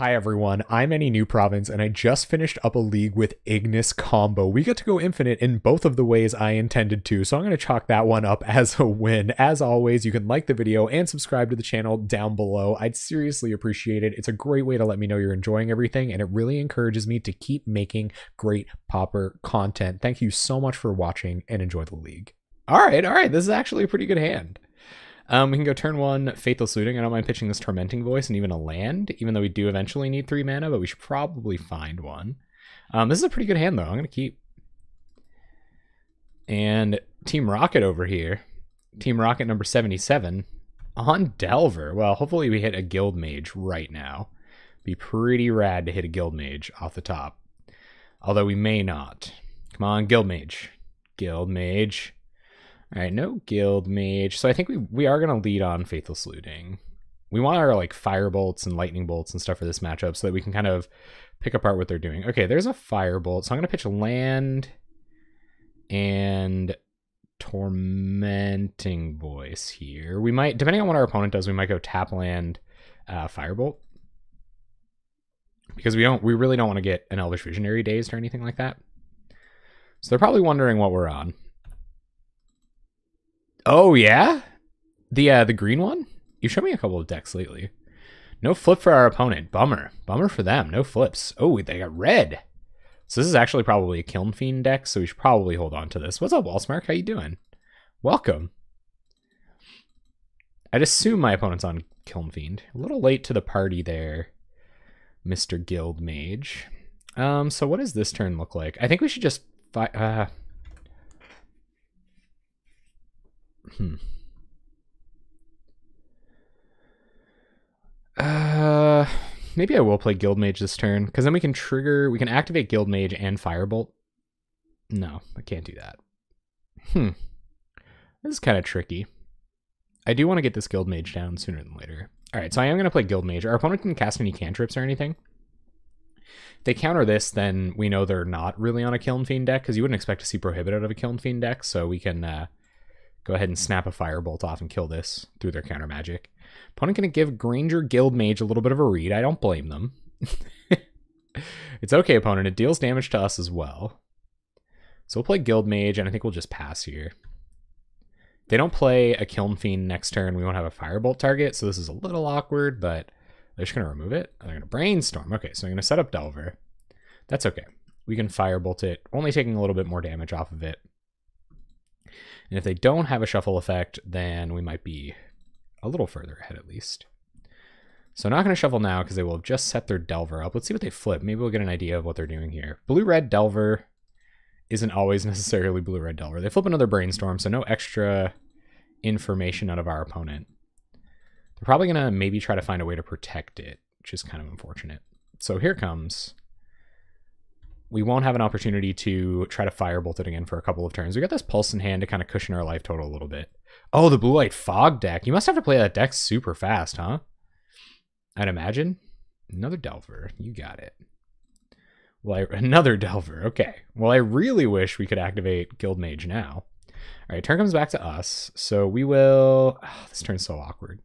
Hi everyone, I'm Any New Province, and I just finished up a league with Ignus combo. We got to go infinite in both of the ways I intended to, so I'm going to chalk that one up as a win. As always, you can like the video and subscribe to the channel down below. I'd seriously appreciate it. It's a great way to let me know you're enjoying everything, and it really encourages me to keep making great Pauper content. Thank you so much for watching, and enjoy the league. All right, this is actually a pretty good hand. We can go turn one, Faithless Looting. I don't mind pitching this Tormenting Voice and even a land, even though we do eventually need 3 mana, but we should probably find one. This is a pretty good hand, though. I'm going to keep. And Team Rocket over here. Team Rocket number 77 on Delver. Well, hopefully we hit a Guild Mage right now. Be pretty rad to hit a Guild Mage off the top. Although we may not. Come on, Guild Mage. Guild Mage. All right, no Guild Mage. So I think we are going to lead on Faithless Looting. We want our like Fire Bolts and Lightning Bolts and stuff for this matchup so that we can kind of pick apart what they're doing. Okay, there's a Fire Bolt. So I'm going to pitch land and Tormenting Voice here. We might, depending on what our opponent does, we might go tap land, Firebolt. Because we really don't want to get an Elvish Visionary dazed or anything like that. So they're probably wondering what we're on. Oh yeah? The green one? You showed me a couple of decks lately. No flip for our opponent. Bummer. Bummer for them. No flips. Oh, they got red. So this is actually probably a Kiln Fiend deck, so we should probably hold on to this. What's up, Wallsmark? How you doing? Welcome. I'd assume my opponent's on Kiln Fiend. A little late to the party there, Mr. Guild Mage. So what does this turn look like? I think we should just maybe I will play Guild Mage this turn, because then we can activate Guild Mage and Firebolt. No, I can't do that. This is kind of tricky. I do want to get this Guild Mage down sooner than later. Alright, so I am going to play Guild Mage. Our opponent can cast any cantrips or anything. If they counter this, then we know they're not really on a Kiln Fiend deck, because you wouldn't expect to see Prohibit out of a Kiln Fiend deck, so we can go ahead and snap a Firebolt off and kill this through their counter magic. Opponent going to give Granger Guild Mage a little bit of a read. I don't blame them. It's okay, opponent. It deals damage to us as well. So we'll play Guild Mage, and I think we'll just pass here. If they don't play a Kiln Fiend next turn, we won't have a Firebolt target, so this is a little awkward, but they're just going to remove it. They're going to Brainstorm. Okay, so I'm going to set up Delver. That's okay. We can Firebolt it, only taking a little bit more damage off of it. And if they don't have a shuffle effect, then we might be a little further ahead at least. So I'm not going to shuffle now because they will have just set their Delver up. Let's see what they flip. Maybe we'll get an idea of what they're doing here. Blue-red Delver isn't always necessarily blue-red Delver. They flip another Brainstorm, so no extra information out of our opponent. They're probably going to maybe try to find a way to protect it, which is kind of unfortunate. So here comes. We won't have an opportunity to try to Firebolt it again for a couple of turns. We got this Pulse in hand to kind of cushion our life total a little bit. Oh, the Blue Light Fog deck. You must have to play that deck super fast, huh? I'd imagine. Another Delver. You got it. Well, another Delver. Okay. Well, I really wish we could activate Guild Mage now. All right, turn comes back to us. So we will... Oh, this turn's so awkward.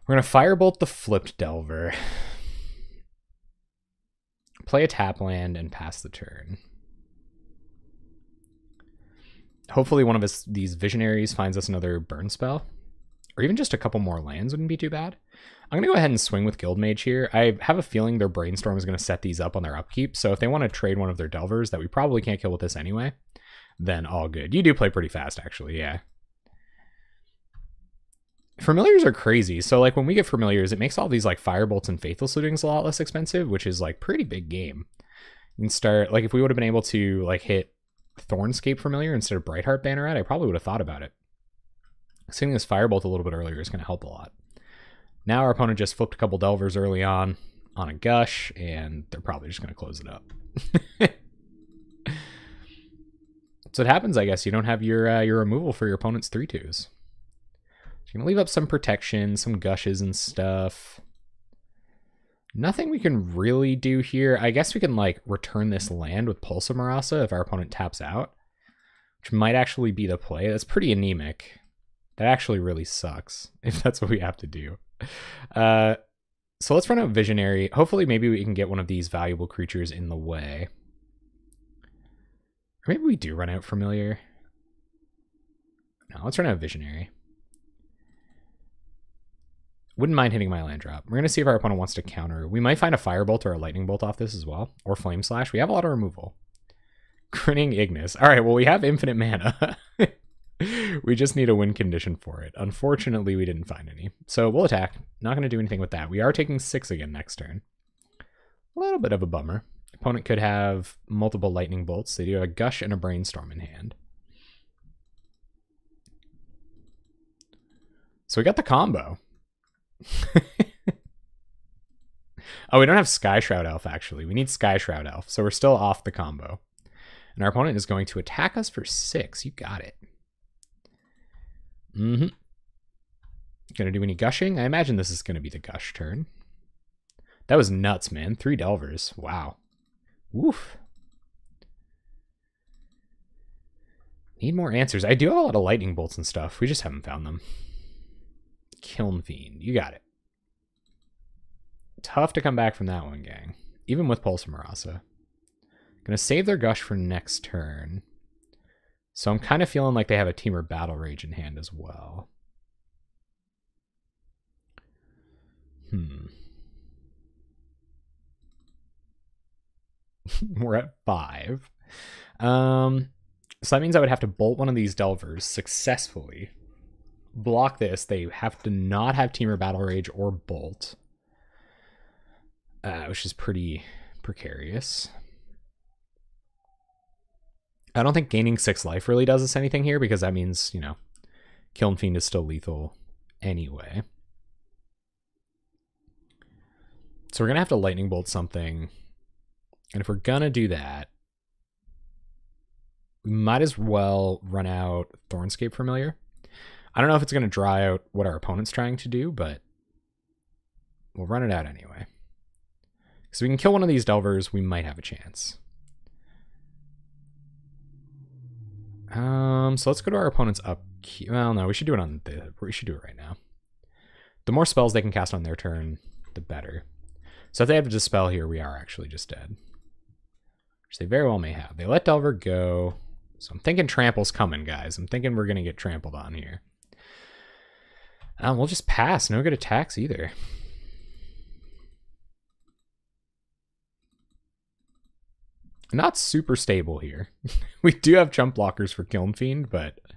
We're going to Firebolt the flipped Delver. Play a tap land and pass the turn. Hopefully one of these visionaries finds us another burn spell. Or even just a couple more lands wouldn't be too bad. I'm going to go ahead and swing with Guild Mage here. I have a feeling their Brainstorm is going to set these up on their upkeep. So if they want to trade one of their Delvers that we probably can't kill with this anyway, then all good. You do play pretty fast, actually, yeah. Familiars are crazy. So like when we get familiars, it makes all these like Firebolts and Faithless Lootings a lot less expensive, which is like pretty big game. You can start, like if we would have been able to like hit Thornscape Familiar instead of Brightheart Banneret, I probably would have thought about it. Seeing this Firebolt a little bit earlier is going to help a lot. Now our opponent just flipped a couple Delvers early on a Gush, and they're probably just going to close it up. So it happens, I guess. You don't have your removal for your opponent's 3/2s. So you're going to leave up some protection, some Gushes and stuff. Nothing we can really do here. I guess we can like return this land with Pulse of Murasa if our opponent taps out, which might actually be the play. That's pretty anemic. That actually really sucks if that's what we have to do. So let's run out Visionary. Hopefully maybe we can get one of these valuable creatures in the way. Or maybe we do run out Familiar. No, let's run out Visionary. Wouldn't mind hitting my land drop. We're going to see if our opponent wants to counter. We might find a Firebolt or a Lightning Bolt off this as well. Or Flame Slash. We have a lot of removal. Grinning Ignus. Alright, well we have infinite mana. We just need a win condition for it. Unfortunately, we didn't find any. So we'll attack. Not going to do anything with that. We are taking 6 again next turn. A little bit of a bummer. Opponent could have multiple Lightning Bolts. They do have a Gush and a Brainstorm in hand. So we got the combo. Oh, we don't have Sky Shroud Elf, actually. We need Sky Shroud Elf, so we're still off the combo. And our opponent is going to attack us for 6. You got it. Gonna do any gushing? I imagine this is gonna be the gush turn. That was nuts, man. 3 Delvers. Wow. Woof. Need more answers. I do have a lot of Lightning Bolts and stuff. We just haven't found them. Kiln Fiend. You got it. Tough to come back from that one, gang. Even with Pulse of Murasa. Gonna save their Gush for next turn. So I'm kind of feeling like they have a Temur Battle Rage in hand as well. We're at 5. So that means I would have to bolt one of these Delvers successfully. Block this. They have to not have Temur Battle Rage or Bolt. Which is pretty precarious. I don't think gaining 6 life really does us anything here, because that means, you know, Kiln Fiend is still lethal anyway. So we're going to have to Lightning Bolt something. And if we're going to do that, we might as well run out Thornscape Familiar. I don't know if it's going to draw out what our opponent's trying to do, but we'll run it out anyway. So we can kill one of these Delvers, we might have a chance. So let's go to our opponent's upkeep. Well, no, we should do it right now. The more spells they can cast on their turn, the better. So if they have to dispel here, we are actually just dead. Which they very well may have. They let Delver go. So I'm thinking Trample's coming, guys. I'm thinking we're going to get trampled on here. We'll just pass. No good attacks either. Not super stable here. We do have jump blockers for Kiln Fiend, but I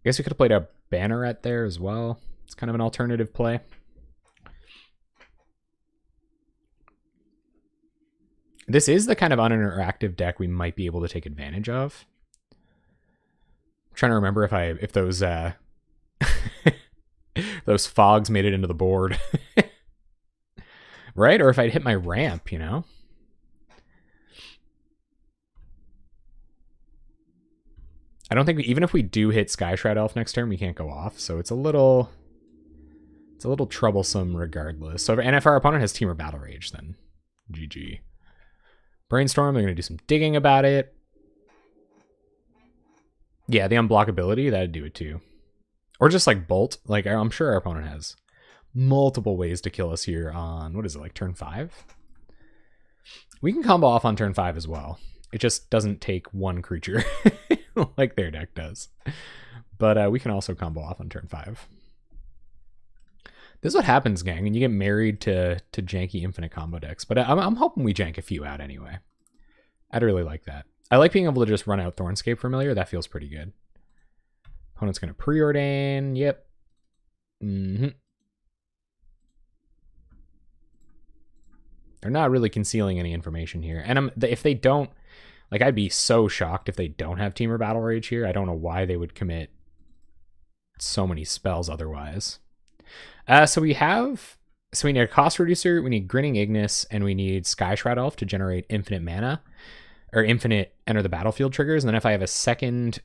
guess we could have played a Banneret there as well. It's kind of an alternative play. This is the kind of uninteractive deck we might be able to take advantage of. I'm trying to remember if those those fogs made it into the board. Right? Or if I'd hit my ramp, you know? I don't think even if we do hit Sky Shroud Elf next turn, we can't go off. So it's a little troublesome regardless. So and if our opponent has Temur Battle Rage, then GG. Brainstorm, they're going to do some digging about it. Yeah, the unblockability, that'd do it too. Or just like Bolt. Like I'm sure our opponent has multiple ways to kill us here on, what is it, like turn 5? We can combo off on turn 5 as well. It just doesn't take one creature like their deck does. But we can also combo off on turn 5. This is what happens, gang, when you get married to janky infinite combo decks. But I'm hoping we jank a few out anyway. I'd really like that. I like being able to just run out Thornscape Familiar. That feels pretty good. Opponent's going to preordain. Yep. They're not really concealing any information here. And if they don't, like, I'd be so shocked if they don't have Temur Battle Rage here. I don't know why they would commit so many spells otherwise. So we need a cost reducer, we need Grinning Ignus, and we need Sky Shroud Elf to generate infinite mana, or infinite enter the battlefield triggers. And then if I have a second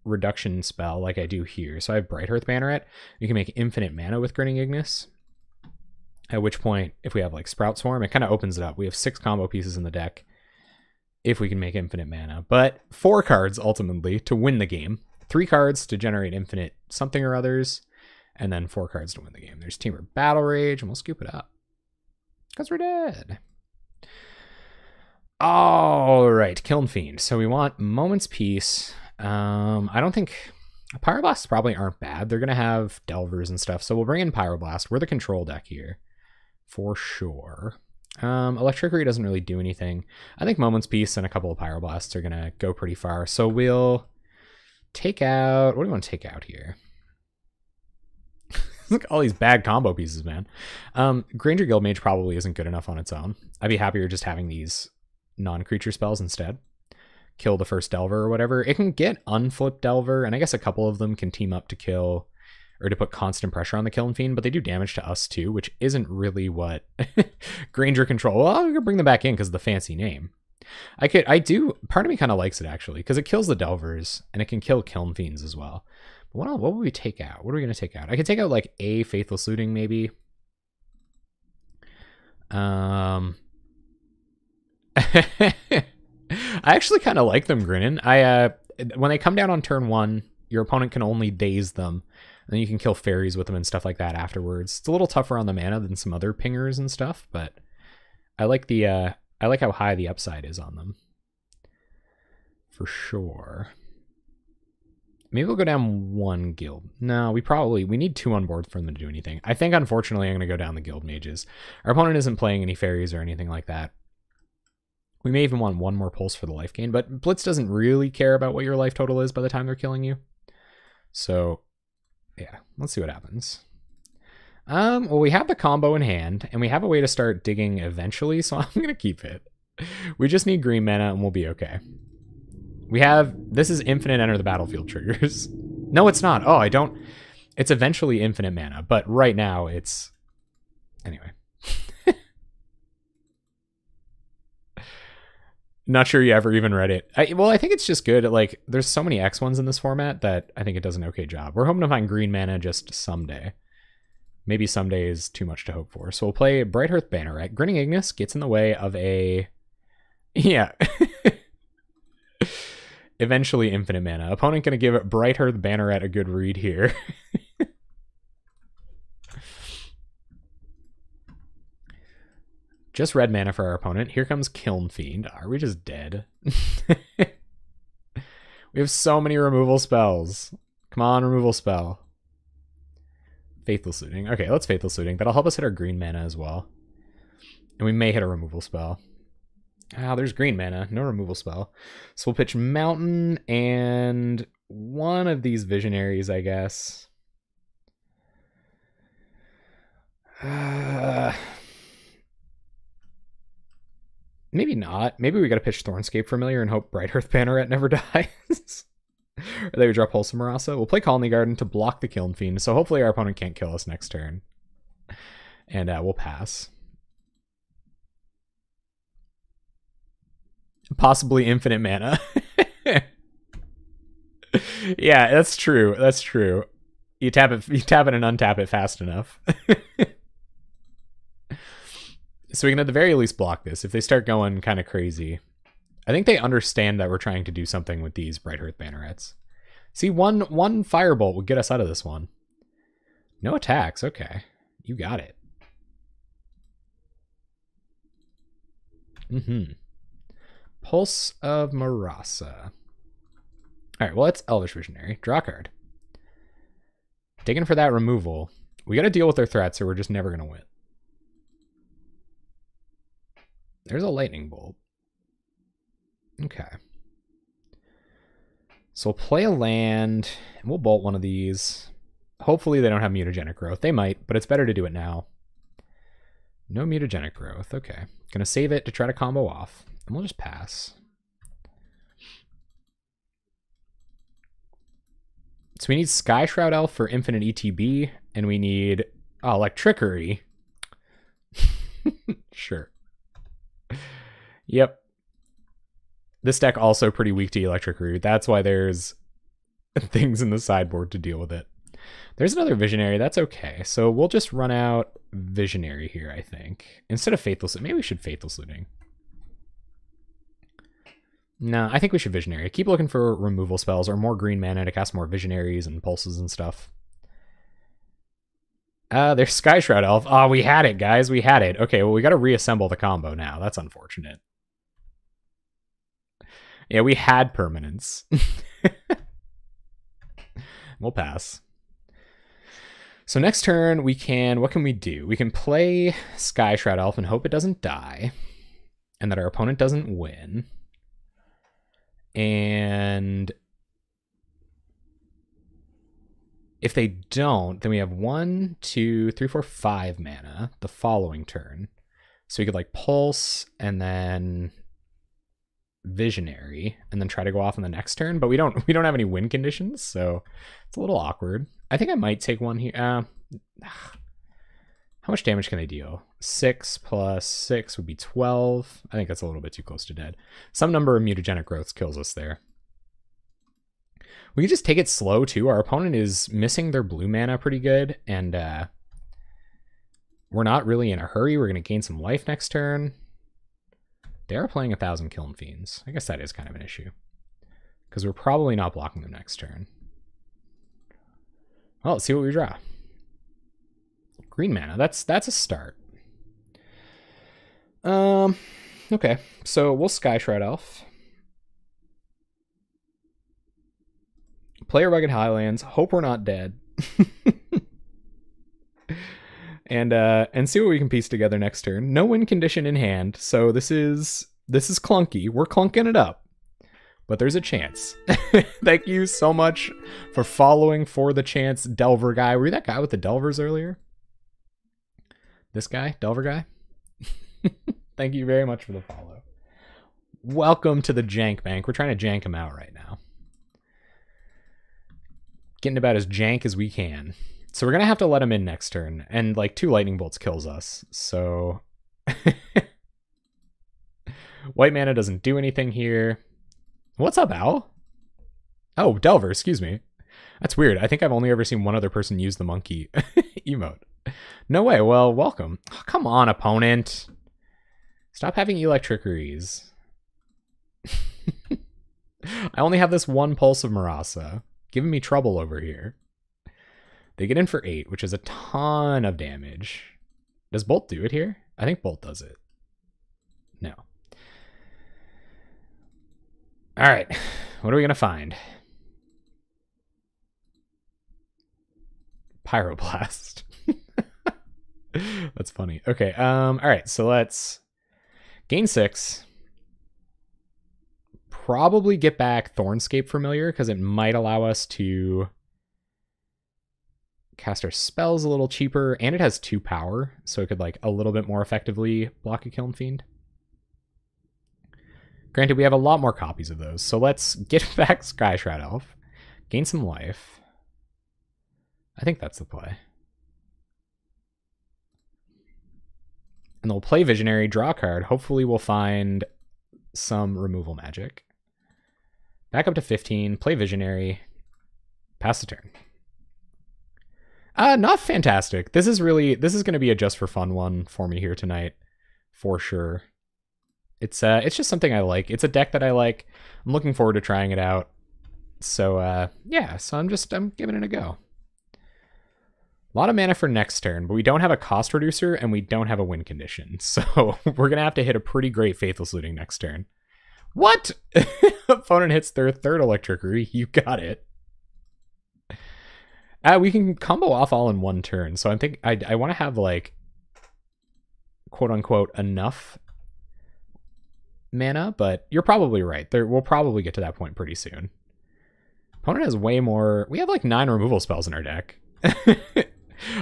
reduction spell like I do here, so I have Bright Hearth Banneret, we can make infinite mana with Grinning Ignus. At which point, if we have like Sprout Swarm, it kind of opens it up. We have 6 combo pieces in the deck if we can make infinite mana. But 4 cards ultimately to win the game. 3 cards to generate infinite something or others. and then 4 cards to win the game. There's Temur Battle Rage, and we'll scoop it up. Because we're dead. All right, Kiln Fiend. So we want Moment's Peace. I don't think... Pyroblasts probably aren't bad. They're going to have Delvers and stuff, so we'll bring in Pyroblast. We're the control deck here, for sure. Electricity doesn't really do anything. I think Moment's Peace and a couple of Pyroblasts are going to go pretty far, so we'll take out... What do we want to take out here? Look at all these bad combo pieces, man. Granger Guildmage probably isn't good enough on its own. I'd be happier just having these non-creature spells instead. Kill the first Delver or whatever. It can get Unflip Delver, and I guess a couple of them can team up to kill, or to put constant pressure on the Kiln Fiend, but they do damage to us too, which isn't really what Granger control. Well, I'm gonna bring them back in because of the fancy name. Part of me kind of likes it actually, because it kills the Delvers, and it can kill Kiln Fiends as well. But what would we take out? What are we gonna take out? I could take out like a Faithless Looting maybe. I actually kind of like them grinning. When they come down on turn 1, your opponent can only daze them, and then you can kill fairies with them and stuff like that afterwards. It's a little tougher on the mana than some other pingers and stuff, but I like how high the upside is on them. For sure. Maybe we'll go down 1 guild. No, we need 2 on board for them to do anything. I think unfortunately I'm going to go down the guild mages. Our opponent isn't playing any fairies or anything like that. We may even want 1 more pulse for the life gain, but Blitz doesn't really care about what your life total is by the time they're killing you. So, yeah, let's see what happens. Well, we have the combo in hand, and we have a way to start digging eventually, so I'm going to keep it. We just need green mana, and we'll be okay. This is infinite enter the battlefield triggers. No, it's not. Oh, it's eventually infinite mana, but right now it's... Anyway. Not sure you ever even read it. I think it's just good. Like, there's so many X ones in this format that I think it does an okay job. We're hoping to find green mana just someday. Maybe someday is too much to hope for. So we'll play Bright Hearth Banneret. Grinning Ignus gets in the way of a... Yeah. Eventually infinite mana. Opponent going to give Bright Hearth Banneret a good read here. Just red mana for our opponent. Here comes Kiln Fiend. Are we just dead? We have so many removal spells. Come on, removal spell. Faithless Looting. Okay, let's Faithless Looting. That'll help us hit our green mana as well. And we may hit a removal spell. Ah, there's green mana. No removal spell. So we'll pitch Mountain and 1 of these Visionaries, I guess. Maybe not. Maybe we gotta pitch Thornscape Familiar and hope Bright Hearth Banneret never dies. Or they would draw Pulse of Murasa. We'll play Colony Garden to block the Kiln Fiend, so hopefully our opponent can't kill us next turn. And we'll pass. Possibly infinite mana. Yeah, that's true. That's true. You tap it and untap it fast enough. So we can at the very least block this if they start going kind of crazy. I think they understand that we're trying to do something with these Bright Hearth Bannerets. See, one Firebolt would get us out of this one. No attacks. Okay. You got it. Pulse of Murasa. Alright, well, it's Elvish Visionary. Draw a card. Digging for that removal. We got to deal with their threats or we're just never going to win. There's a Lightning Bolt. Okay. So we'll play a land, and we'll bolt one of these. Hopefully they don't have mutagenic growth. They might, but it's better to do it now. No mutagenic growth. Okay. Gonna save it to try to combo off, and we'll just pass. So we need Sky Shroud Elf for infinite ETB, and we need Electrickery. Sure. Yep. This deck also pretty weak to Electrickery. That's why there's things in the sideboard to deal with it. There's another Visionary. That's okay. So we'll just run out Visionary here, I think. Instead of Faithless, maybe we should Faithless Looting. No, I think we should Visionary. Keep looking for removal spells or more green mana to cast more Visionaries and Pulses and stuff. There's Sky Shroud Elf. Oh, we had it, guys. We had it. Okay, well, we got to reassemble the combo now. That's unfortunate. Yeah, we had permanence. We'll pass. So next turn, we can... What can we do? We can play Sky Shroud Elf and hope it doesn't die. And that our opponent doesn't win. And... if they don't, then we have 1, 2, 3, 4, 5 mana the following turn. So we could like Pulse and then Visionary and then try to go off on the next turn, but we don't have any win conditions, so it's a little awkward. I think I might take one here. How much damage can they deal? 6 plus 6 would be 12. I think that's a little bit too close to dead. Some number of mutagenic growths kills us there. We can just take it slow, too. Our opponent is missing their blue mana pretty good, and we're not really in a hurry. We're going to gain some life next turn. They are playing 1,000 Kiln Fiends. I guess that is kind of an issue, because we're probably not blocking them next turn. Well, let's see what we draw. Green mana. That's a start. Okay, so we'll Sky Shroud Elf. Play a Rugged Highlands. Hope we're not dead. and see what we can piece together next turn. No win condition in hand, so this is clunky. We're clunking it up, but there's a chance. Thank you so much for following for the chance, Delver guy. Were you that guy with the Delvers earlier? This guy, Delver guy. Thank you very much for the follow. Welcome to the Jank Bank. We're trying to jank him out right now. Getting about as jank as we can. So we're going to have to let him in next turn. And like 2 lightning bolts kills us. So white mana doesn't do anything here. What's up, Owl? Oh, Delver, excuse me. That's weird. I think I've only ever seen one other person use the monkey emote. No way. Well, welcome. Oh, come on, opponent. Stop having electrickeries. I only have this one Pulse of Murasa. Giving me trouble over here. They get in for 8, which is a ton of damage. Does Bolt do it here? I think Bolt does it. No. All right. What are we going to find? Pyroblast. That's funny. Okay. All right. So let's gain 6. Probably get back Thornscape Familiar because it might allow us to cast our spells a little cheaper, and it has 2 power, so it could like a little bit more effectively block a Kiln Fiend. Granted, we have a lot more copies of those, so let's get back Sky Shroud Elf, gain some life. I think that's the play. And they'll play Visionary, draw a card. Hopefully we'll find some removal magic. Back up to 15, play Visionary, pass the turn. Not fantastic. This is going to be a just for fun one for me here tonight, for sure. It's just something I like. It's a deck that I like. I'm looking forward to trying it out. So yeah, so I'm giving it a go. A lot of mana for next turn, but we don't have a cost reducer and we don't have a win condition. So we're gonna have to hit a pretty great Faithless Looting next turn. What? Opponent hits their 3rd Electrickery. You got it. We can combo off all in one turn. So I want to have like quote unquote enough mana, but you're probably right. We'll probably get to that point pretty soon. Opponent has way more. We have like 9 removal spells in our deck.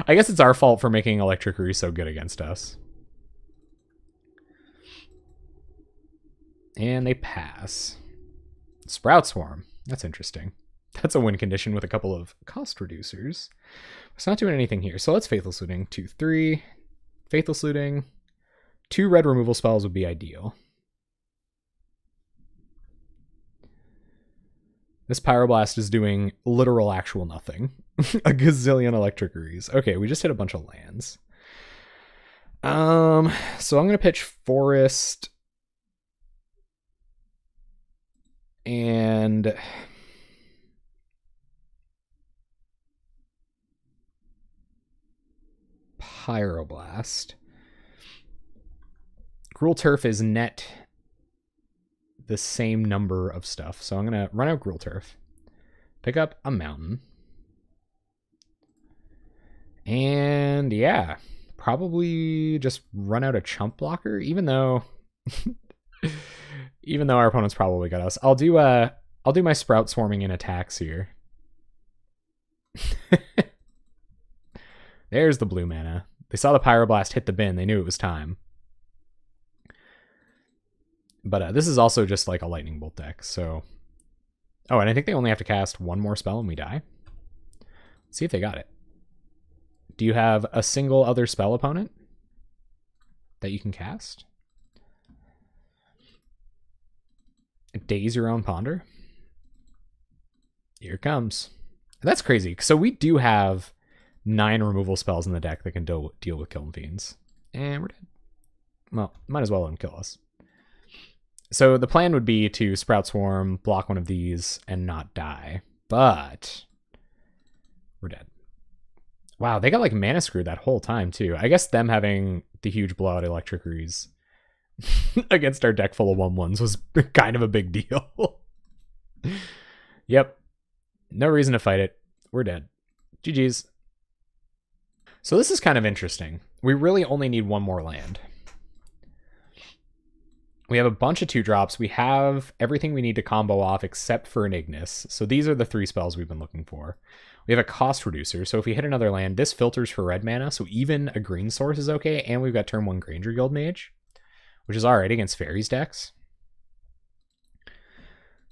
I guess it's our fault for making Electrickery so good against us. And they pass. Sprout Swarm. That's interesting. That's a win condition with a couple of cost reducers. It's not doing anything here. So let's Faithless Looting. 2, 3. Faithless Looting. 2 red removal spells would be ideal. This Pyroblast is doing literal actual nothing. A gazillion Electrickeries. Okay, we just hit a bunch of lands. So I'm going to pitch Forest. And Pyroblast. Gruul Turf is net the same number of stuff. So I'm going to run out Gruul Turf. Pick up a mountain. And yeah, probably just run out a chump blocker, even though our opponent's probably got us. I'll do my Sprout Swarming in attacks here. There's the blue mana. They saw the Pyroblast hit the bin. They knew it was time. But this is also just like a Lightning Bolt deck, so... Oh, and I think they only have to cast one more spell and we die. Let's see if they got it. Do you have a single other spell opponent that you can cast? Daze your own Ponder? Here it comes. That's crazy. So we do have 9 removal spells in the deck that can deal with Kiln Fiends. And we're dead. Well, might as well let them kill us. So the plan would be to Sprout Swarm, block one of these, and not die. But we're dead. Wow, they got like mana screwed that whole time too. I guess them having the huge blowout Electricries against our deck full of 1/1s was kind of a big deal. Yep. No reason to fight it. We're dead. GG's. So this is kind of interesting. We really only need one more land. We have a bunch of 2-drops. We have everything we need to combo off except for an Ignus. So these are the 3 spells we've been looking for. We have a cost reducer. So if we hit another land, this filters for red mana. So even a green source is okay. And we've got turn 1 Granger Guildmage, which is alright against Fairies decks.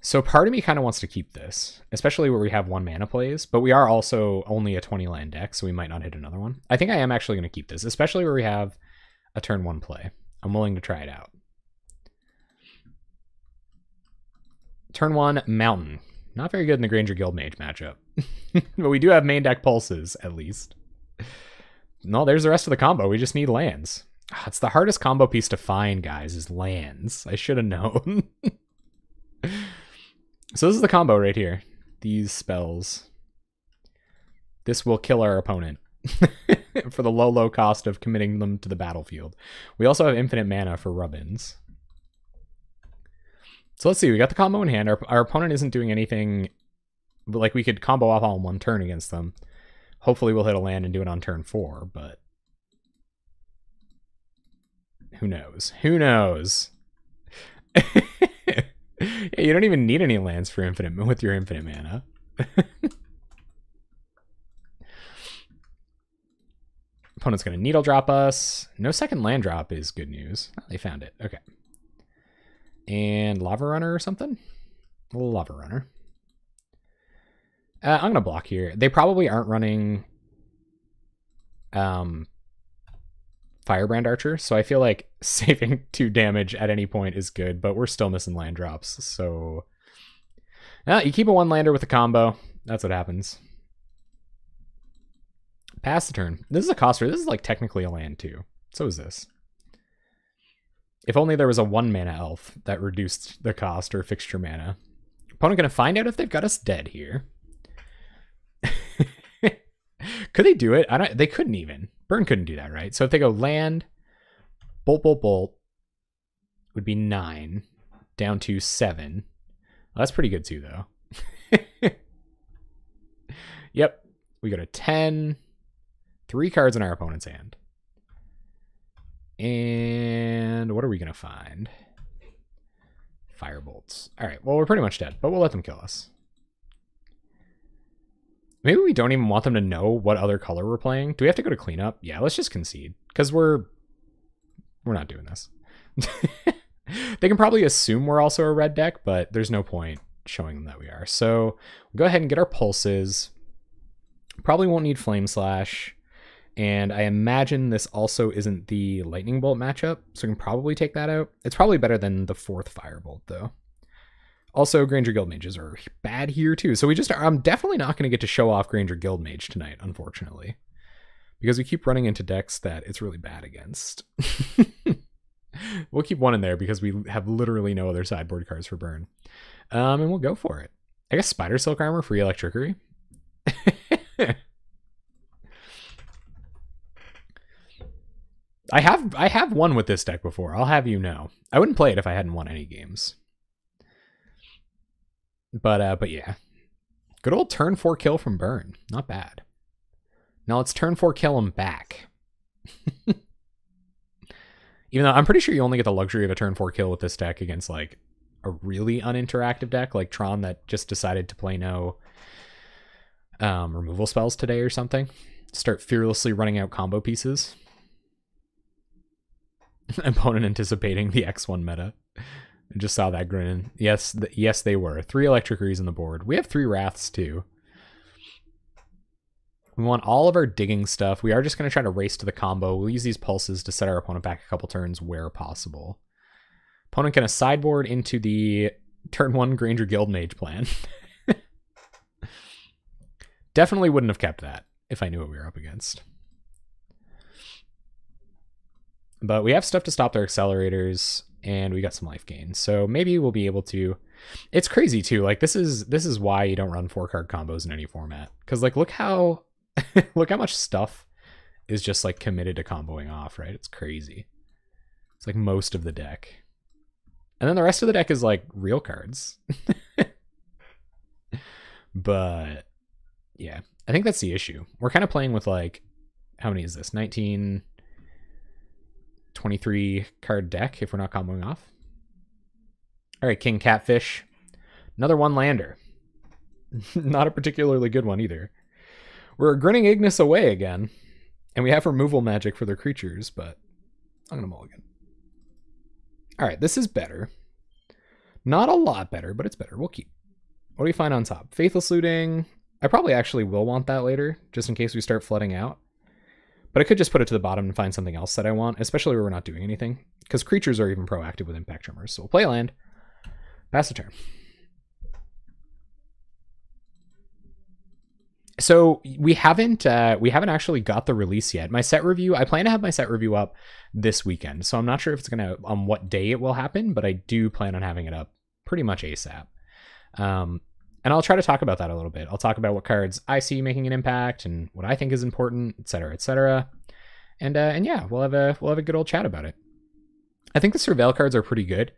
So part of me kind of wants to keep this, especially where we have 1 mana plays, but we are also only a 20 land deck, so we might not hit another one. I think I am actually going to keep this, especially where we have a turn 1 play. I'm willing to try it out. Turn 1 Mountain. Not very good in the Granger Guildmage matchup. But we do have main deck pulses, at least. No, there's the rest of the combo. We just need lands. It's the hardest combo piece to find, guys, is lands. I should have known. So this is the combo right here. These spells. This will kill our opponent for the low cost of committing them to the battlefield. We also have infinite mana for rub-ins. So let's see, we got the combo in hand. Our opponent isn't doing anything, but like we could combo off all in 1 turn against them. Hopefully we'll hit a land and do it on turn 4, but who knows? Who knows? Yeah, you don't even need any lands for infinite with your infinite mana. Opponent's going to needle drop us. No second land drop is good news. Oh, they found it. Okay. And Lava Runner or something? A little Lava Runner. I'm going to block here. They probably aren't running Firebrand Archer, so I feel like saving 2 damage at any point is good, but we're still missing land drops, so... you keep a 1-lander with a combo. That's what happens. Pass the turn. This is a coster. This is like technically a land too. So is this. If only there was a 1-mana elf that reduced the cost or fixture mana. Opponent gonna find out if they've got us dead here. Could they do it? They couldn't even. Burn couldn't do that, right? So if they go land, bolt, bolt, bolt, would be 9, down to 7. Well, that's pretty good too, though. Yep. We go to 10. 3 cards in our opponent's hand. And what are we going to find? Firebolts. All right, well, we're pretty much dead, but we'll let them kill us. Maybe we don't even want them to know what other color we're playing. Do we have to go to cleanup? Yeah, let's just concede, because we're not doing this. They can probably assume we're also a red deck, but there's no point showing them that we are. So we'll go ahead and get our pulses. Probably won't need Flame Slash. And I imagine this also isn't the Lightning Bolt matchup, so we can probably take that out. It's probably better than the 4th Firebolt, though. Also, Granger Guildmages are bad here, too. So I'm definitely not going to get to show off Granger Guildmage tonight, unfortunately. Because we keep running into decks that it's really bad against. We'll keep one in there because we have literally no other sideboard cards for burn. And we'll go for it. I guess Spider Silk Armor, free Electricity. I have won with this deck before. I'll have you know. I wouldn't play it if I hadn't won any games. But yeah. Good old turn 4 kill from Burn. Not bad. Now let's turn 4 kill him back. Even though I'm pretty sure you only get the luxury of a turn 4 kill with this deck against like a really uninteractive deck like Tron that just decided to play no removal spells today or something. Start fearlessly running out combo pieces. Opponent anticipating the X1 meta. I just saw that grin. Yes, yes, they were. 3 Electrikeries on the board. We have 3 Wraths too. We want all of our digging stuff. We are just going to try to race to the combo. We'll use these pulses to set our opponent back a couple turns where possible. Opponent going to sideboard into the turn 1 Granger Guildmage plan. Definitely wouldn't have kept that if I knew what we were up against. But we have stuff to stop their accelerators, and we got some life gain. So maybe we'll be able to... It's crazy too. Like this is why you don't run 4-card combos in any format. Because like look how look how much stuff is just like committed to comboing off, right? It's crazy. It's like most of the deck. And then the rest of the deck is like real cards. But yeah, I think that's the issue. We're kind of playing with like, how many is this? 19, 23 card deck if we're not comboing off. All right, King Catfish. Another 1-lander. Not a particularly good one either. We're grinning Ignus away again. And we have removal magic for their creatures, but I'm going to mulligan. All right, this is better. Not a lot better, but it's better. We'll keep. What do we find on top? Faithless Looting. I probably actually will want that later, just in case we start flooding out. But I could just put it to the bottom and find something else that I want, especially where we're not doing anything. Because creatures are even proactive with Impact Tremors. So we'll play a land. Pass the turn. So we haven't actually got the release yet. My set review, I plan to have my set review up this weekend. So I'm not sure if it's gonna on what day it will happen, but I do plan on having it up pretty much ASAP. And I'll try to talk about that a little bit. I'll talk about what cards I see making an impact and what I think is important, etc., etc. And yeah, we'll have a good old chat about it. I think the Surveil cards are pretty good.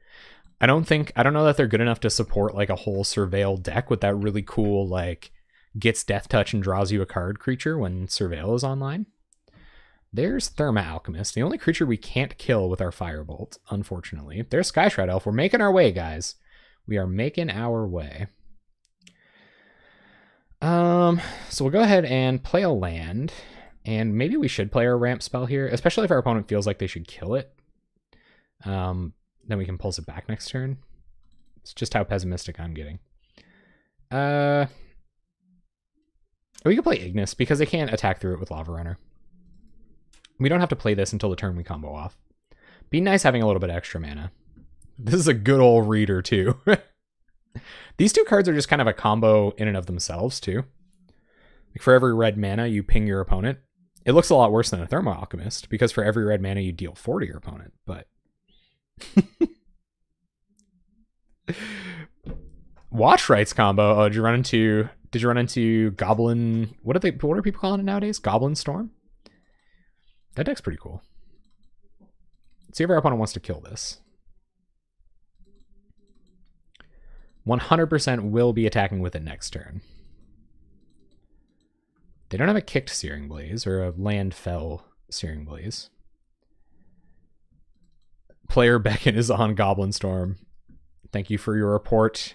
I don't know that they're good enough to support like a whole Surveil deck with that really cool like gets Death Touch and draws you a card creature when Surveil is online. There's Therma Alchemist, the only creature we can't kill with our Firebolt, unfortunately. There's Sky Shroud Elf. We're making our way, guys. We are making our way. So we'll go ahead and play a land, and maybe we should play our ramp spell here, especially if our opponent feels like they should kill it. Then we can pulse it back next turn. It's just how pessimistic I'm getting. We can play Ignus because they can't attack through it with Lava Runner. We don't have to play this until the turn we combo off. Be nice having a little bit of extra mana. This is a good old reader too. These 2 cards are just kind of a combo in and of themselves too. Like for every red mana you ping your opponent. It looks a lot worse than a Thermo Alchemist because for every red mana you deal 4 to your opponent, but Watch Rights combo. Oh, did you run into Goblin? What are people calling it nowadays? Goblin Storm? That deck's pretty cool. Let's see if our opponent wants to kill this. 100% will be attacking with it next turn. They don't have a kicked Searing Blaze or a land fell Searing Blaze. Player Beckon is on Goblin Storm. Thank you for your report.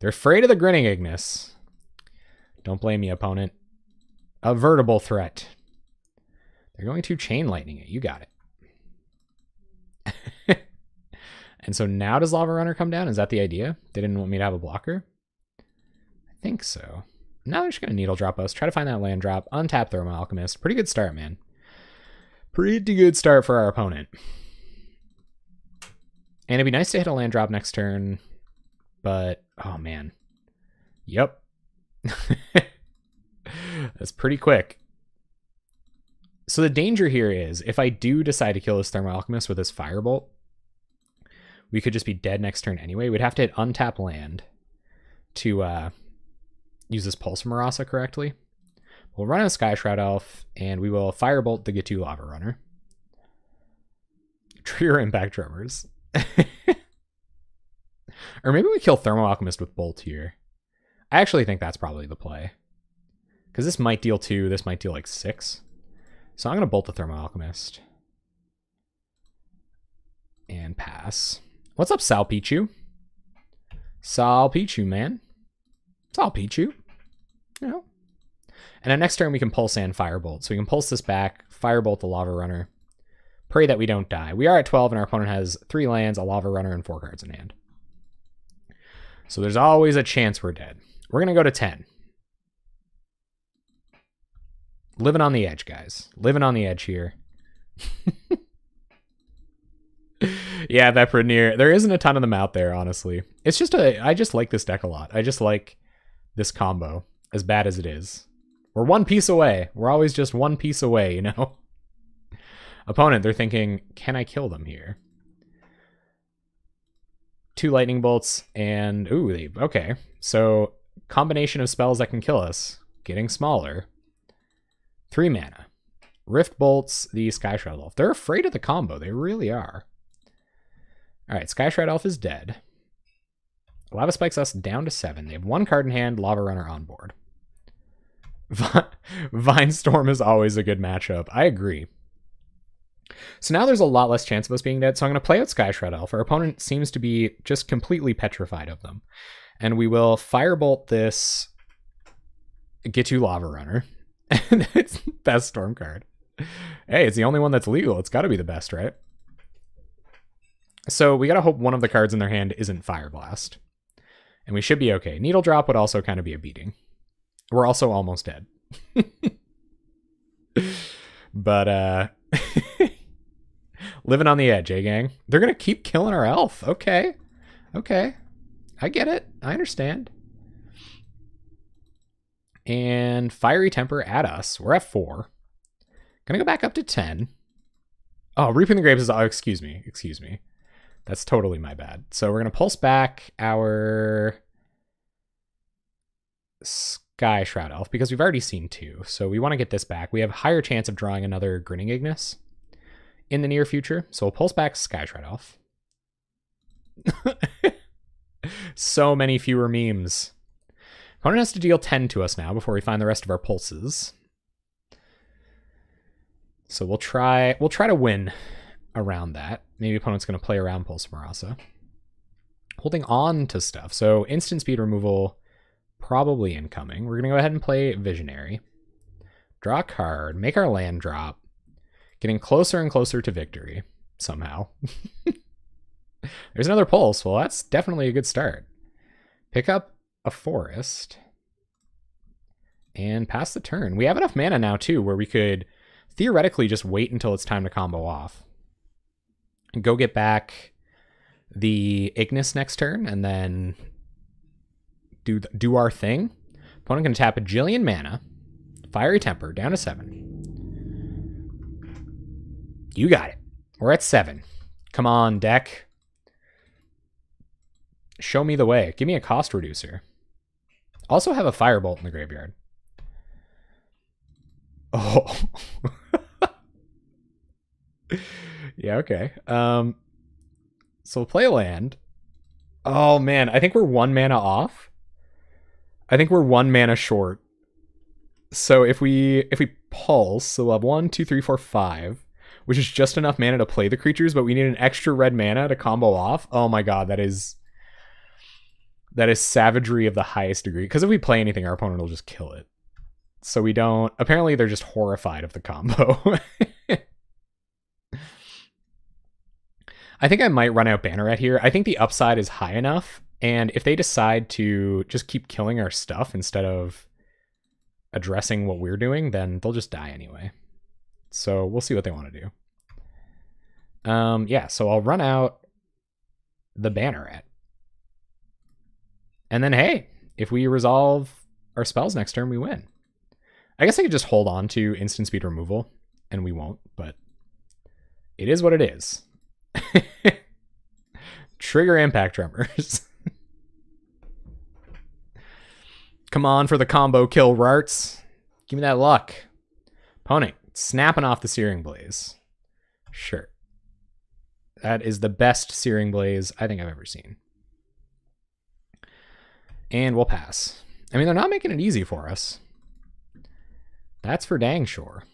They're afraid of the Grinning Ignus. Don't blame me, opponent. Avertible threat. They're going to Chain Lightning it. You got it. And so now does Lava Runner come down? Is that the idea? They didn't want me to have a blocker? I think so. Now they're just going to Needle Drop us. Try to find that land drop. Untap Thermal Alchemist. Pretty good start, man. Pretty good start for our opponent. And it'd be nice to hit a land drop next turn. But, oh man. Yep. That's pretty quick. So the danger here is, if I do decide to kill this Thermal Alchemist with this Firebolt, we could just be dead next turn anyway. We'd have to hit untap land to use this Pulse of Murasa correctly. We'll run a Sky Shroud Elf, and we will Firebolt the Gitu Lava Runner. Trigger Impact Tremors. Or maybe we kill Thermo Alchemist with Bolt here. I actually think that's probably the play. Because this might deal 2, this might deal like 6. So I'm going to Bolt the Thermo Alchemist. And pass. What's up, Sal Pichu? Sal Pichu, man. Sal Pichu. You know. And then next turn we can Pulse and Firebolt. So we can Pulse this back, Firebolt the Lava Runner. Pray that we don't die. We are at 12 and our opponent has 3 lands, a Lava Runner, and 4 cards in hand. So there's always a chance we're dead. We're going to go to 10. Living on the edge, guys. Living on the edge here. Yeah, Veprenir. There isn't a ton of them out there, honestly. It's just I just like this deck a lot. I just like this combo, as bad as it is. We're one piece away. We're always just one piece away, you know? Opponent, they're thinking, can I kill them here? 2 lightning bolts and... Ooh, okay. So, combination of spells that can kill us. Getting smaller. 3 mana. Rift bolts the Sky Shroud Elf. They're afraid of the combo. They really are. Alright, Sky Shroud Elf is dead. Lava spikes us down to 7. They have 1 card in hand, Lava Runner on board. Vine Storm is always a good matchup. I agree. So now there's a lot less chance of us being dead, so I'm going to play out Sky Shroud Elf. Our opponent seems to be just completely petrified of them. And we will Firebolt this Gitu Lava Runner. And it's the best Storm card. Hey, it's the only one that's legal. It's got to be the best, right? So we got to hope one of the cards in their hand isn't Fire Blast. And we should be okay. Needle Drop would also kind of be a beating. We're also almost dead. But, living on the edge, eh, gang? They're going to keep killing our elf. Okay. Okay. I get it. I understand. And Fiery Temper at us. We're at 4. Gonna go back up to 10. Oh, Reaping the Grapes is... Oh, excuse me. Excuse me. That's totally my bad. So we're going to pulse back our Sky Shroud Elf because we've already seen 2. So we want to get this back. We have a higher chance of drawing another Grinning Ignus in the near future. So we'll pulse back Sky Shroud Elf. So many fewer memes. Opponent has to deal 10 to us now before we find the rest of our pulses. So we'll try to win around that. Maybe opponent's going to play around Pulse of Murasa. Holding on to stuff. So instant speed removal probably incoming. We're going to go ahead and play Visionary. Draw a card. Make our land drop. Getting closer and closer to victory somehow. There's another Pulse. Well, that's definitely a good start. Pick up a Forest. And pass the turn. We have enough mana now, too, where we could theoretically just wait until it's time to combo off. And go get back the Ignus next turn, and then do our thing. Opponent can tap a jillion mana. Fiery Temper, down to 7. You got it. We're at 7. Come on, deck. Show me the way. Give me a cost reducer. Also have a Firebolt in the graveyard. Oh. Yeah, okay. So we'll play a land. Oh, man. I think we're 1 mana off. I think we're 1 mana short. So if we pulse, so we'll have 1, 2, 3, 4, 5, which is just enough mana to play the creatures, but we need an extra red mana to combo off. Oh my god, that is savagery of the highest degree. Because if we play anything, our opponent will just kill it. So we don't... Apparently they're just horrified of the combo. I think I might run out Banneret here. I think the upside is high enough, and if they decide to just keep killing our stuff instead of addressing what we're doing, then they'll just die anyway. So we'll see what they want to do. Yeah, so I'll run out the Banneret. And then, hey, if we resolve our spells next turn, we win. I guess I could just hold on to instant speed removal, and we won't, but it is what it is. Trigger Impact Tremors. Come on for the combo kill, Rarts. Give me that luck. Opponent, snapping off the Searing Blaze. Sure. That is the best Searing Blaze I think I've ever seen. And we'll pass. I mean, they're not making it easy for us. That's for dang sure.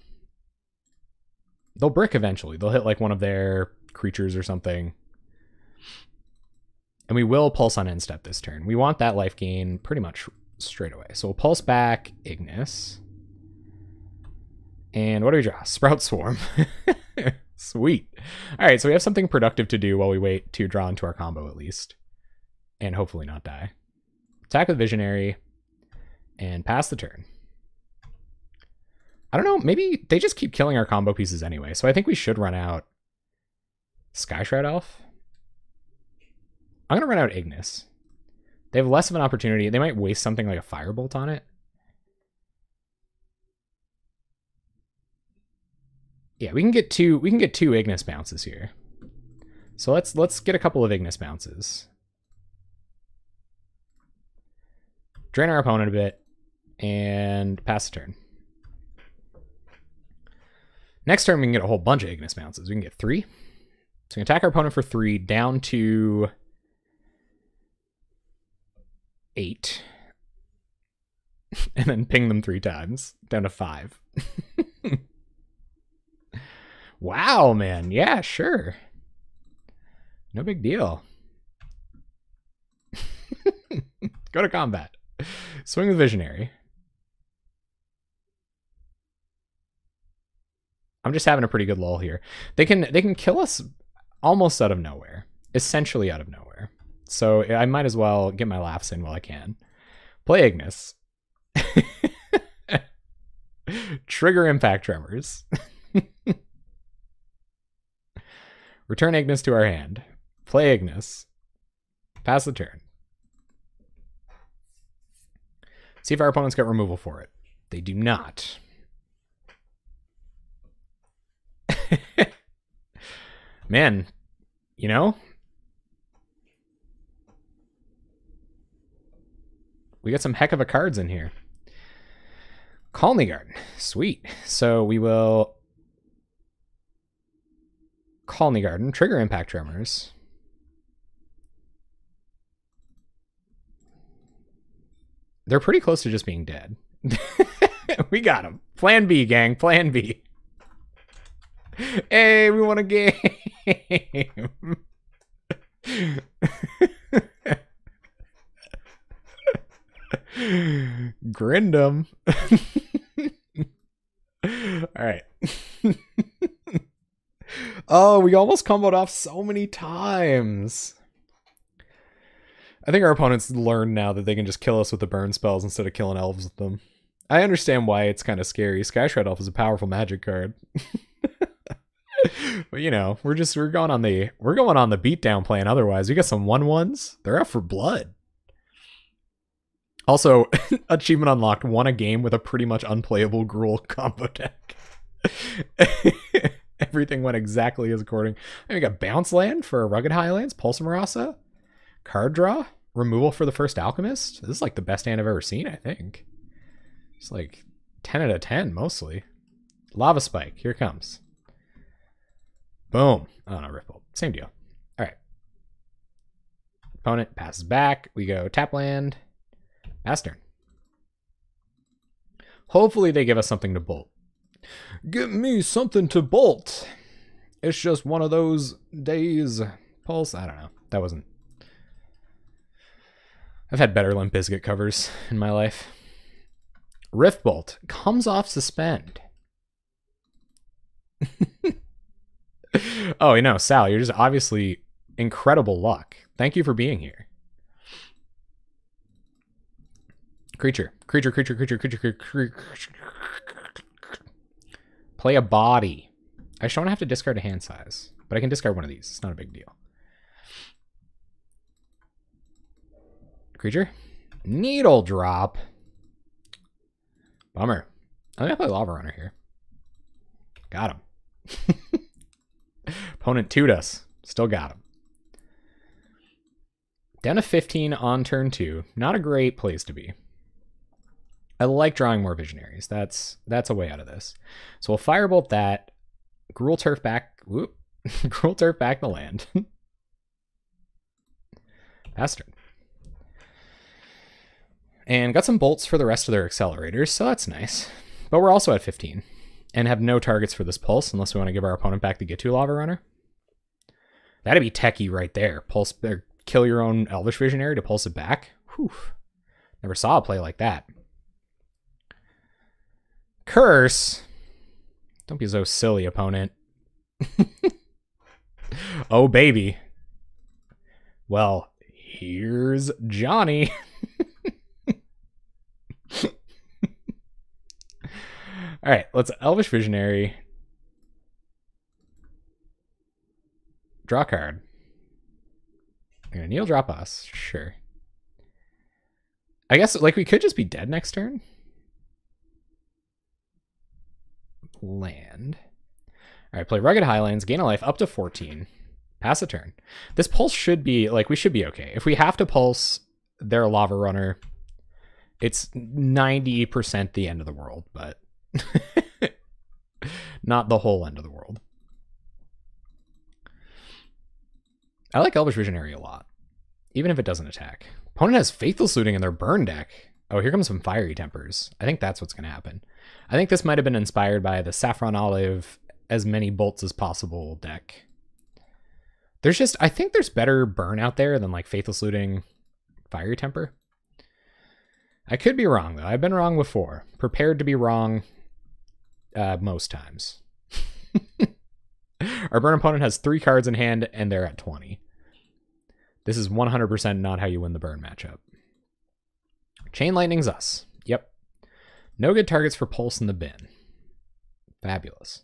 They'll brick eventually. They'll hit like one of their creatures or something. And we will pulse on end step this turn. We want that life gain pretty much straight away. So we'll pulse back Ignus. And what do we draw? Sprout Swarm. Sweet. All right, so we have something productive to do while we wait to draw into our combo at least. And hopefully not die. Attack with Visionary. And pass the turn. I don't know, maybe they just keep killing our combo pieces anyway, so I think we should run out Sky Shroud Elf. I'm going to run out Ignus. They have less of an opportunity. They might waste something like a Firebolt on it. Yeah, we can get two Ignus bounces here. So let's get a couple of Ignus bounces. Drain our opponent a bit and pass the turn. Next turn, we can get a whole bunch of Ignus bounces. We can get 3. So we can attack our opponent for 3 down to 8. And then ping them 3 times. Down to 5. Wow, man. Yeah, sure. No big deal. Go to combat. Swing with Visionary. I'm just having a pretty good lull here. They can kill us almost out of nowhere. Essentially out of nowhere. So I might as well get my laughs in while I can. Play Ignus. Trigger Impact Tremors. Return Ignus to our hand. Play Ignus. Pass the turn. See if our opponents get removal for it. They do not. Man, you know, we got some heck of a cards in here. Colony Garden. Sweet. So we will Colony Garden, trigger Impact Tremors. They're pretty close to just being dead. We got them. Plan B, gang. Plan B. Hey, we won a game. Grindum. All right. Oh, we almost comboed off so many times. I think our opponents learned now that they can just kill us with the burn spells instead of killing elves with them. I understand why it's kind of scary. Sky Shroud Elf is a powerful magic card. But you know, we're going on the beatdown plan otherwise. We got some 1/1s. They're out for blood. Also, achievement unlocked, won a game with a pretty much unplayable Gruul combo deck. Everything went exactly as according. And we got Bounce Land for Rugged Highlands, Pulse of Murasa, card draw, removal for the first Alchemist. This is like the best hand I've ever seen, I think. It's like 10 out of 10 mostly. Lava Spike, here it comes. Boom. Oh no, Riftbolt. Same deal. All right. Opponent passes back. We go tap land. Pass turn. Hopefully they give us something to bolt. Give me something to bolt. It's just one of those days. Pulse. I don't know. That wasn't. I've had better Limp Bizkit covers in my life. Riftbolt comes off suspend. Oh, you know, Sal, you're just obviously incredible luck. Thank you for being here. Creature. Play a body. I just don't have to discard a hand size, but I can discard one of these. It's not a big deal. Creature. Needle drop. Bummer. I'm going to play Lava Runner here. Got him. Opponent 2'd us. Still got him. Down to 15 on turn 2. Not a great place to be. I like drawing more Visionaries. That's a way out of this. So we'll Firebolt that. Gruul Turf back. Whoop. Cruel Turf back the land. Pass turn. And got some bolts for the rest of their accelerators, so that's nice. But we're also at 15 and have no targets for this pulse unless we want to give our opponent back the Get2 Lava Runner. That'd be techie right there. Pulse, or kill your own Elvish Visionary to pulse it back. Whew. Never saw a play like that. Curse. Don't be so silly, opponent. Oh, baby. Well, here's Johnny. All right, let's Elvish Visionary. Draw a card. You're gonna kneel drop us. Sure. I guess, like, we could just be dead next turn. Land. All right, play Rugged Highlands, gain a life up to 14. Pass a turn. This pulse should be, like, we should be okay. If we have to pulse their Lava Runner, it's 90% the end of the world, but not the whole end of the world. I like Elvish Visionary a lot, even if it doesn't attack. Opponent has Faithless Looting in their burn deck. Oh, here comes some Fiery Tempers. I think that's what's going to happen. I think this might have been inspired by the Saffron Olive, as many bolts as possible deck. There's just, I think there's better burn out there than like Faithless Looting, Fiery Temper. I could be wrong, though. I've been wrong before. Prepared to be wrong most times. Our burn opponent has 3 cards in hand, and they're at 20. This is 100% not how you win the burn matchup. Chain Lightning's us. Yep. No good targets for Pulse in the bin. Fabulous.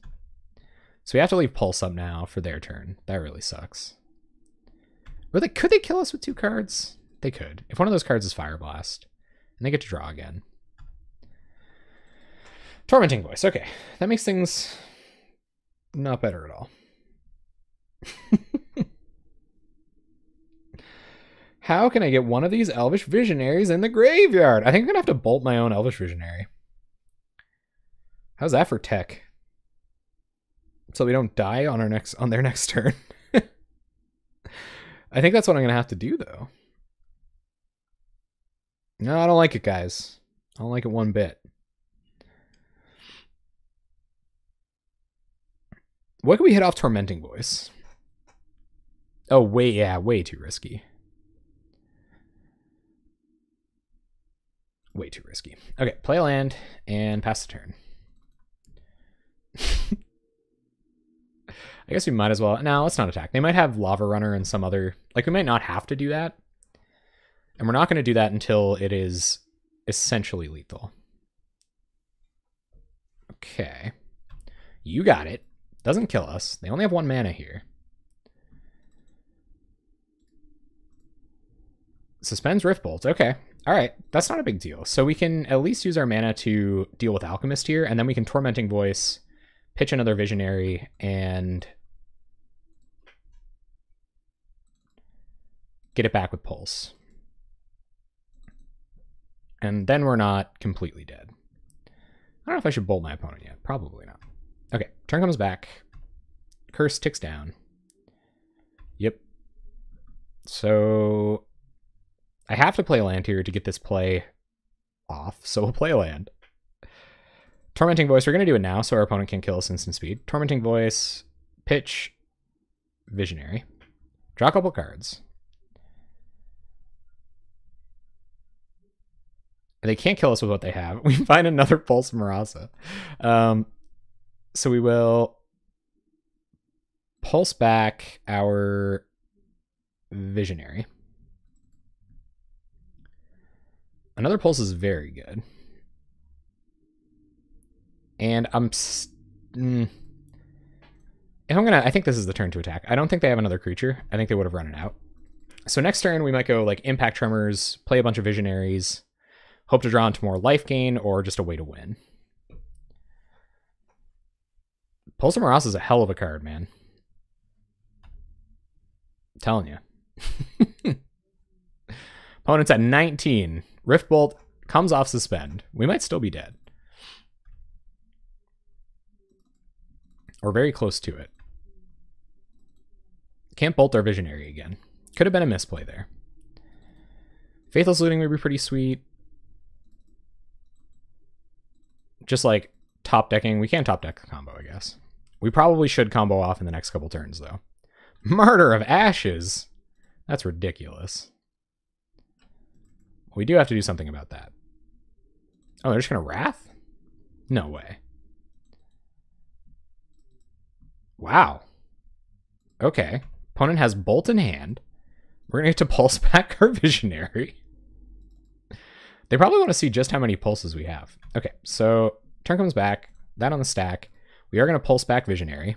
So we have to leave Pulse up now for their turn. That really sucks. Could they kill us with 2 cards? They could. If one of those cards is Fire Blast. And they get to draw again. Tormenting Voice. Okay. That makes things not better at all. How can I get one of these Elvish Visionaries in the graveyard? I think I'm going to have to bolt my own Elvish Visionary. How's that for tech? So we don't die on their next turn. I think that's what I'm going to have to do, though. No, I don't like it, guys. I don't like it one bit. What can we hit off Tormenting Voice? Oh, wait, yeah, way too risky. Way too risky. Okay, play a land and pass the turn. I guess we might as well. No, let's not attack. They might have Lava Runner and some other... Like, we might not have to do that. And we're not going to do that until it is essentially lethal. Okay. You got it. Doesn't kill us. They only have 1 mana here. Suspends Rift Bolt. Okay. All right. That's not a big deal. So we can at least use our mana to deal with Alchemist here, and then we can Tormenting Voice, pitch another Visionary, and get it back with Pulse. And then we're not completely dead. I don't know if I should bolt my opponent yet. Probably not. Okay, turn comes back. Curse ticks down. Yep. So I have to play a land here to get this play off, so we'll play a land. Tormenting Voice, we're going to do it now so our opponent can kill us instant speed. Tormenting Voice, pitch, Visionary. Draw a couple cards. They can't kill us with what they have. We find another Pulse of Murasa. So we will pulse back our Visionary. Another Pulse is very good. And if I'm gonna, I think this is the turn to attack. I don't think they have another creature. I think they would have run it out. So next turn we might go like Impact Tremors, play a bunch of Visionaries, hope to draw into more life gain, or just a way to win. Pulse of Murasa is a hell of a card, man. I'm telling you. Opponent's at 19. Rift Bolt comes off Suspend. We might still be dead. Or very close to it. Can't bolt our Visionary again. Could have been a misplay there. Faithless Looting would be pretty sweet. Just like top decking. We can't top deck the combo, I guess. We probably should combo off in the next couple turns, though. Martyr of Ashes. That's ridiculous. We do have to do something about that. Oh, they're just going to Wrath? No way. Wow. Okay. Opponent has Bolt in hand. We're going to get to pulse back our Visionary. They probably want to see just how many pulses we have. Okay, so turn comes back. That on the stack. We are going to pulse back Visionary.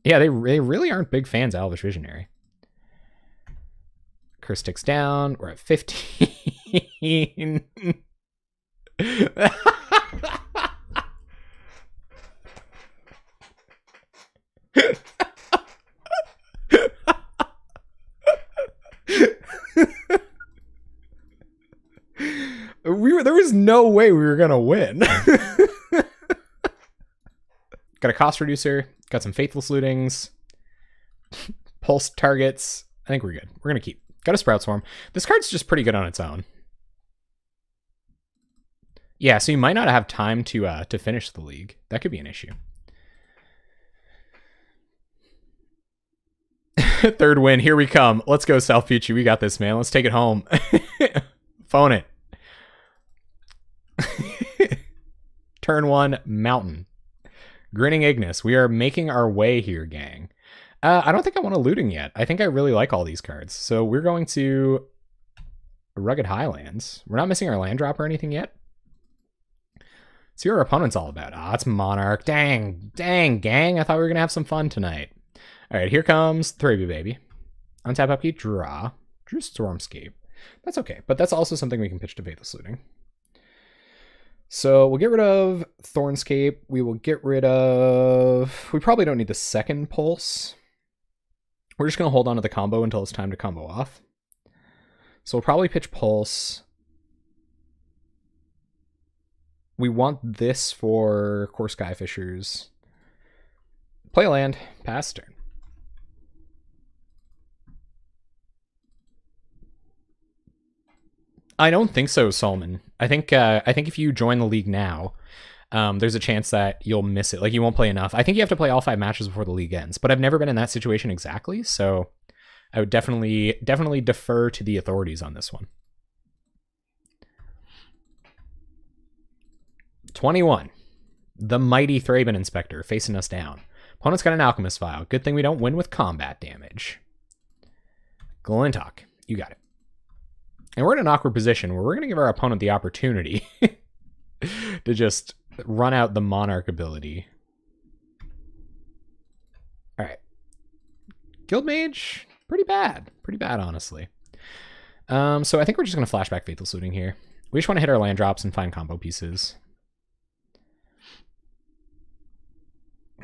Yeah, they really aren't big fans of Elvish Visionary. Curse ticks down. We're at 15. There was no way we were gonna win. Got a cost reducer, got some faithless lootings, pulse targets. I think we're good. We're gonna keep. Got a Sprout Swarm. This card's just pretty good on its own. Yeah, so you might not have time to finish the league. That could be an issue. Third win, here we come. Let's go, South Peachy. We got this, man. Let's take it home. Phone it. Turn 1, Mountain. Grinning Ignus. We are making our way here, gang. I don't think I want a looting yet. I think I really like all these cards. So we're going to Rugged Highlands. We're not missing our land drop or anything yet. See what our opponent's all about. Ah, it's Monarch. Dang, gang. I thought we were going to have some fun tonight. All right, here comes 3B Baby. Untap upkeep, draw. Drew Stormscape. That's okay, but that's also something we can pitch to Faithless Looting. So we'll get rid of Thornscape. We will get rid of... We probably don't need the second Pulse. We're just going to hold on to the combo until it's time to combo off. So we'll probably pitch Pulse. We want this for Core Skyfishers. Play a land. Pass turn. I don't think so, Solomon. I think if you join the league now, there's a chance that you'll miss it. Like, you won't play enough. I think you have to play all 5 matches before the league ends, but I've never been in that situation exactly, so I would definitely defer to the authorities on this one. 21. The mighty Thraben Inspector facing us down. Opponent's got an Alchemist Vial. Good thing we don't win with combat damage. Glintock, you got it. And we're in an awkward position where we're going to give our opponent the opportunity to just run out the Monarch ability. All right. Guild Mage, pretty bad. Pretty bad, honestly. So I think we're just going to flashback Faithless Looting here. We just want to hit our land drops and find combo pieces.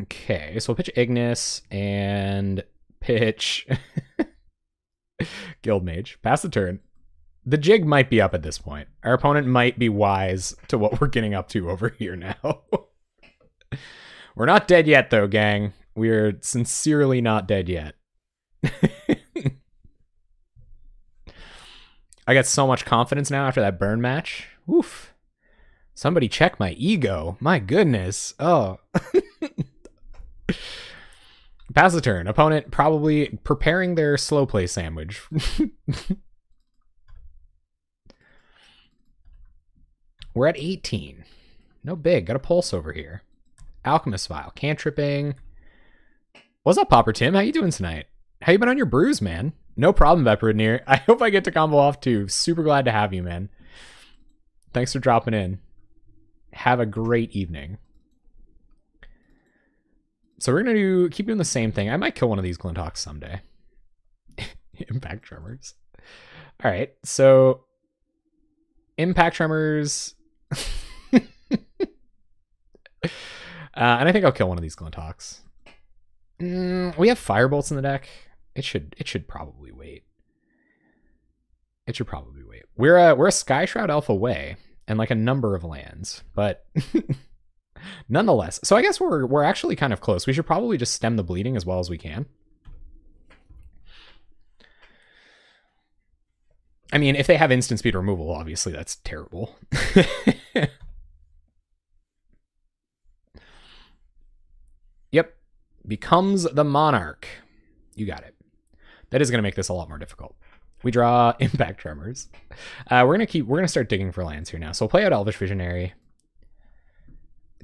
Okay, so we'll pitch Ignus and pitch Guild Mage. Pass the turn. The jig might be up at this point. Our opponent might be wise to what we're getting up to over here now. We're not dead yet, though, gang. We're sincerely not dead yet. I got so much confidence now after that burn match. Oof. Somebody check my ego. My goodness. Oh. Pass the turn. Opponent probably preparing their slow play sandwich. We're at 18. No big. Got a Pulse over here. Alchemist Vial. Cantripping. What's up, Pauper Tim? How you doing tonight? How you been on your brews, man? No problem, Vepridnir. I hope I get to combo off too. Super glad to have you, man. Thanks for dropping in. Have a great evening. So we're going to keep doing the same thing. I might kill one of these Glintocks someday. Impact Tremors. All right, so Impact Tremors. And I think I'll kill one of these Glintocks. We have Firebolts in the deck. It should probably wait. It should probably wait. We're a Sky Shroud Elf away and like a number of lands, but nonetheless. So I guess we're actually kind of close. We should probably just stem the bleeding as well as we can. I mean, if they have instant speed removal, obviously that's terrible. Yep. Becomes the Monarch. You got it. That is going to make this a lot more difficult. We draw Impact Tremors. We're gonna start digging for lands here now. So we'll play out Elvish Visionary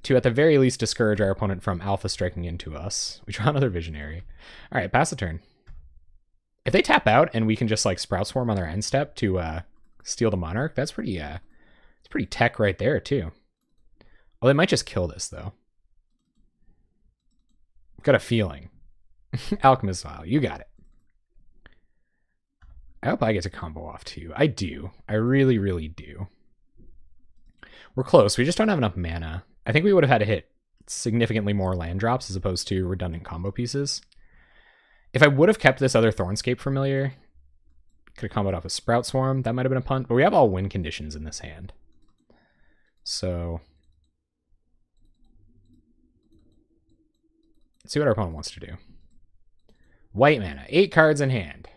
to, at the very least, discourage our opponent from alpha striking into us. We draw another Visionary. All right, pass the turn. If they tap out and we can just like Sprout Swarm on their end step to steal the Monarch, that's pretty it's pretty tech right there too. Well, they might just kill this though. Got a feeling. Alchemist Vial, you got it. I hope I get to combo off too. I do. I really, really do. We're close. We just don't have enough mana. I think we would have had to hit significantly more land drops as opposed to redundant combo pieces. If I would have kept this other Thornscape familiar, could have comboed off a Sprout Swarm. That might have been a punt, but we have all win conditions in this hand. So let's see what our opponent wants to do. White mana, 8 cards in hand.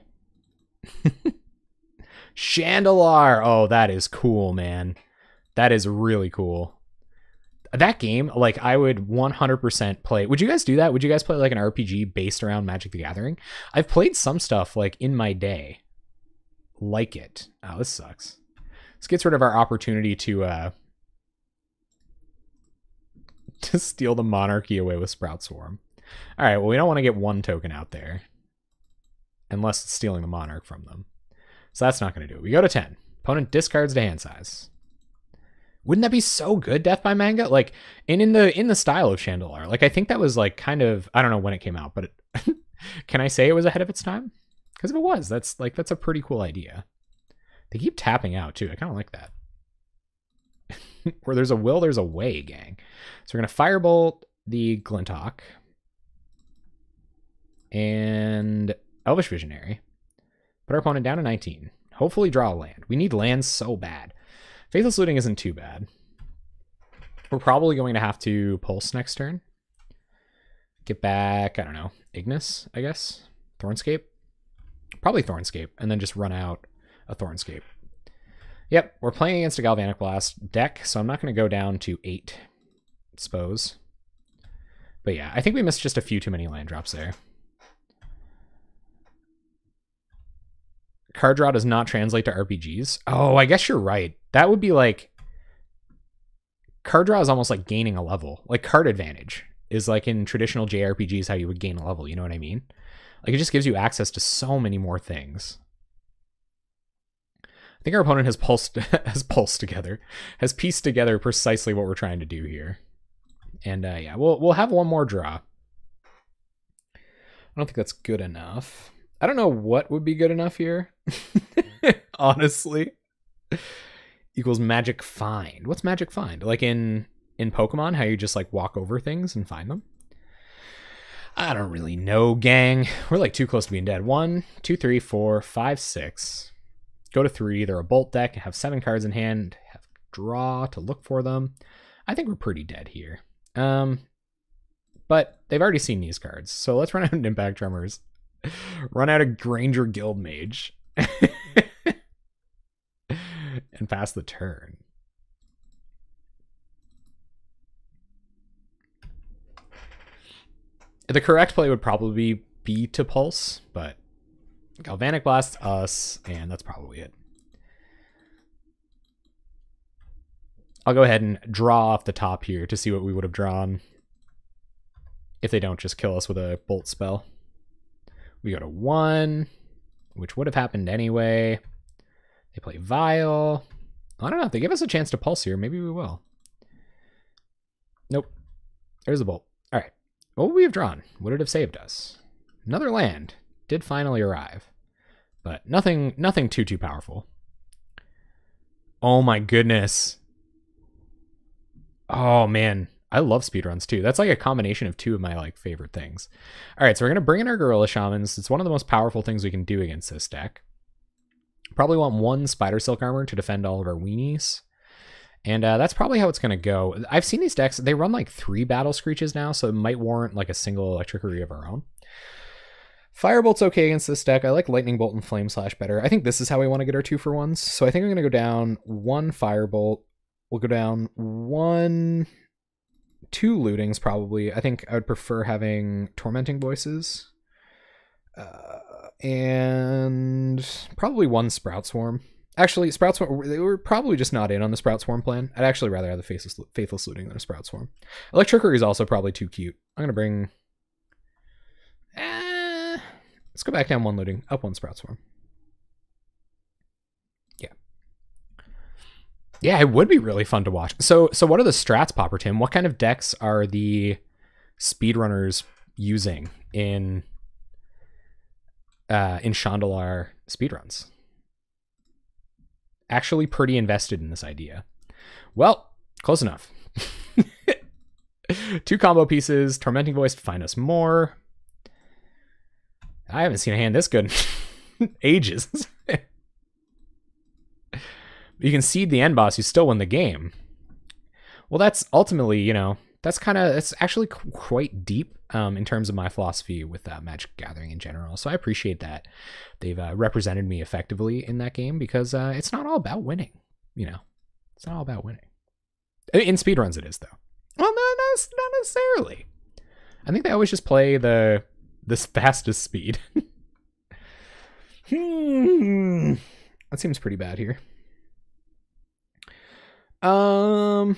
Chandelar. Oh, that is cool, man. That is really cool. That game, like, I would 100% play. Would you guys do that? Would you guys play like an RPG based around Magic the Gathering? I've played some stuff like in my day like it. Oh, this sucks. This gets rid of our opportunity to steal the Monarchy away with Sprout Swarm. All right, well, we don't want to get 1 token out there unless it's stealing the Monarch from them. So that's not going to do it. We go to 10. Opponent discards to hand size. Wouldn't that be so good, Death by Manga? Like, in the style of Chandelar. Like, I think that was like kind of, I don't know when it came out, but can I say it was ahead of its time? Because if it was, that's a pretty cool idea. They keep tapping out too. I kind of like that. Where there's a will, there's a way, gang. So we're going to Firebolt the Glinthawk and Elvish Visionary. Put our opponent down to 19. Hopefully draw a land. We need lands so bad. Faithless Looting isn't too bad. We're probably going to have to Pulse next turn. Get back, I don't know, Ignus, I guess? Thornscape? Probably Thornscape, and then just run out a Thornscape. Yep, we're playing against a Galvanic Blast deck, so I'm not going to go down to 8, I suppose. But yeah, I think we missed just a few too many land drops there. Card draw does not translate to RPGs. Oh, I guess you're right. That would be like... Card draw is almost like gaining a level. Like card advantage is like in traditional JRPGs how you would gain a level, you know what I mean? Like it just gives you access to so many more things. I think our opponent has pieced together precisely what we're trying to do here. And yeah, we'll have one more draw. I don't think that's good enough. I don't know what would be good enough here. Honestly. Equals Magic Find. What's Magic Find? Like in Pokemon, how you just like walk over things and find them? I don't really know, gang. We're like too close to being dead. 1, 2, 3, 4, 5, 6. Go to 3. They're a Bolt deck. Have 7 cards in hand. Have draw to look for them. I think we're pretty dead here. But they've already seen these cards. So let's run out of Impact Tremors. Run out of Granger Guildmage. And pass the turn. The correct play would probably be to Pulse, but Galvanic Blast us, and that's probably it. I'll go ahead and draw off the top here to see what we would have drawn if they don't just kill us with a Bolt spell. We go to 1, which would have happened anyway. They play Vial. I don't know. If they give us a chance to Pulse here, maybe we will. Nope. There's a Bolt. All right. What would we have drawn? Would it have saved us? Another land did finally arrive, but nothing too powerful. Oh my goodness. Oh man. I love speedruns too. That's like a combination of 2 of my like favorite things. All right, so we're going to bring in our Gorilla Shamans. It's one of the most powerful things we can do against this deck. Probably want 1 Spider Silk Armor to defend all of our weenies. And that's probably how it's going to go. I've seen these decks. They run like 3 Battle Screeches now, so it might warrant like a single Electrickery of our own. Firebolt's okay against this deck. I like Lightning Bolt and Flame Slash better. I think this is how we want to get our 2-for-1s. So I think I'm going to go down 1 Firebolt. We'll go down 2 Lootings probably. I think I would prefer having Tormenting Voices. And probably 1 Sprout Swarm. Actually, Sprout Swarm, they were probably just not in on the Sprout Swarm plan. I'd actually rather have the Faithless Looting than a Sprout Swarm. Electrickery is also probably too cute. I'm going to bring... let's go back down 1 Looting, up 1 Sprout Swarm. Yeah. Yeah, it would be really fun to watch. So what are the strats, Pauper Tim? What kind of decks are the speedrunners using in Chandalar speedruns? Actually pretty invested in this idea. Well, close enough. 2 combo pieces, Tormenting Voice to find us more. I haven't seen a hand this good in ages. You can seed the end boss, you still win the game. Well, that's ultimately, you know, it's actually quite deep in terms of my philosophy with Magic Gathering in general. So I appreciate that they've represented me effectively in that game, because it's not all about winning, you know. It's not all about winning. In speedruns it is, though. Well, no, not necessarily. I think they always just play the fastest speed. That seems pretty bad here. Thornscape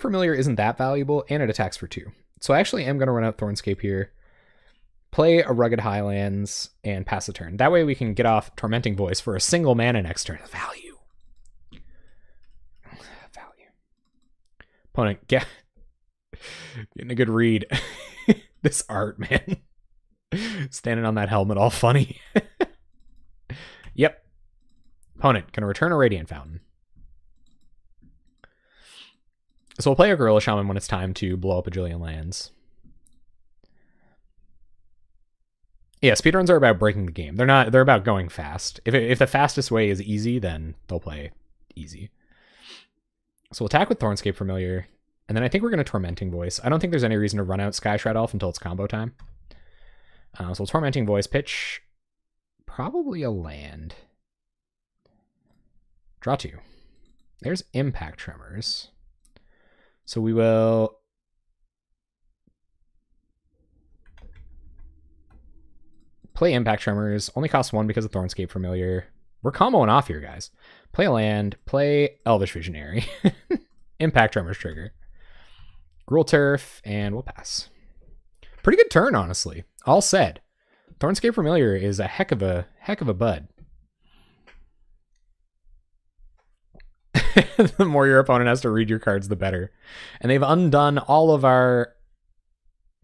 Familiar isn't that valuable, and it attacks for 2. So I actually am going to run out Thornscape here, play a Rugged Highlands, and pass the turn. That way we can get off Tormenting Voice for a single mana next turn. Value. Opponent, getting a good read. This art, man. Standing on that helmet all funny. Yep. Opponent, gonna return a Radiant Fountain. So we'll play a Gorilla Shaman when it's time to blow up a Jillion lands. Yeah, speedruns are about breaking the game. They're about going fast. If the fastest way is easy, then they'll play easy. So we'll attack with Thornscape Familiar, and then I think we're going to Tormenting Voice. I don't think there's any reason to run out Sky Shroud Elf until it's combo time. So we'll Tormenting Voice, pitch probably a land. Draw 2. There's Impact Tremors. So we will play Impact Tremors. Only costs 1 because of Thornscape Familiar. We're comboing off here, guys. Play a land. Play Elvish Visionary. Impact Tremors trigger. Gruul Turf, and we'll pass. Pretty good turn, honestly. All said. Thornscape Familiar is a heck of a bud. The more your opponent has to read your cards, the better. And they've undone all of our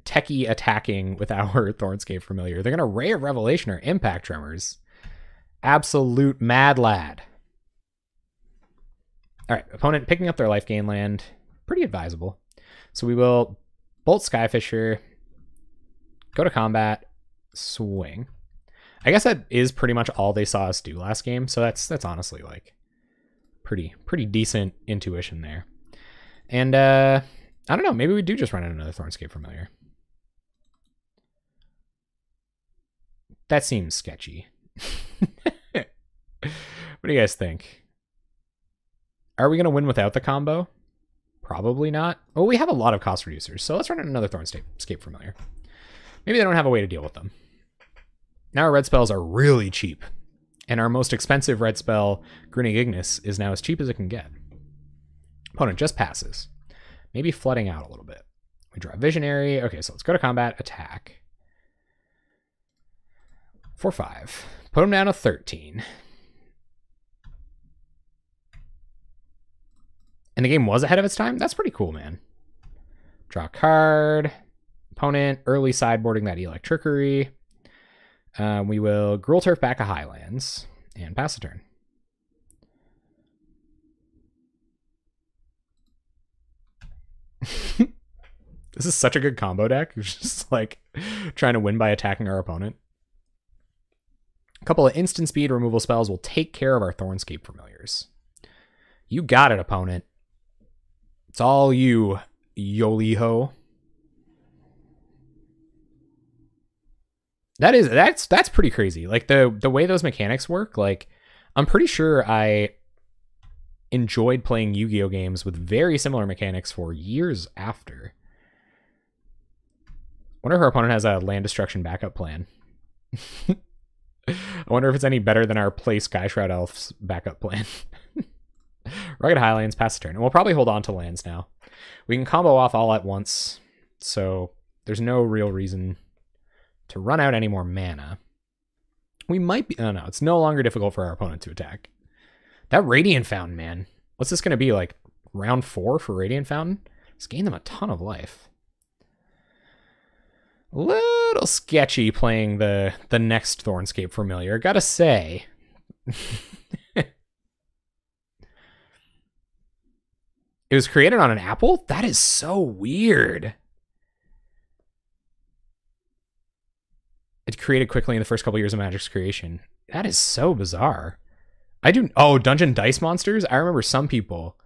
techie attacking with our Thornscape Familiar. They're going to Ray of Revelation or Impact Tremors. Absolute mad lad. All right, opponent picking up their life gain land. Pretty advisable. So we will Bolt Skyfisher, go to combat, swing. I guess that is pretty much all they saw us do last game. So that's honestly like pretty decent intuition there. And I don't know, maybe we do just run in another Thornscape Familiar. That seems sketchy. What do you guys think? Are we going to win without the combo? Probably not. Well, we have a lot of cost reducers, so let's run in another Thornscape Familiar. Maybe they don't have a way to deal with them. Now our red spells are really cheap, and our most expensive red spell, Grinning Ignus, is now as cheap as it can get. Opponent just passes. Maybe flooding out a little bit. We draw Visionary. Okay, so let's go to combat, attack. 4-5. Put him down to 13. And the game was ahead of its time? That's pretty cool, man. Draw a card. Opponent early sideboarding that Electrickery. We will Gruul Turf back a Highlands and pass the turn. This is such a good combo deck. It's just like trying to win by attacking our opponent. A couple of instant speed removal spells will take care of our Thornscape Familiars. You got it, opponent. It's all you, Yoliho. That's pretty crazy. Like the way those mechanics work, like I'm pretty sure I enjoyed playing Yu-Gi-Oh games with very similar mechanics for years after. Wonder if our opponent has a land destruction backup plan. I wonder if it's any better than our play Sky Shroud Elf's backup plan. Rugged Highlands, pass the turn. And we'll probably hold on to lands now. We can combo off all at once, so there's no real reason to run out any more mana. We might be... Oh, no, it's no longer difficult for our opponent to attack. That Radiant Fountain, man. What's this going to be, like round 4 for Radiant Fountain? It's gained them a ton of life. A little sketchy playing the next Thornscape Familiar, gotta say. It was created on an apple? That is so weird. It created quickly in the first couple years of Magic's creation. That is so bizarre. Oh, Dungeon Dice Monsters? I remember some people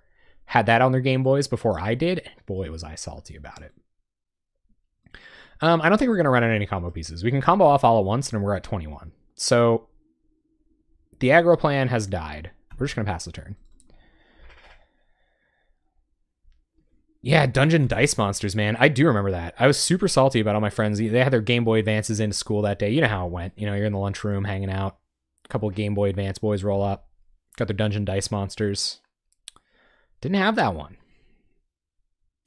had that on their Game Boys before I did. And boy, was I salty about it. I don't think we're going to run out any combo pieces. We can combo off all at once, and we're at 21. So the aggro plan has died. We're just going to pass the turn. Yeah, Dungeon Dice Monsters, man. I do remember that. I was super salty about all my friends. They had their Game Boy Advances into school that day. You know how it went. You know, you're in the lunchroom hanging out. A couple of Game Boy Advance boys roll up. Got their Dungeon Dice Monsters. Didn't have that one.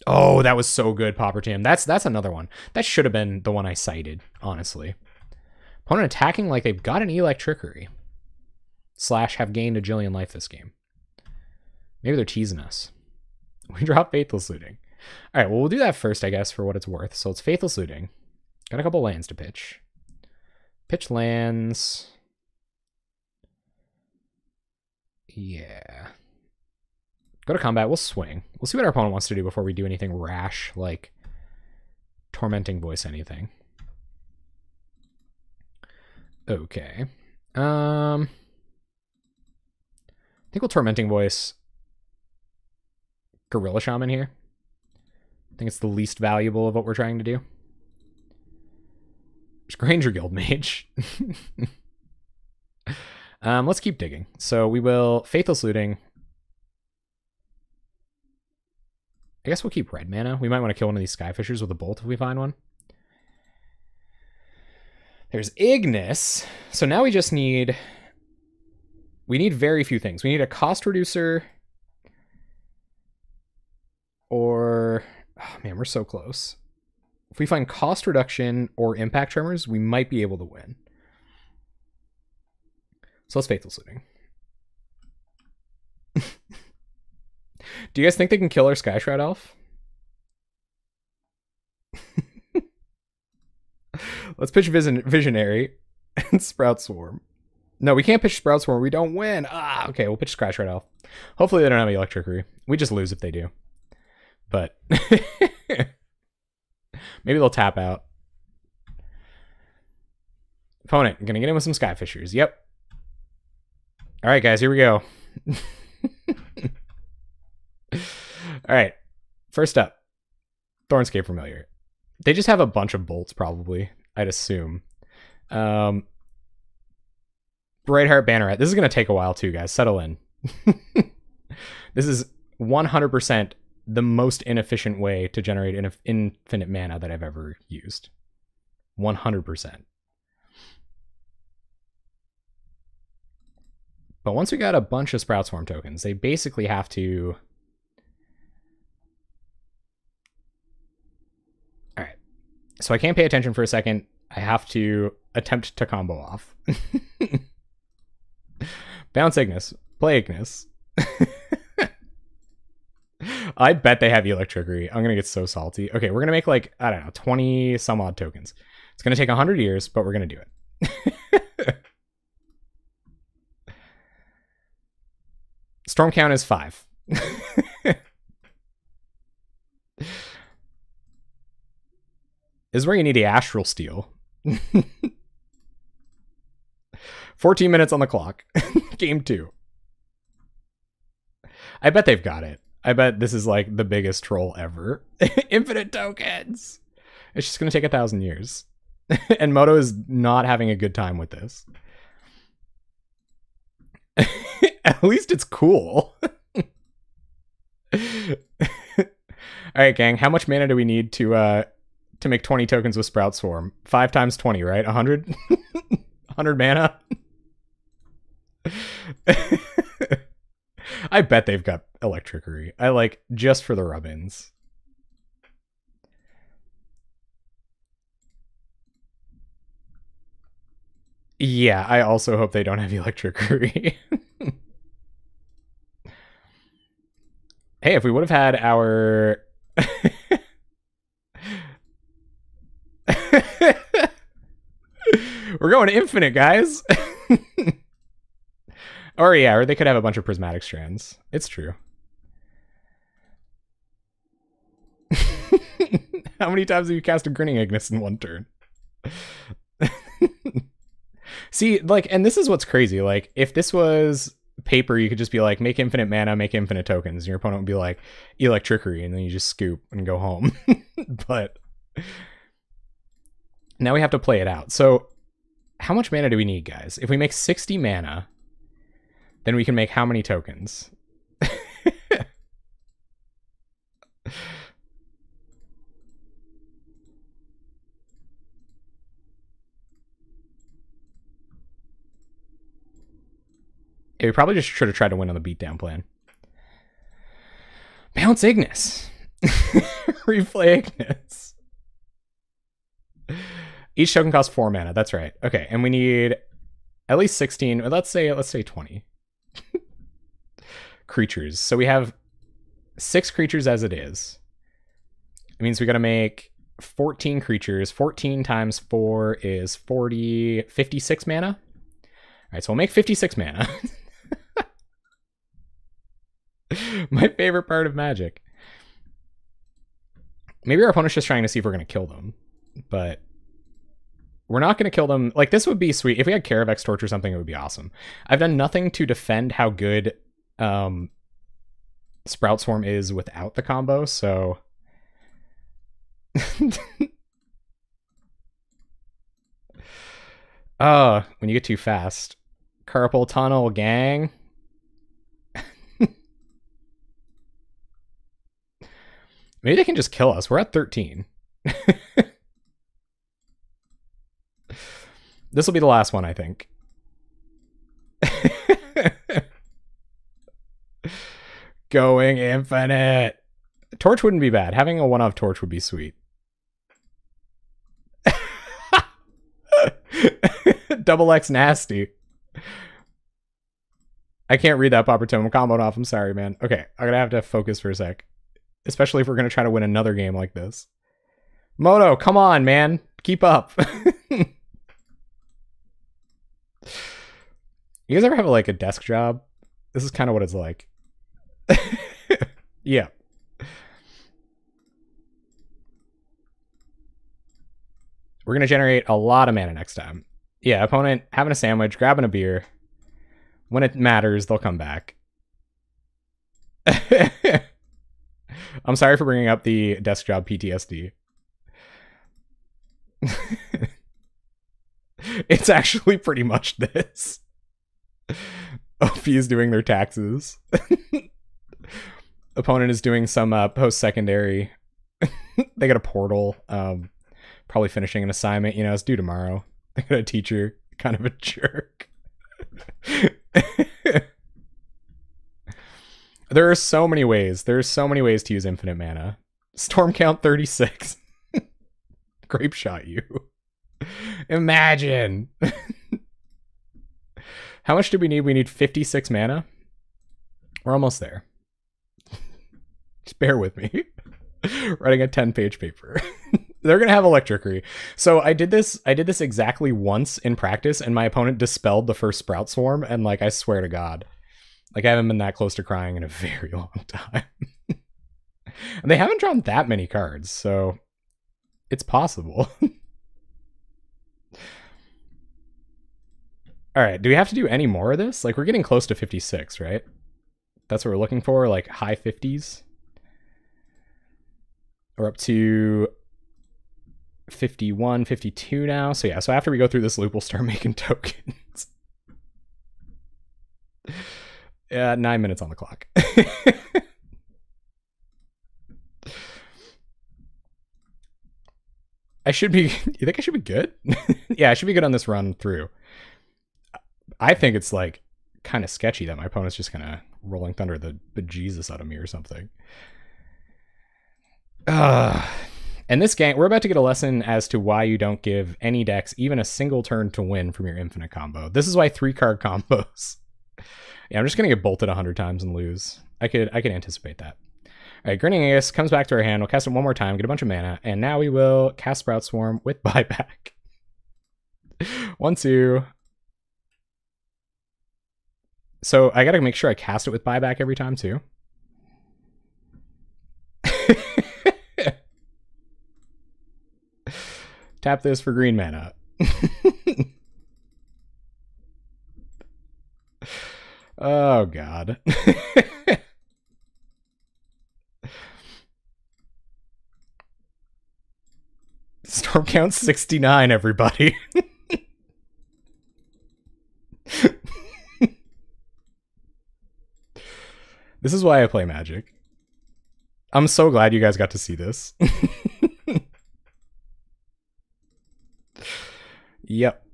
Oh, that was so good, Pauper Tim. That's another one. That should have been the one I cited, honestly. Opponent attacking like they've got an Electrickery. / have gained a Jillion life this game. Maybe they're teasing us. We drop Faithless Looting. All right, well, we'll do that first, I guess, for what it's worth. So it's Faithless Looting. Got a couple lands to pitch. Pitch lands. Yeah. Go to combat. We'll swing. We'll see what our opponent wants to do before we do anything rash, like Tormenting Voice anything. Okay. I think we'll Tormenting Voice Gorilla Shaman here. I think it's the least valuable of what we're trying to do. There's Granger Guild Mage. Let's keep digging. So we will Faithless Looting. I guess we'll keep red mana. We might want to kill one of these Skyfishers with a bolt if we find one. There's Ignus. So now we just need... We need very few things. We need a cost reducer. Or... Oh man, we're so close. If we find cost reduction or impact tremors, we might be able to win. So let's Faithless Looting. Do you guys think they can kill our Sky Shroud Elf? Let's pitch Visionary and Sprout Swarm. No, we can't pitch Sprout Swarm. We don't win. Ah, okay, we'll pitch Sky Shroud Elf. Hopefully they don't have Electrickery. We just lose if they do. But maybe they'll tap out. Opponent, I'm gonna get in with some Skyfishers. Yep. All right, guys, here we go. All right, first up, Thornscape Familiar. They just have a bunch of bolts, probably, I'd assume. Brightheart Banneret. This is going to take a while, too, guys. Settle in. This is 100% the most inefficient way to generate infinite mana that I've ever used. 100%. But once we got a bunch of Sprout Swarm tokens, they basically have to... Alright. So I can't pay attention for a second. I have to attempt to combo off. Bounce Ignus. Play Ignus. I bet they have Electrickery. I'm going to get so salty. Okay, we're going to make like, I don't know, 20 some odd tokens. It's going to take 100 years, but we're going to do it. Storm count is 5. This is where you need the Astral Steel. 14 minutes on the clock. Game 2. I bet they've got it. I bet this is like the biggest troll ever. Infinite tokens. It's just going to take 1,000 years. And Moto is not having a good time with this. At least it's cool. Alright, gang, how much mana do we need to make 20 tokens with Sprout Swarm? 5 times 20, right? 100? 100 mana? I bet they've got Electrickery. I like, just for the rub-ins. Yeah, I also hope they don't have Electrickery. Hey, if we would have had our... We're going infinite, guys. Or yeah, or they could have a bunch of prismatic strands. It's true. How many times have you cast a Grinning Ignus in one turn? See, like, and this is what's crazy. Like, if this was Paper, you could just be like, make infinite mana, make infinite tokens, and your opponent would be like, Electrickery, and then you just scoop and go home. But now we have to play it out. So how much mana do we need, guys? If we make 60 mana, then we can make how many tokens? Yeah, we probably just should have tried to win on the beatdown plan. Bounce Ignus. Replay Ignus. Each token costs 4 mana. That's right. Okay, and we need at least 16. Let's say 20 creatures. So we have 6 creatures as it is. It means we got to make 14 creatures. 14 times 4 is 40, 56 mana. All right, so we'll make 56 mana. My favorite part of Magic. Maybe our opponent's just trying to see if we're going to kill them, but we're not going to kill them. Like, this would be sweet. If we had Caravex Torch or something, it would be awesome. I've done nothing to defend how good Sprout Swarm is without the combo, so... when you get too fast. Carpal Tunnel, gang. Maybe they can just kill us. We're at 13. This will be the last one, I think. Going infinite. Torch wouldn't be bad. Having a one-off Torch would be sweet. Double X nasty. I can't read that Pauper Tome. I'm comboed off. I'm sorry, man. Okay, I'm gonna have to focus for a sec. Especially if we're gonna try to win another game like this. Moto, come on, man. Keep up. You guys ever have like a desk job? This is kind of what it's like. Yeah. We're gonna generate a lot of mana next time. Yeah, opponent having a sandwich, grabbing a beer. When it matters, they'll come back. I'm sorry for bringing up the desk job PTSD. It's actually pretty much this. OP is doing their taxes. Opponent is doing some post-secondary. They got a portal. Probably finishing an assignment. You know, it's due tomorrow. They got a teacher. Kind of a jerk. There are so many ways. There's so many ways to use infinite mana. Storm count 36. Grape shot you. Imagine. How much do we need? We need 56 mana. We're almost there. Just bear with me. Writing a 10-page paper. They're gonna have Electrickery. So I did this exactly once in practice, and my opponent dispelled the first Sprout Swarm, and like, I swear to God, like, I haven't been that close to crying in a very long time. And they haven't drawn that many cards, so it's possible. All right, do we have to do any more of this? Like, we're getting close to 56, right? That's what we're looking for, like high 50s. We're up to 51, 52 now. So yeah, so after we go through this loop, we'll start making tokens. 9 minutes on the clock. I should be, you think I should be good? Yeah, I should be good on this run through. I think it's like kind of sketchy that my opponent's just gonna Rolling Thunder the bejesus out of me or something. And this game, we're about to get a lesson as to why you don't give any decks even a single turn to win from your infinite combo. This is why 3-card combos. Yeah, I'm just gonna get bolted 100 times and lose. I could anticipate that. All right, Grinning Ignus comes back to our hand. We'll cast it one more time, get a bunch of mana, and now we will cast Sprout Swarm with buyback. 1-2. So I gotta make sure I cast it with buyback every time too. Tap this for green mana. Oh god. Storm count 69, everybody. This is why I play Magic. I'm so glad you guys got to see this. Yep.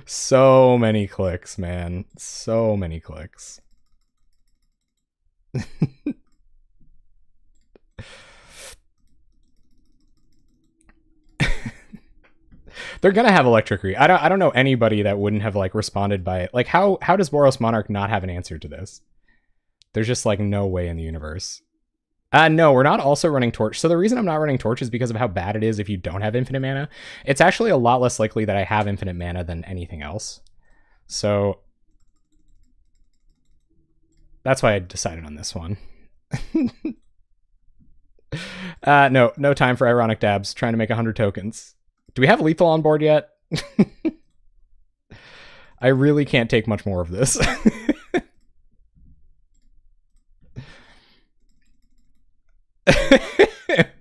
So many clicks, man. So many clicks. They're gonna have Electricry. I don't know anybody that wouldn't have like responded by it. Like how does Boros Monarch not have an answer to this? There's just like no way in the universe. No, we're not also running Torch. So the reason I'm not running Torch is because of how bad it is if you don't have infinite mana. It's actually a lot less likely that I have infinite mana than anything else. So that's why I decided on this one. No time for ironic dabs. Trying to make 100 tokens. Do we have lethal on board yet? I really can't take much more of this.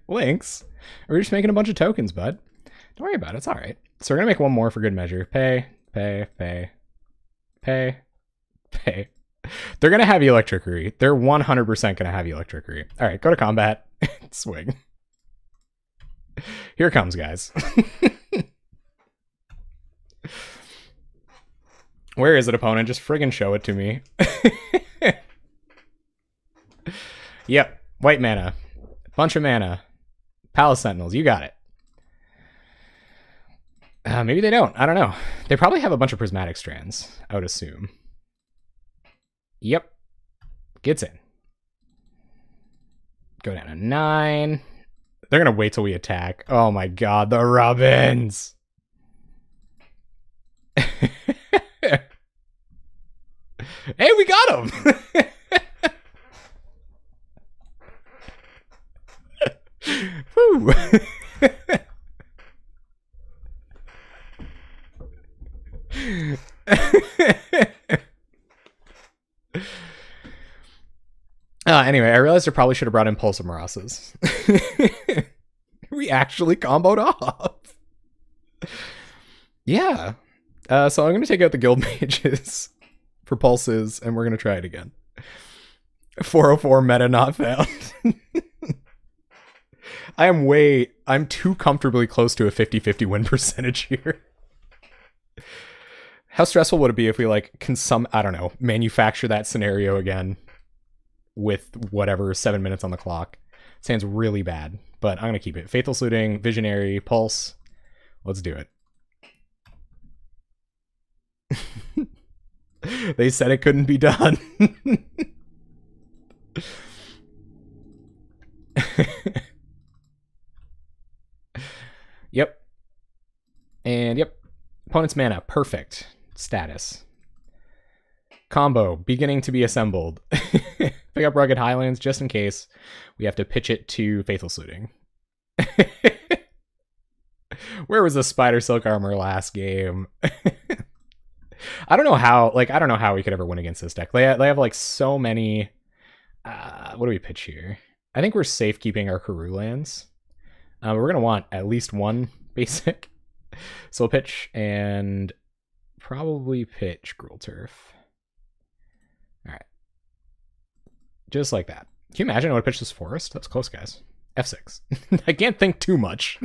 Links. We're just making a bunch of tokens, bud. Don't worry about it. It's all right. So we're going to make one more for good measure. Pay. They're going to have Electricry. They're 100% going to have Electricry. All right, go to combat. Swing. Here it comes, guys. Where is it, opponent? Just friggin' show it to me. Yep. White mana. Bunch of mana. Palace Sentinels. You got it. Maybe they don't. I don't know. They probably have a bunch of Prismatic Strands, I would assume. Yep. Gets in. Go down to 9. They're going to wait till we attack. Oh my god, the Robins! Hey, we got him! Woo! Anyway, I realized I probably should have brought in Pulse of Murasas. We actually comboed off. Yeah. So I'm going to take out the Guild Mages for Pulses, and we're going to try it again. 404 meta not found. I'm too comfortably close to a 50-50 win percentage here. How stressful would it be if we like I don't know, manufacture that scenario again with whatever 7 minutes on the clock? Sounds really bad, but I'm gonna keep it. Faithful Saluting, Visionary, Pulse. Let's do it. They said it couldn't be done. Yep. And yep. Opponent's mana. Perfect. Status. Combo. Beginning to be assembled. Pick up Rugged Highlands just in case we have to pitch it to Faithful Saluting. Where was the Spider Silk Armor last game? I don't know how we could ever win against this deck. They have like so many. What do we pitch here? I think we're safe keeping our Karoo lands. We're going to want at least one basic. So we'll pitch and probably pitch Gruul Turf. All right. Just like that. Can you imagine I would pitch this Forest? That's close, guys. F6. I can't think too much.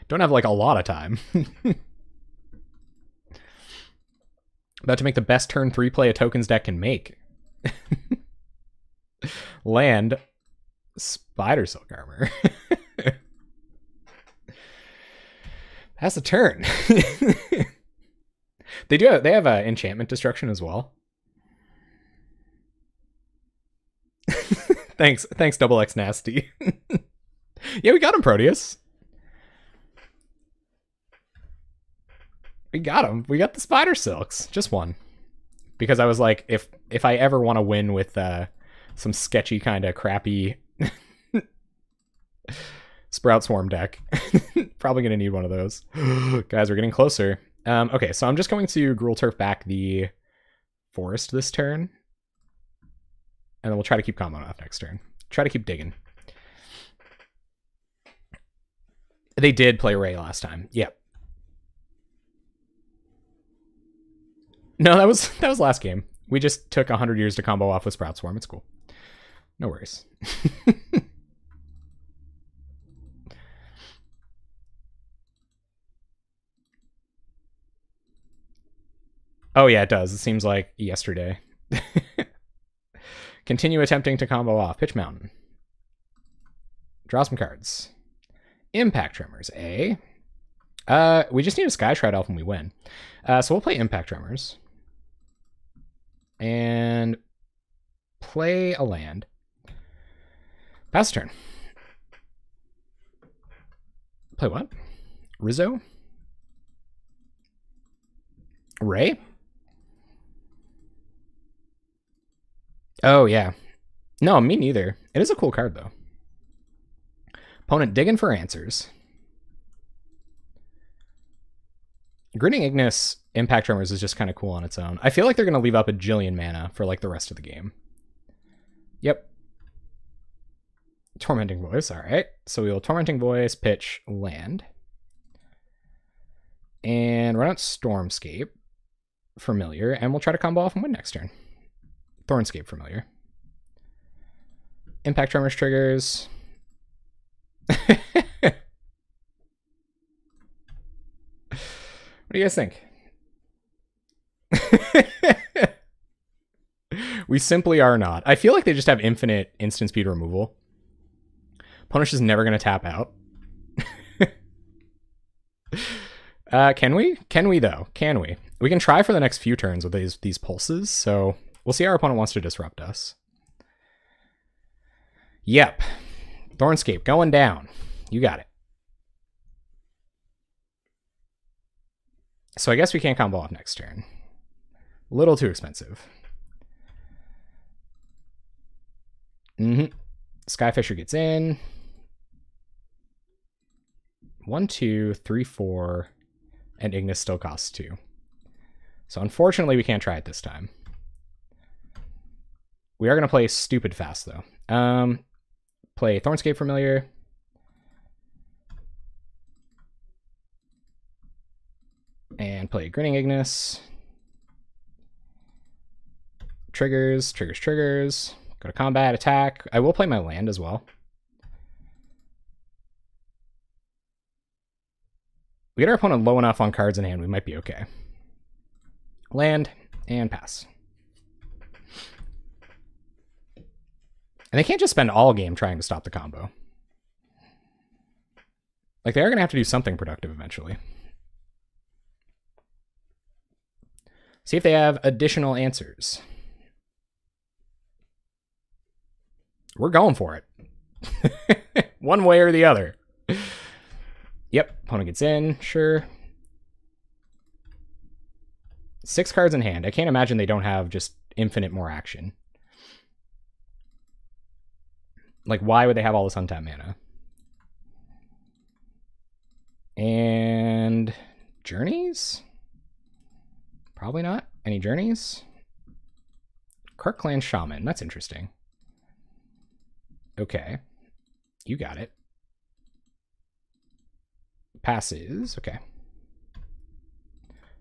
Don't have like a lot of time. About to make the best turn 3 play a tokens deck can make. Land Spider Silk Armor. That's the turn. They have enchantment destruction as well. Thanks Double X Nasty. Yeah, we got him, Proteus. We got him. We got the Spider Silks. Just one. Because I was like, if I ever want to win with some sketchy kind of crappy Sprout Swarm deck, probably going to need one of those. Guys, we're getting closer. Okay, so I'm just going to Gruul Turf back the Forest this turn. And then we'll try to keep comboing off next turn. Try to keep digging. They did play Ray last time. Yep. No, that was last game. We just took 100 years to combo off with Sprout Swarm. It's cool. No worries. Oh yeah, it does. It seems like yesterday. Continue attempting to combo off. Pitch Mountain. Draw some cards. Impact Tremors, eh? We just need a Sky Shroud Elf when we win. So we'll play Impact Tremors. And play a land. Pass turn. Play what? Rizzo? Ray? Oh, yeah. No, me neither. It is a cool card, though. Opponent digging for answers. Grinning Ignus Impact Tremors is just kind of cool on its own. I feel like they're going to leave up a jillion mana for like the rest of the game. Yep. Tormenting Voice, all right. So we will Tormenting Voice, pitch, land. And run out Stormscape, Familiar, and we'll try to combo off and win next turn. Thornscape, Familiar. Impact Tremors triggers. What do you guys think? We simply are not. I feel like they just have infinite instant speed removal. Punish is never going to tap out. Can we? Can we, though? Can we? We can try for the next few turns with these pulses, so we'll see how our opponent wants to disrupt us. Yep. Thornscape going down. You got it. So I guess we can't combo off next turn. A little too expensive. Skyfisher gets in. 1, 2, 3, 4, and Ignus still costs 2. So unfortunately, we can't try it this time. We are going to play stupid fast, though. Play Thornscape Familiar. And play Grinning Ignus. Triggers, triggers, triggers. Go to combat, attack. I will play my land as well. We get our opponent low enough on cards in hand, we might be okay. Land, and pass. And they can't just spend all game trying to stop the combo. Like, they are going to have to do something productive eventually. See if they have additional answers. We're going for it. One way or the other. Yep, opponent gets in, sure. 6 cards in hand. I can't imagine they don't have just infinite more action. Like, why would they have all this untapped mana? And Journeys? Probably not. Any Journeys? Kark Clan Shaman. That's interesting. Okay. You got it. Passes. Okay.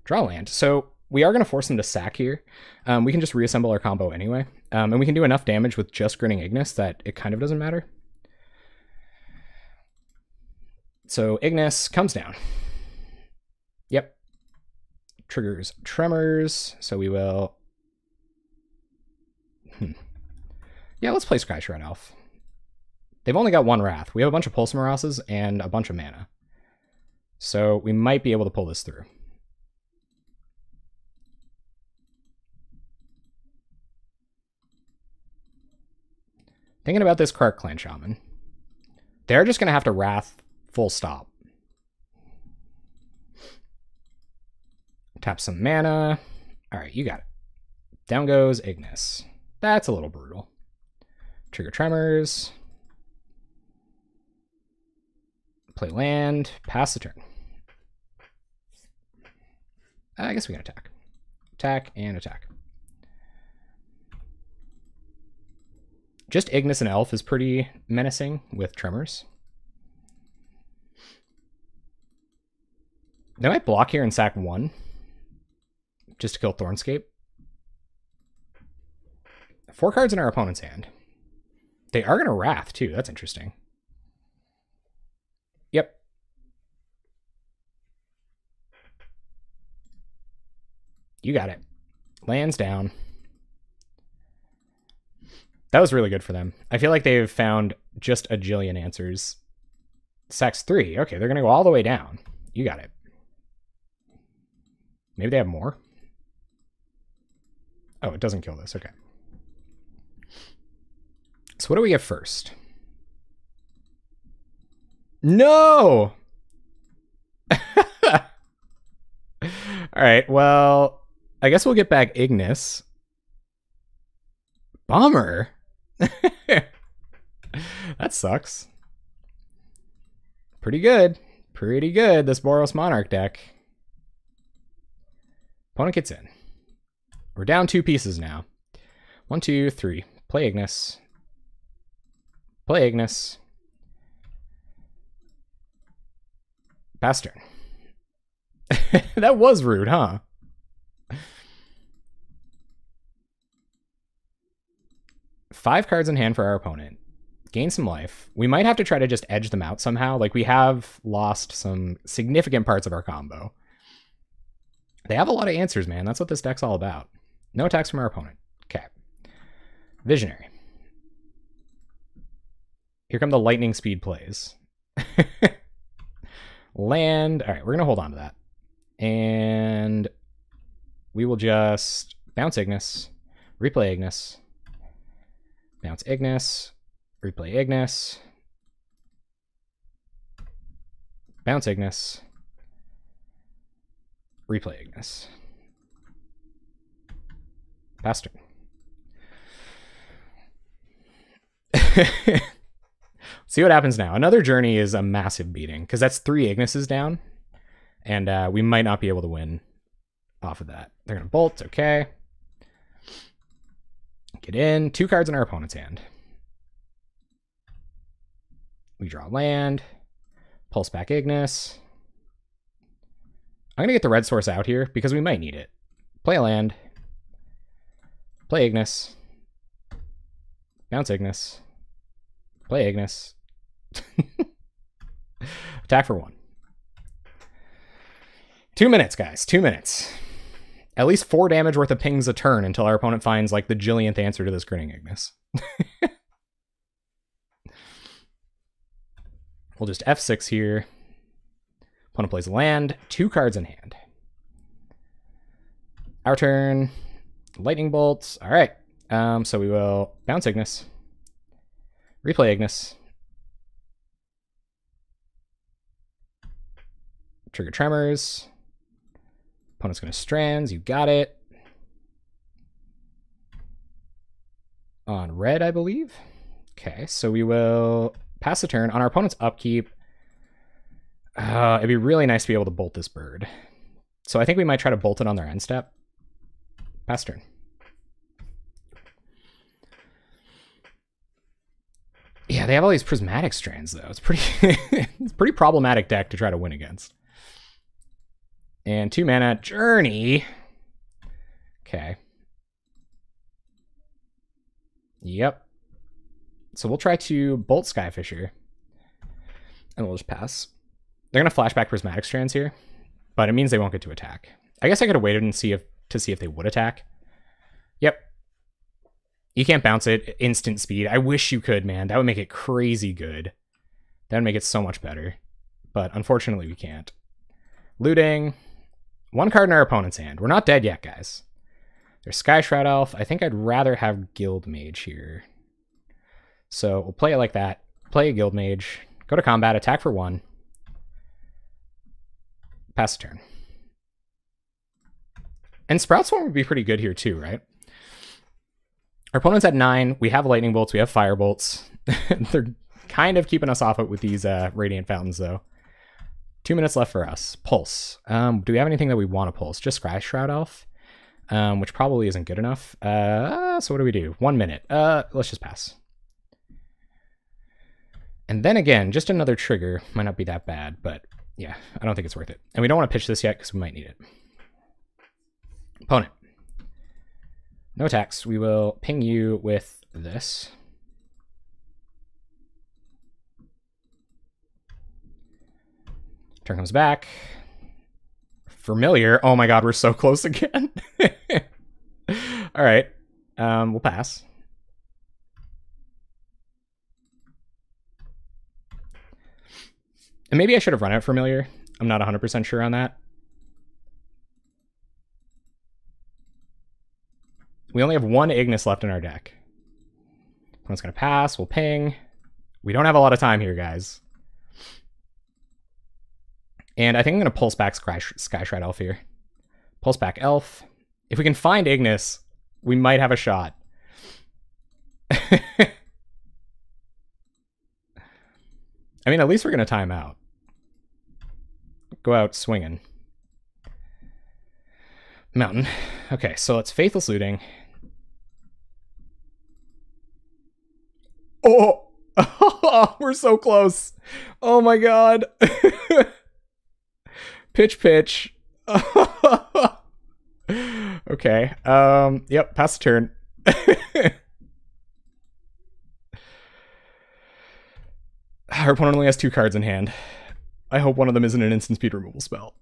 Draw land. So we are going to force them to sack here. We can just reassemble our combo anyway. And we can do enough damage with just Grinning Ignus that it kind of doesn't matter. So Ignus comes down. Yep. Triggers Tremors. So we will... Yeah, let's play Sky Shroud Elf. They've only got one Wrath. We have a bunch of Pulse of Murasas and a bunch of mana. So we might be able to pull this through. Thinking about this Kark Clan Shaman. They're just going to have to Wrath full stop. Tap some mana. All right, you got it. Down goes Ignus. That's a little brutal. Trigger Tremors. Play land. Pass the turn. I guess we can attack. Attack and attack. Just Ignus and Elf is pretty menacing with Tremors. They might block here and sack 1. Just to kill Thornscape. 4 cards in our opponent's hand. They are going to Wrath, too. That's interesting. Yep. You got it. Lands down. That was really good for them. I feel like they've found just a jillion answers. Sacks 3. Okay, they're going to go all the way down. You got it. Maybe they have more? Oh, it doesn't kill this. Okay. So what do we get first? No! All right, well, I guess we'll get back Ignus. Bummer. That sucks. Pretty good. Pretty good, this Boros Monarch deck. Opponent gets in. We're down 2 pieces now. 1, 2, 3. Play Ignus. Play Ignus. Pass turn. That was rude, huh? Five cards in hand for our opponent. Gain some life. We might have to try to just edge them out somehow. Like, we have lost some significant parts of our combo. They have a lot of answers, man. That's what this deck's all about. No attacks from our opponent. Okay. Visionary. Here come the lightning speed plays. Land. All right, we're going to hold on to that. And we will just bounce Ignus, replay Ignus, bounce Ignus, replay Ignus, bounce Ignus, replay Ignus. Pass turn. See what happens now. Another journey is a massive beating because that's 3 Ignuses down, and we might not be able to win off of that. They're going to bolt. Okay. Get in. 2 cards in our opponent's hand. We draw land. Pulse back Ignus. I'm going to get the red source out here because we might need it. Play a land. Play Ignus. Bounce Ignus. Play Ignus. Attack for 1. 2 minutes, guys. 2 minutes. At least 4 damage worth of pings a turn until our opponent finds, like, the jillionth answer to this Grinning Ignus. We'll just F6 here. Opponent plays land. 2 cards in hand. Our turn. Lightning bolts. All right. So we will bounce Ignus. Replay Ignus. Trigger Tremors. Opponent's going to Strands. You got it. On red, I believe. Okay, so we will pass the turn. On our opponent's upkeep, it'd be really nice to be able to bolt this bird. So I think we might try to bolt it on their end step. Pass turn. Yeah, they have all these prismatic strands, though. It's pretty it's a pretty problematic deck to try to win against. And 2 mana, Journey. Okay. Yep. So we'll try to Bolt Skyfisher. And we'll just pass. They're going to flashback prismatic strands here, but it means they won't get to attack. I guess I could have waited and to see if they would attack. Yep. You can't bounce it instant speed. I wish you could, man. That would make it crazy good. That would make it so much better. But unfortunately, we can't. Looting. 1 card in our opponent's hand. We're not dead yet, guys. There's Sky Shroud Elf. I think I'd rather have Guild Mage here. So we'll play it like that. Play a Guild Mage. Go to combat. Attack for 1. Pass the turn. And Sprout Swarm would be pretty good here too, right? Our opponent's at 9. We have Lightning Bolts. We have Fire Bolts. They're kind of keeping us off it with these Radiant Fountains, though. 2 minutes left for us. Pulse. Do we have anything that we want to pulse? Just Sky Shroud Elf, which probably isn't good enough. So what do we do? 1 minute. Let's just pass. And then again, just another trigger. Might not be that bad, but yeah, I don't think it's worth it. And we don't want to pitch this yet because we might need it. Opponent. No attacks. We will ping you with this. Turn comes back. Familiar. Oh my god, we're so close again. All right. We'll pass. And maybe I should have run out Familiar. I'm not 100% sure on that. We only have 1 Ignus left in our deck. Opponent's going to pass. We'll ping. We don't have a lot of time here, guys. And I think I'm going to pulse back Sky Shroud Elf here. Pulse back Elf. If we can find Ignus, we might have a shot. I mean, at least we're going to time out. Go out swinging. Mountain. Okay, so it's Faithless Looting. Oh! We're so close. Oh my god. Pitch. Okay. Yep, pass the turn. Our opponent only has 2 cards in hand. I hope one of them isn't an instant speed removal spell.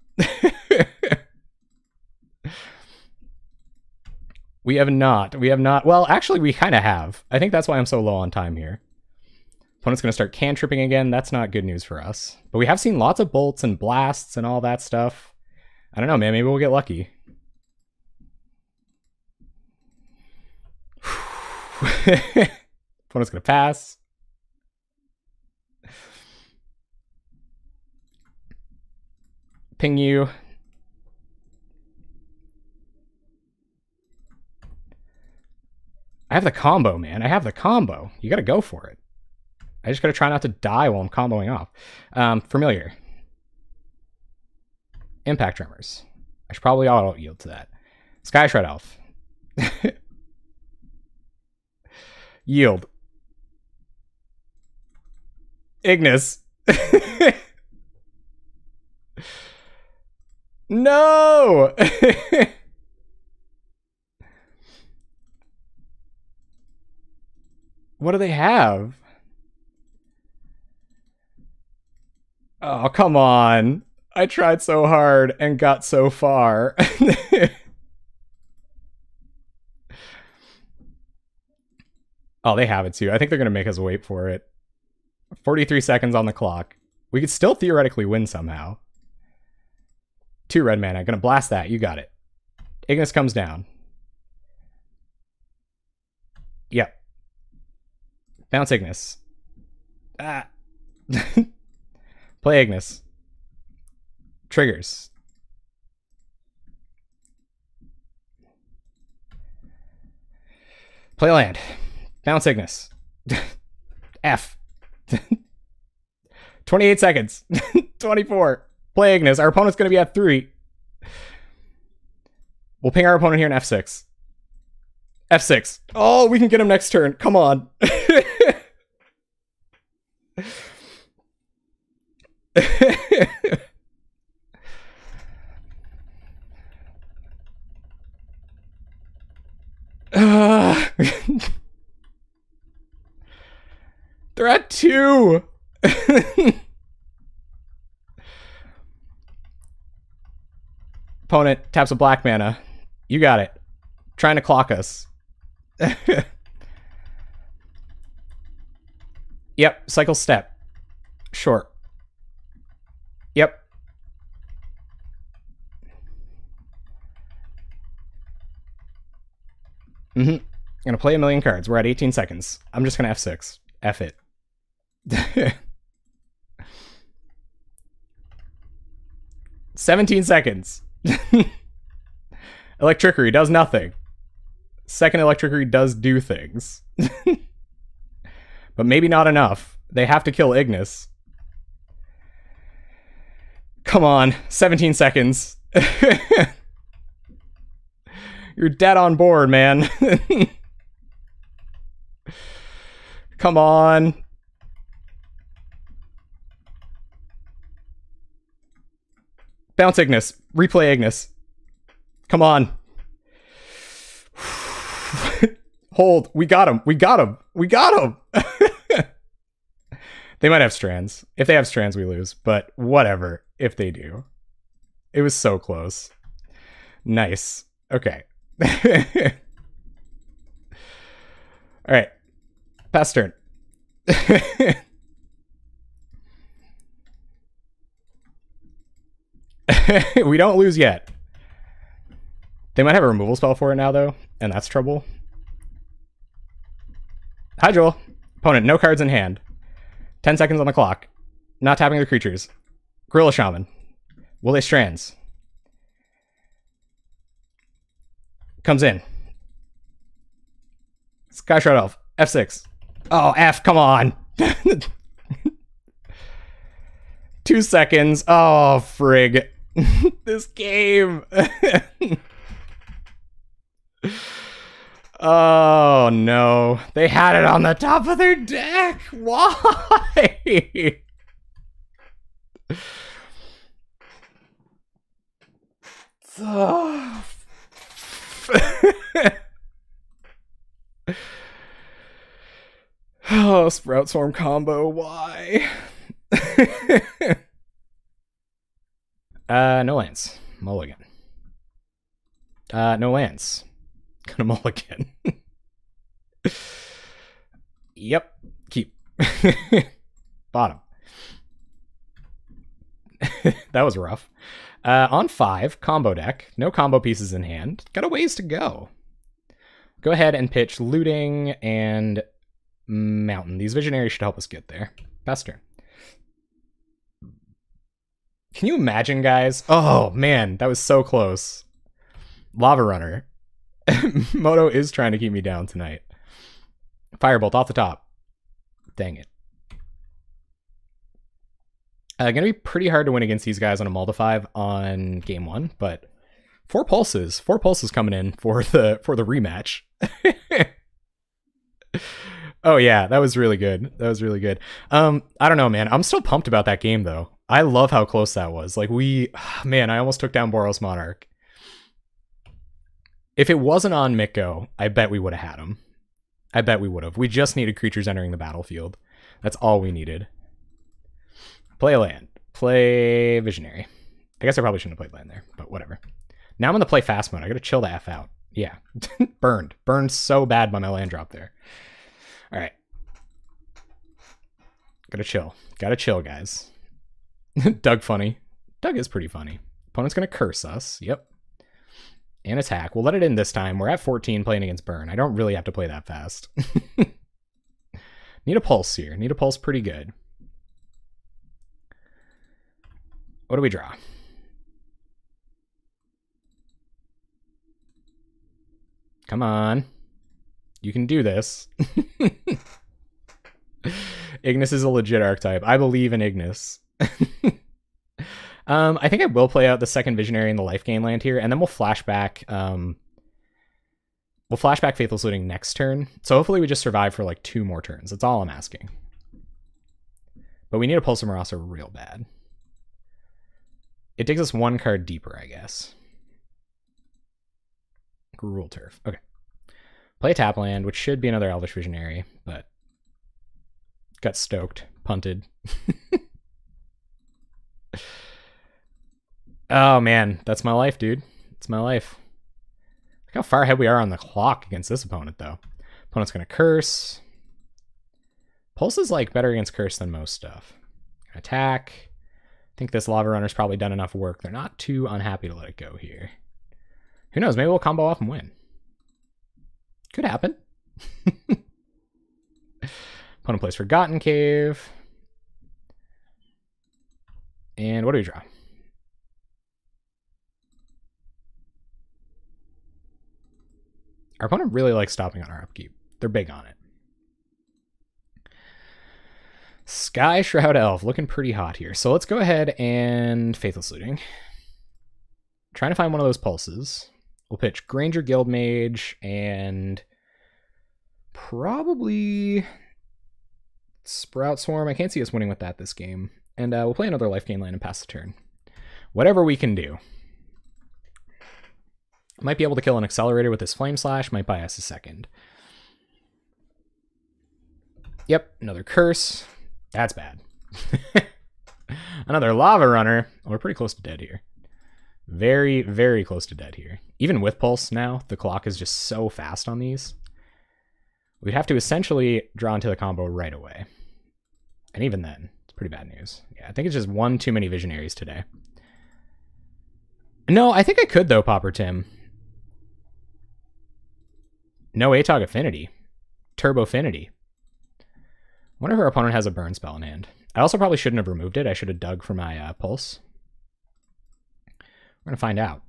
We have not. Well, actually, we kind of have. I think that's why I'm so low on time here. Opponent's going to start cantripping again. That's not good news for us. But we have seen lots of bolts and blasts and all that stuff. I don't know, man. Maybe we'll get lucky. Opponent's going to pass. Ping you. I have the combo, man. I have the combo. You got to go for it. I just got to try not to die while I'm comboing off. Familiar. Impact Tremors. I should probably auto yield to that. Sky Shroud Elf. Yield. Ignus. No! What do they have? Oh, come on. I tried so hard and got so far. Oh, they have it too. I think they're going to make us wait for it. 43 seconds on the clock. We could still theoretically win somehow. 2 red mana. Gonna blast that. You got it. Ignus comes down. Yep. Bounce Ignus. Ah. Play Ignus. Triggers. Play land. Bounce Ignus. F. 28 seconds. 24. Play Ignus. Our opponent's going to be at 3. We'll ping our opponent here in F6. F6. Oh, we can get him next turn. Come on. They're at 2. Opponent taps a black mana. You got it. Trying to clock us. Yep, cycle step. Short. Yep. I'm gonna play a million cards. We're at 18 seconds. I'm just gonna F6. F it. 17 seconds. Electrickery does nothing. Second Electrickery does do things. But maybe not enough. They have to kill Ignus. Come on. 17 seconds. You're dead on board, man. Come on. Bounce Ignus. Replay Ignus. Come on. Hold. We got him. We got him. We got him. They might have strands. If they have strands, we lose. But whatever. If they do. It was so close. Nice. Okay. Alright. Pass turn. We don't lose yet. They might have a removal spell for it now, though, and that's trouble. Hi, Joel. Opponent, no cards in hand. 10 seconds on the clock. Not tapping the creatures. Gorilla Shaman. Will they strands? Comes in. Sky Shroud Elf. F6. Oh, F, come on. 2 seconds. Oh, frig. This game. Oh, no. They had it on the top of their deck. Why? Oh, Sprout Swarm combo, why? No lands. Mulligan. No lands. Gonna mulligan. Yep. Keep. Bottom. That was rough. On 5, combo deck. No combo pieces in hand. Got a ways to go. Go ahead and pitch Looting and Mountain. These Visionaries should help us get there. Pass turn. Can you imagine, guys? Oh, man. That was so close. Lava Runner. Moto is trying to keep me down tonight. Firebolt off the top. Dang it. Gonna be pretty hard to win against these guys on a Multi-5 on game 1, but 4 pulses. 4 pulses coming in for the rematch. Oh yeah, that was really good. That was really good. I don't know, man. I'm still pumped about that game though. I love how close that was. Like man, I almost took down Boros Monarch. If it wasn't on Mikko, I bet we would have had him. I bet we would have. We just needed creatures entering the battlefield. That's all we needed. Play a land. Play Visionary. I guess I probably shouldn't have played land there, but whatever. Now I'm going to play fast mode. I got to chill the F out. Yeah. Burned. Burned so bad by my land drop there. All right. Gotta chill. Gotta chill, guys. Doug funny. Doug is pretty funny. Opponent's going to curse us. Yep. And attack. We'll let it in this time. We're at 14 playing against Burn. I don't really have to play that fast. Need a pulse here. Need a pulse pretty good. What do we draw? Come on. You can do this. Ignus is a legit archetype. I believe in Ignus. I think I will play out the second Visionary in the life gain land here, and then we'll flashback. We'll flashback Faithless Looting next turn. So hopefully we just survive for like 2 more turns. That's all I'm asking. But we need a Pulse of Murasa real bad. It digs us one card deeper, I guess. Gruul Turf. Okay. Play a tap land, which should be another Elvish Visionary, but got stoked. Punted. Oh, man. That's my life, dude. It's my life. Look how far ahead we are on the clock against this opponent, though. Opponent's going to curse. Pulse is, like, better against curse than most stuff. Attack. I think this Lava Runner's probably done enough work. They're not too unhappy to let it go here. Who knows? Maybe we'll combo off and win. Could happen. Opponent plays Forgotten Cave. And what do we draw? Our opponent really likes stopping on our upkeep. They're big on it. Sky Shroud Elf, looking pretty hot here. So let's go ahead and Faithless Looting. Trying to find one of those pulses. We'll pitch Granger Guildmage and probably Sprout Swarm. I can't see us winning with that this game. And we'll play another life gain land and pass the turn. Whatever we can do. Might be able to kill an Accelerator with this Flame Slash. Might buy us a second. Yep, another Curse. That's bad. Another Lava Runner. Oh, we're pretty close to dead here. Very, very close to dead here. Even with Pulse now, the clock is just so fast on these. We'd have to essentially draw into the combo right away. And even then, it's pretty bad news. Yeah, I think it's just one too many Visionaries today. No, I think I could, though, Pauper Tim. No Atog Affinity. Turbofinity. I wonder if our opponent has a burn spell in hand. I also probably shouldn't have removed it. I should have dug for my Pulse. We're going to find out.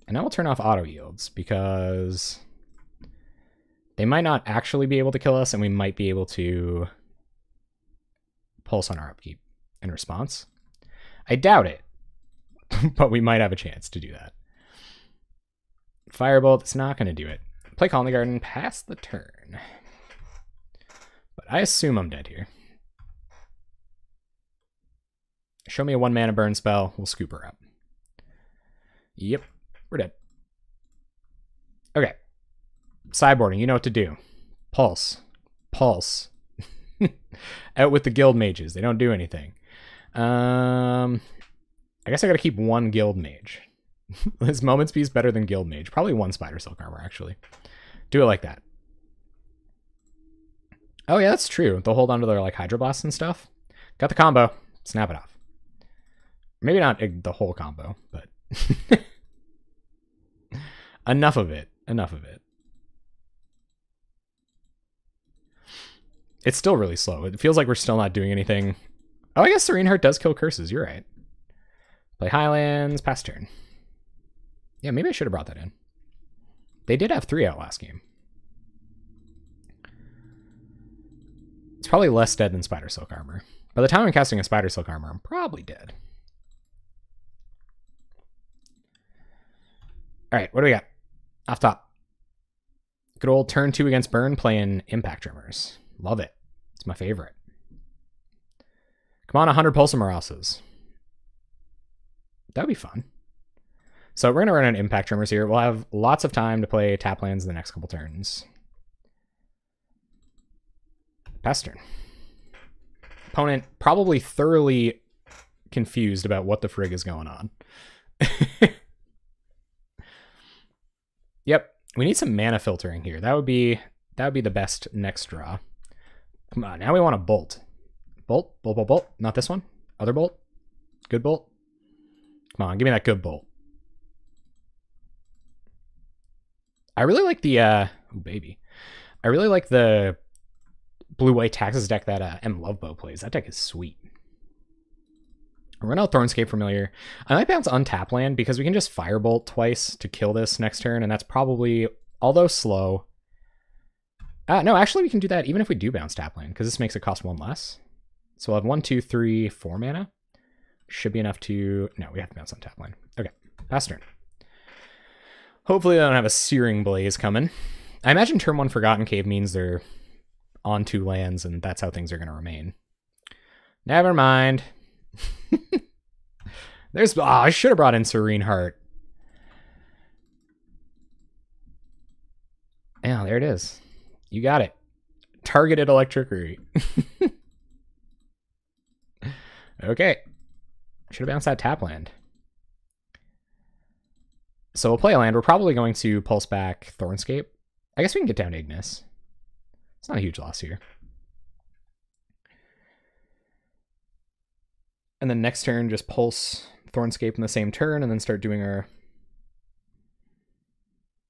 And now we'll turn off auto yields because they might not actually be able to kill us, and we might be able to Pulse on our upkeep in response. I doubt it, but we might have a chance to do that. Firebolt, it's not going to do it. Play Colony Garden, pass the turn. But I assume I'm dead here. Show me a 1-mana burn spell. We'll scoop her up. Yep, we're dead. Okay. Sideboarding, you know what to do. Pulse. Pulse. Out with the guild mages. They don't do anything. I guess I gotta keep one guild mage. His Moment Speed is better than guild mage. Probably one Spider Silk Armor, actually. Do it like that. Oh yeah, that's true. They'll hold on to their like Hydroblast and stuff. Got the combo. Snap it off. Maybe not the whole combo, but enough of it. Enough of it. It's still really slow. It feels like we're still not doing anything. Oh, I guess Serene Heart does kill curses. You're right. Play Highlands, pass turn. Yeah, maybe I should have brought that in. They did have 3 out last game. It's probably less dead than Spider Silk Armor. By the time I'm casting a Spider Silk Armor, I'm probably dead. Alright, what do we got? Off top. Good old turn 2 against Burn, playing Impact Tremors. Love it. It's my favorite. Come on, 100 Pulse of Murasas. That'd be fun. So we're going to run an Impact Tremors here. We'll have lots of time to play tap lands in the next couple turns. Pass turn. Opponent probably thoroughly confused about what the frig is going on. Yep. We need some mana filtering here. That would be the best next draw. Come on, now we want a bolt. Bolt, bolt, bolt, bolt. Not this one. Other bolt. Good bolt. Come on, give me that good bolt. I really like the ooh, baby. I really like the blue-white Taxes deck that M. Lovebow plays. That deck is sweet. Run out Thornscape Familiar. I might bounce untap land because we can just Firebolt twice to kill this next turn, and that's probably, although slow. No, actually we can do that even if we do bounce tap land, because this makes it cost 1 less. So we'll have 1, 2, 3, 4 mana. Should be enough to... No, we have to bounce untap land. Okay, pass turn. Hopefully they don't have a Searing Blaze coming. I imagine turn 1 Forgotten Cave means they're on 2 lands, and that's how things are going to remain. Never mind. There's... Oh, I should have brought in Serene Heart. Yeah, there it is. You got it. Targeted Electricity. Okay. Should have bounced that tap land. So we'll play a land. We're probably going to pulse back Thornscape. I guess we can get down to Ignus. It's not a huge loss here. And then next turn, just pulse Thornscape in the same turn and then start doing our...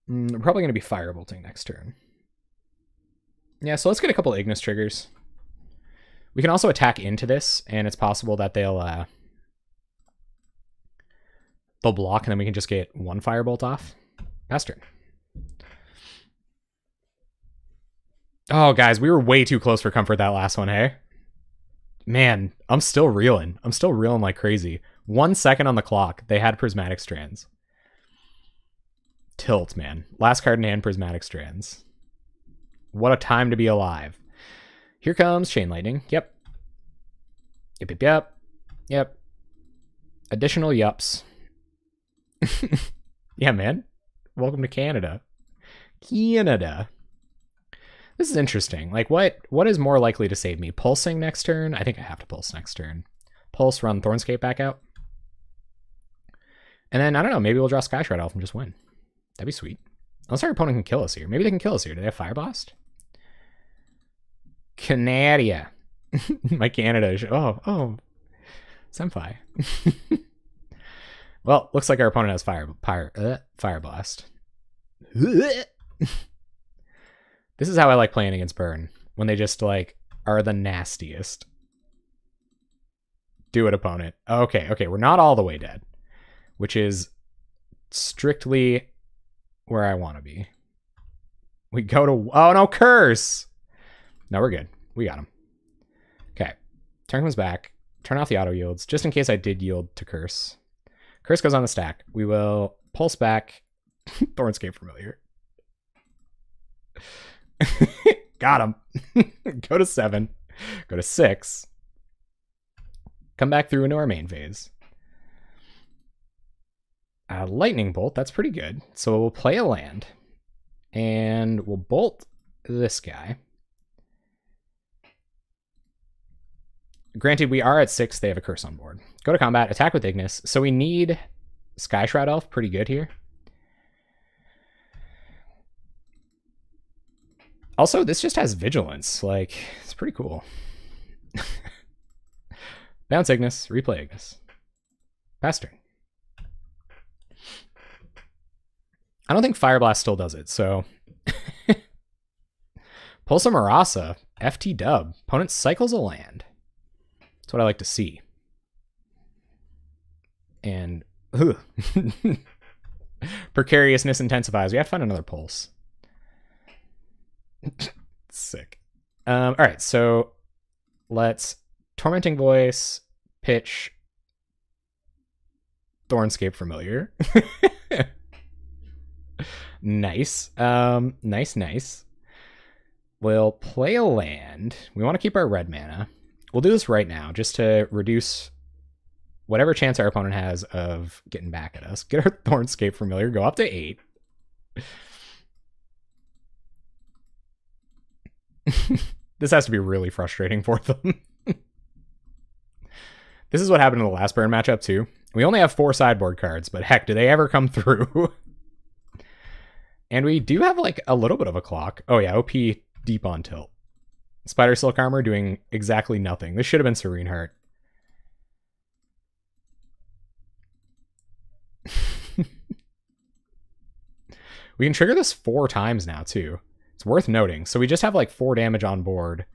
We're probably going to be Firebolting next turn. Yeah, so let's get a couple Ignus triggers. We can also attack into this, and it's possible that they'll block, and then we can just get 1 Firebolt off. Pass turn. Oh, guys, we were way too close for comfort that last one, hey? Man, I'm still reeling. I'm still reeling like crazy. 1 second on the clock. They had Prismatic Strands. Tilt, man. Last card in hand, Prismatic Strands. What a time to be alive. Here comes Chain Lightning. Yep. Yep, yep, yep. Yep. Additional yups. Yeah, man. Welcome to Canada. Canada. This is interesting. Like, what is more likely to save me? Pulsing next turn? I think I have to pulse next turn. Pulse, run Thornscape back out. And then, I don't know, maybe we'll draw Sky Shroud Elf and just win. That'd be sweet. Unless our opponent can kill us here. Maybe they can kill us here. Do they have Fire Blast? Canada. My Canada. Oh. Senpai. Well, looks like our opponent has Fire Blast. This is how I like playing against Burn. When they just, like, are the nastiest. Do it, opponent. Okay, we're not all the way dead. Which is strictly where I want to be. We go to... Oh, no, Curse! No, we're good. We got him. Okay. Turn comes back. Turn off the auto yields, just in case I did yield to Curse. Curse goes on the stack. We will pulse back Thornscape Familiar. Got him. Go to 7. Go to 6. Come back through into our main phase. Lightning Bolt, that's pretty good. So we'll play a land. And we'll bolt this guy. Granted, we are at 6. They have a Curse on board. Go to combat, attack with Ignus. So we need Sky Shroud Elf pretty good here. Also, this just has Vigilance. Like, it's pretty cool. Bounce Ignus, replay Ignus. Pass turn. I don't think Fire Blast still does it, so... Pulse of Murasa, FT dub. Opponent cycles a land. That's what I like to see. And... Precariousness intensifies. We have to find another Pulse. Sick. Alright, so... Let's... Tormenting Voice, pitch... Thornscape Familiar. Nice. Nice. We'll play a land. We want to keep our red mana. We'll do this right now, just to reduce whatever chance our opponent has of getting back at us. Get our Thornscape Familiar, go up to 8. This has to be really frustrating for them. This is what happened in the last burn matchup, too. We only have 4 sideboard cards, but heck, do they ever come through? And we do have, like, a little bit of a clock. Oh, yeah, OP deep on tilt. Spider Silk Armor doing exactly nothing. This should have been Serene Heart. We can trigger this 4 times now, too. It's worth noting. So we just have, like, 4 damage on board.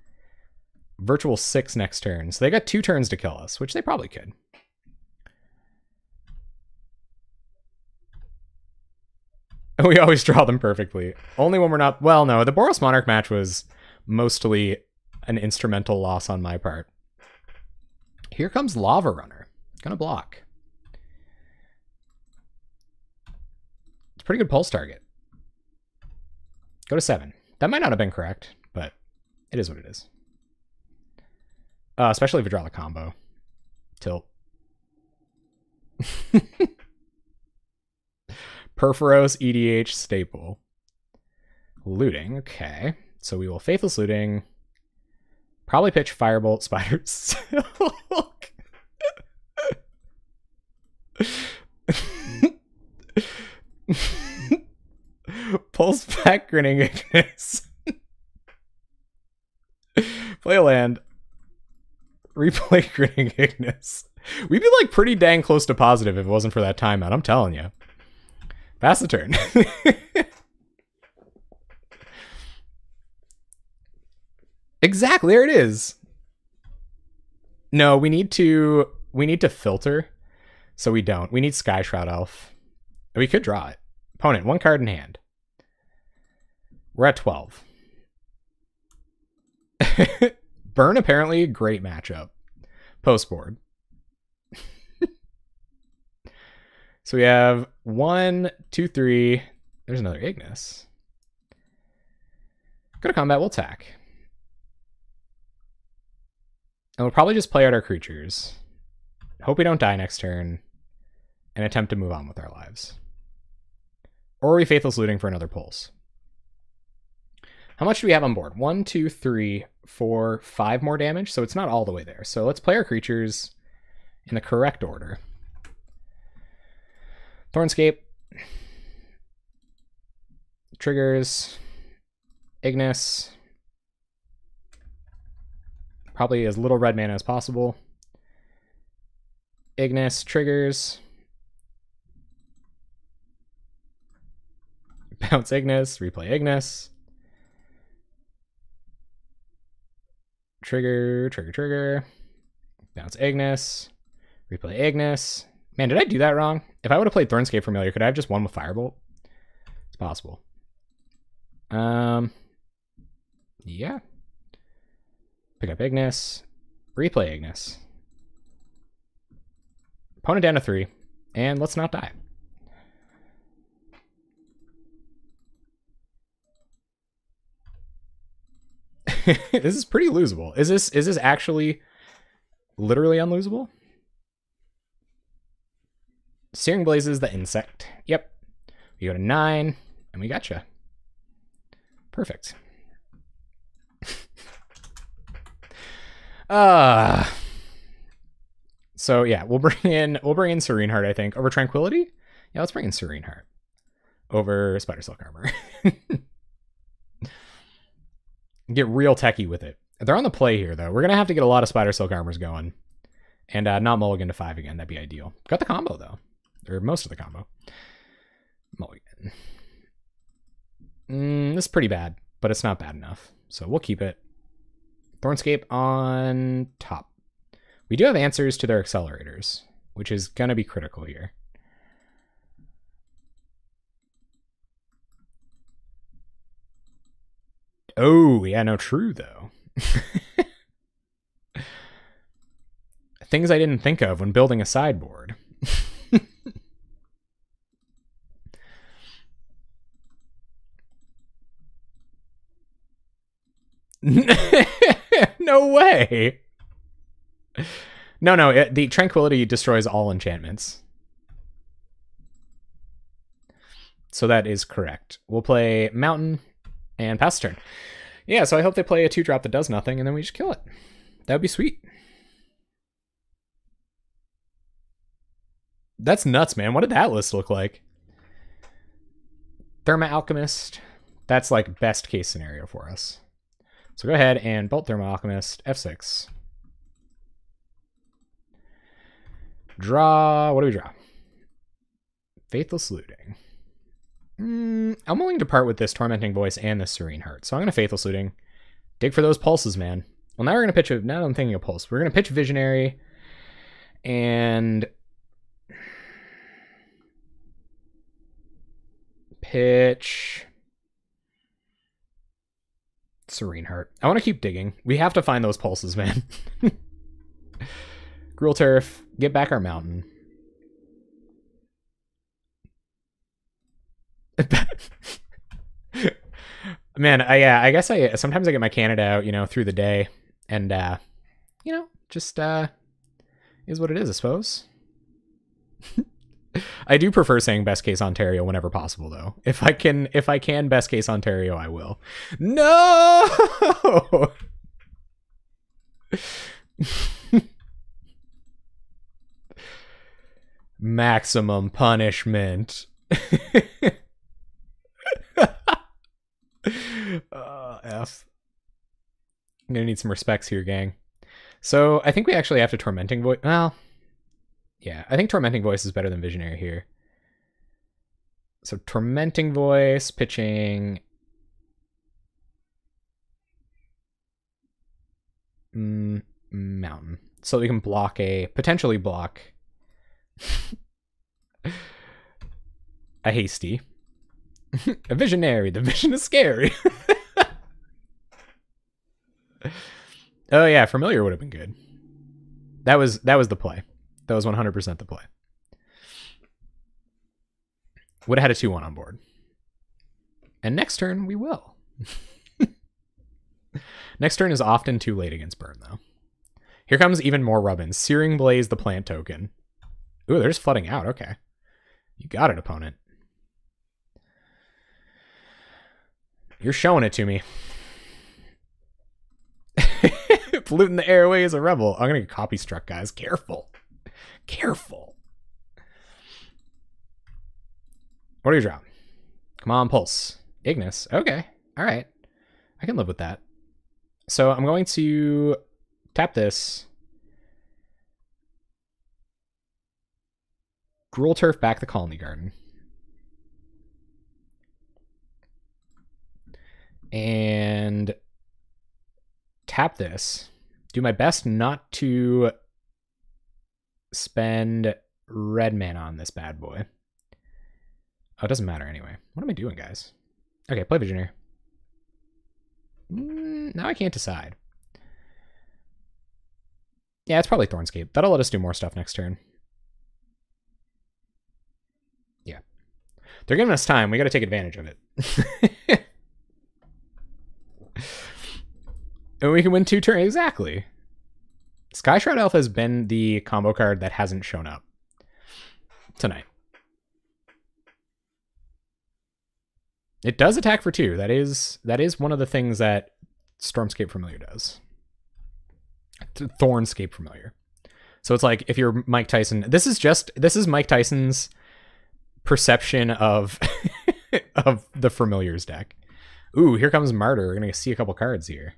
Virtual 6 next turn. So they got 2 turns to kill us, which they probably could. We always draw them perfectly. Only when we're not... Well, no, the Boros Monarch match was mostly an instrumental loss on my part. Here comes Lava Runner. Gonna block. It's a pretty good pulse target. Go to 7. That might not have been correct, but It is what it is. Especially if we draw the combo. Tilt. Perforos, EDH, staple. Looting, okay. So we will Faithless Looting. Probably pitch Firebolt, Spider Silk. Pulse back, Grinning Ignus. Play a land. Replay Grinning Ignus. We'd be like pretty dang close to positive if it wasn't for that timeout, I'm telling you. Pass the turn. Exactly, there it is. No, we need to filter, so we don't. We need Sky Shroud Elf. We could draw it. Opponent, 1 card in hand. We're at 12. Burn, apparently, great matchup. Post board. So we have 1, 2, 3. There's another Ignus. Go to combat, we'll attack. And we'll probably just play out our creatures. Hope we don't die next turn. And attempt to move on with our lives. Or are we Faithless Looting for another Pulse? How much do we have on board? 1, 2, 3, 4, 5 more damage. So it's not all the way there. So let's play our creatures in the correct order. Thornscape. Triggers. Ignus. Probably as little red mana as possible. Ignus, triggers. Bounce Ignus, replay Ignus. Trigger, trigger, trigger. Bounce Ignus. Replay Ignus. Man, did I do that wrong? If I would have played Thornscape Familiar, could I have just won with Firebolt? It's possible. Yeah. Pick up Ignus. Replay Ignus. Opponent down to 3. And let's not die. This is pretty losable. Is this actually literally unlosable? Searing Blazes, the insect. Yep. We go to 9, and we gotcha. Perfect. So yeah, we'll bring in Serene Heart, I think, over Tranquility. Yeah, let's bring in Serene Heart over Spider Silk Armor. Get real techie with it. They're on the play here, though. We're gonna have to get a lot of Spider Silk Armors going, and not mulligan to 5 again. That'd be ideal. Got the combo though, or most of the combo. Mulligan. This is pretty bad, but it's not bad enough, so we'll keep it. Thornscape on top. We do have answers to their accelerators, which is gonna be critical here. Oh, yeah, no, true, though. Things I didn't think of when building a sideboard. No way. No, the Tranquility destroys all enchantments. So that is correct. We'll play Mountain and pass the turn. Yeah, so I hope they play a 2-drop that does nothing, and then we just kill it. That would be sweet. That's nuts, man. What did that list look like? Therma Alchemist. That's like best case scenario for us. So go ahead and Bolt Therma Alchemist, F6. Draw. What do we draw? Faithless Looting. I'm willing to part with this Tormenting Voice and this Serene Heart. So I'm going to Faithless Looting. Dig for those pulses, man. Well, now we're going to pitch now I'm thinking of pulse. We're going to pitch Visionary and pitch Serene Heart. I want to keep digging. We have to find those pulses, man. Gruul Turf. Get back our Mountain. Man, I guess sometimes I get my Canada out, you know, through the day, and you know, just is what it is, I suppose. I do prefer saying best case Ontario whenever possible, though. If I can best case Ontario, I will. No. Maximum punishment. F. I'm gonna need some respects here, gang. So I think we actually have to Tormenting Voice. Well, yeah, I think Tormenting Voice is better than Visionary here. So Tormenting Voice, pitching... Mountain. So we can potentially block a Hasty. A Visionary. The vision is scary. Oh yeah, Familiar would have been good. That was the play. That was 100% the play. Would have had a 2-1 on board. And next turn, we will. Next turn is often too late against Burn, though. Here comes even more Rubbins. Searing Blaze, the plant token. Ooh, they're just flooding out. Okay. You got it, opponent. You're showing it to me. Polluting the airways, a rebel. I'm going to get copy struck, guys. Careful. Careful. What do you draw? Come on, Pulse. Ignus. Okay. All right. I can live with that. So I'm going to tap this. Gruul Turf back the Colony Garden. And tap this. Do my best not to spend red mana on this bad boy. Oh, it doesn't matter anyway. What am I doing, guys? Okay, play Visionary. Now I can't decide. Yeah, it's probably Thornscape. That'll let us do more stuff next turn. Yeah. They're giving us time. We got to take advantage of it. And we can win 2 turns. Exactly. Skyshroud Elf has been the combo card that hasn't shown up tonight. It does attack for 2. That is one of the things that Stormscape Familiar does. Thornscape Familiar. So it's like if you're Mike Tyson, this is Mike Tyson's perception of of the Familiars deck. Ooh, here comes Martyr. We're gonna see a couple cards here.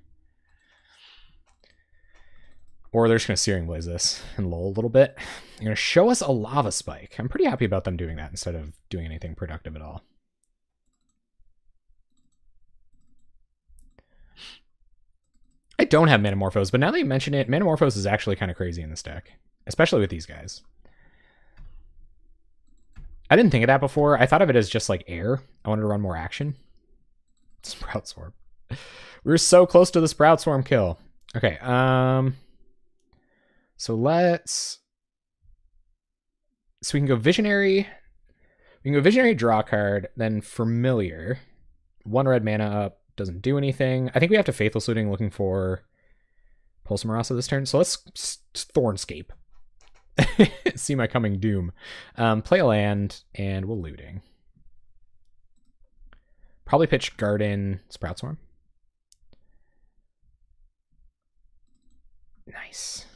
Or they're just going to Searing Blaze this and lull a little bit. They're going to show us a Lava Spike. I'm pretty happy about them doing that instead of doing anything productive at all. I don't have Manamorphose, but now that you mention it, Manamorphose is actually kind of crazy in this deck. Especially with these guys. I didn't think of that before. I thought of it as just like air. I wanted to run more action. Sprout Swarm. We were so close to the Sprout Swarm kill. Okay, so we can go Visionary. We can go Visionary, draw a card, then Familiar. 1 red mana up, doesn't do anything. I think we have to Faithless Looting looking for Pulse of Murasa this turn. So let's Thornscape. See my coming doom. Play a land, and we'll Looting. Probably pitch Garden, Sprout Swarm. Nice.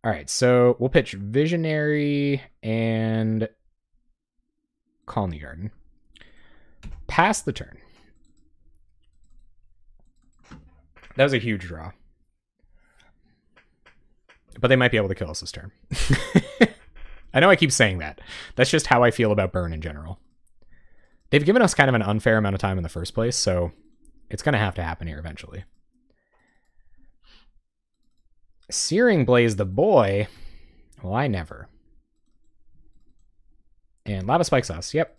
All right, so we'll pitch Visionary and Colony Garden. Pass the turn. That was a huge draw. But they might be able to kill us this turn. I know I keep saying that. That's just how I feel about Burn in general. They've given us kind of an unfair amount of time in the first place, so it's going to have to happen here eventually. Searing Blaze the boy. Well, I never. And Lava Spikes us. Yep.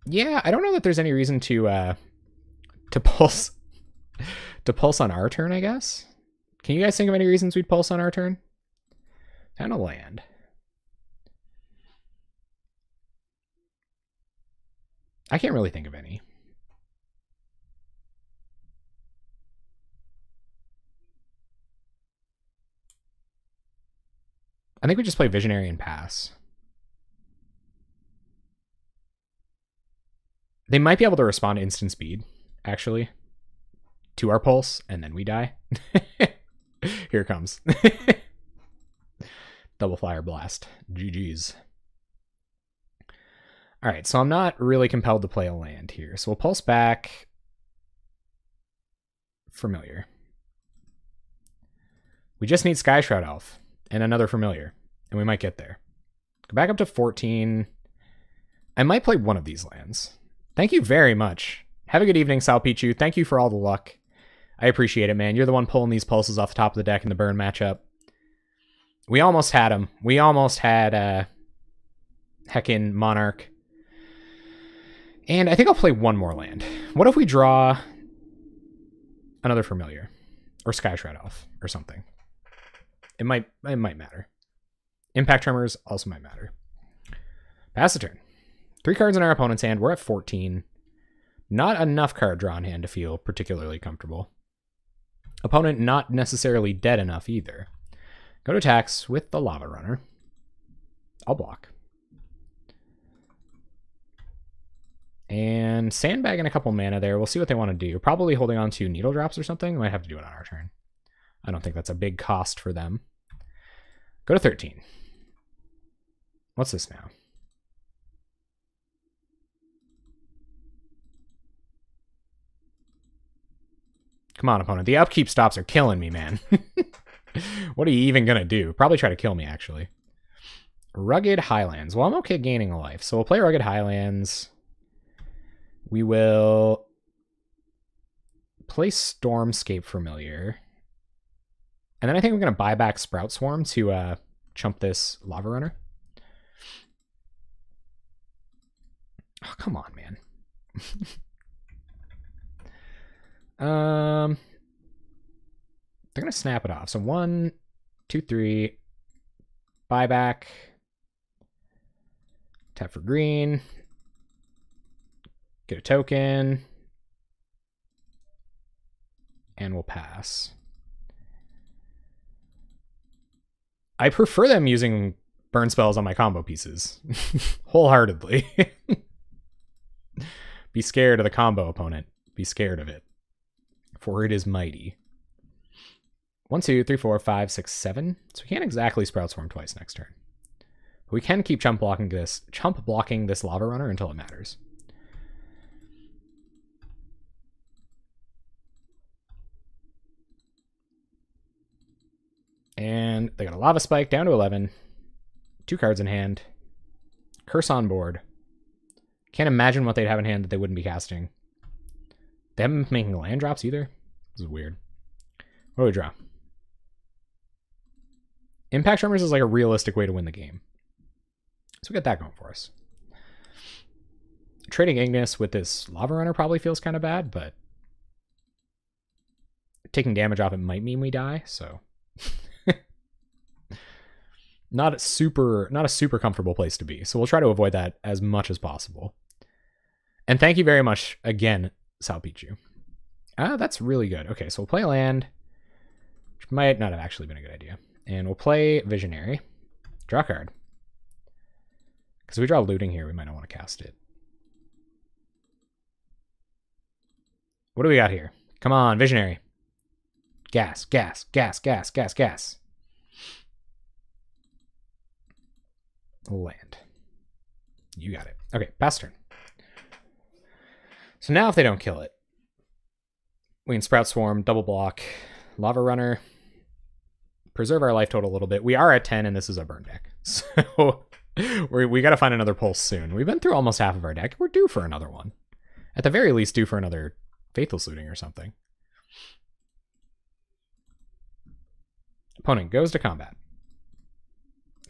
Yeah, I don't know that there's any reason to pulse on our turn, I guess. Can you guys think of any reasons we'd pulse on our turn? Found a land. I can't really think of any. I think we just play Visionary and pass. They might be able to respond to instant speed, actually, to our pulse, and then we die. Here it comes. Double flyer blast. GG's. All right, so I'm not really compelled to play a land here. So we'll pulse back Familiar. We just need Sky Shroud Elf and another Familiar, and we might get there. Go back up to 14. I might play one of these lands. Thank you very much. Have a good evening, Salpichu. Thank you for all the luck. I appreciate it, man. You're the one pulling these pulses off the top of the deck in the burn matchup. We almost had him. We almost had heckin' Monarch. And I think I'll play one more land. What if we draw another Familiar? Or Sky Shroud Elf or something. It might matter. Impact Tremors also might matter. Pass the turn. 3 cards in our opponent's hand. We're at 14. Not enough card draw in hand to feel particularly comfortable. Opponent not necessarily dead enough either. Go to attacks with the Lava Runner. I'll block. And sandbagging a couple mana there. We'll see what they want to do. Probably holding on to Needle Drops or something. Might have to do it on our turn. I don't think that's a big cost for them. Go to 13. What's this now? Come on, opponent. The upkeep stops are killing me, man. What are you even going to do? Probably try to kill me, actually. Rugged Highlands. Well, I'm okay gaining a life. So we'll play Rugged Highlands. We will play Stormscape Familiar. And then I think I'm going to buy back Sprout Swarm to chump this Lava Runner. Oh, come on, man. They're going to snap it off. So 1, 2, 3. Buyback. Tap for green. Get a token. And we'll pass. I prefer them using burn spells on my combo pieces. Wholeheartedly. Be scared of the combo, opponent. Be scared of it. For it is mighty. 1, 2, 3, 4, 5, 6, 7. So we can't exactly Sprout Swarm twice next turn. But we can keep chump blocking this Lava Runner until it matters. And they got a Lava Spike down to 11. 2 cards in hand. Curse on board. Can't imagine what they'd have in hand that they wouldn't be casting. They haven't been making land drops either. This is weird. What do we draw? Impact Tremors is like a realistic way to win the game. So we got that going for us. Trading Ignus with this Lava Runner probably feels kind of bad, but taking damage off it might mean we die, so not a super comfortable place to be. So we'll try to avoid that as much as possible. And thank you very much again, Salpichu. That's really good. Okay, so we'll play a land, which might not have actually been a good idea. And we'll play Visionary. Draw a card. Because if we draw Looting here, we might not want to cast it. What do we got here? Come on, Visionary. Gas, gas, gas, gas, gas, gas. Land. You got it. Okay, pass turn. So now if they don't kill it, we can Sprout Swarm, double block, Lava Runner, preserve our life total a little bit. We are at 10 and this is a burn deck. So we got to find another pulse soon. We've been through almost half of our deck. We're due for another one. At the very least, due for another Faithless Looting or something. Opponent goes to combat.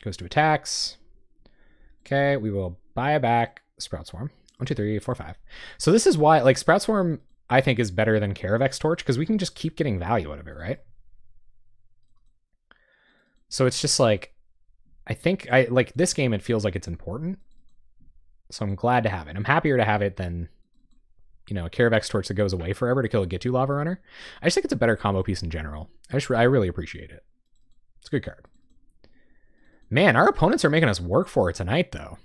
Goes to attacks. Okay, we will buy back Sprout Swarm. 1, 2, 3, 4, 5. So this is why, like, Sprout Swarm, I think, is better than Caravex Torch, because we can just keep getting value out of it, right? So it's just like, I think, like, this game, it feels like it's important. So I'm glad to have it. I'm happier to have it than, you know, a Caravex Torch that goes away forever to kill a Gitu Lava Runner. I just think it's a better combo piece in general. I really appreciate it. It's a good card. Man, our opponents are making us work for it tonight, though.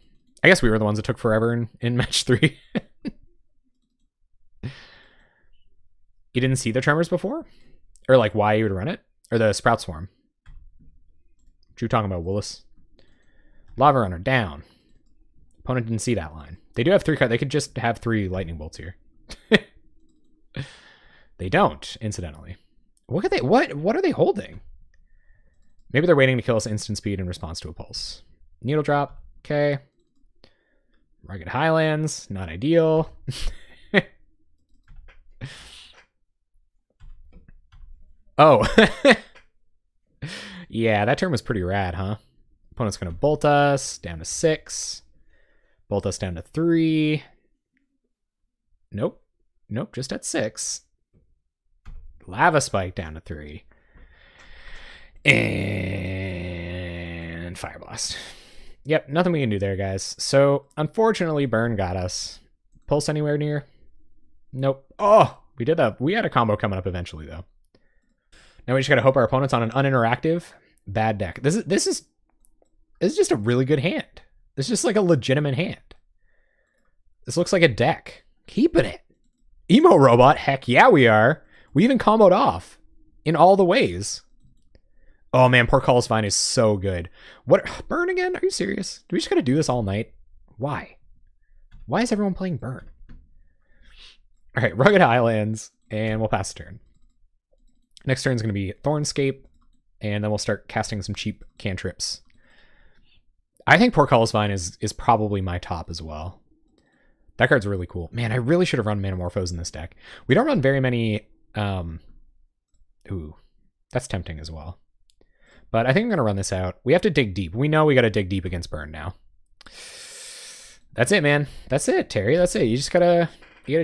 I guess we were the ones that took forever in match 3. You didn't see the Tremors before? Or like why you would run it? Or the Sprout Swarm? What you talking about, Willis? Lava Runner, down. Opponent didn't see that line. They do have 3 cards. They could just have 3 Lightning Bolts here. They don't, incidentally. What are they holding? Maybe they're waiting to kill us instant speed in response to a pulse. Needle Drop, okay. Rugged Highlands, not ideal. Oh. Yeah, that turn was pretty rad, huh? Opponent's going to bolt us down to 6. Bolt us down to 3. Nope. Nope, just at 6. Lava Spike down to 3. And Fire Blast. Yep, nothing we can do there, guys. So, unfortunately, Burn got us. Pulse anywhere near? Nope. Oh, we did that. We had a combo coming up eventually, though. Now we just gotta hope our opponent's on an uninteractive bad deck. This is just a really good hand. It's just like a legitimate hand. This looks like a deck. Keeping it. Emo Robot, heck yeah we are. We even comboed off in all the ways. Oh man, Portcullis Vine is so good. What? Burn again? Are you serious? Do we just gotta do this all night? Why? Why is everyone playing Burn? All right, Rugged Highlands, and we'll pass the turn. Next turn is going to be Thornscape, and then we'll start casting some cheap cantrips. I think Portcullis Vine is probably my top as well. That card's really cool. Man, I really should have run Manamorphose in this deck. We don't run very many... Ooh, that's tempting as well. But I think I'm going to run this out. We have to dig deep. We know we got to dig deep against Burn now. That's it, man. That's it, Terry. That's it. You gotta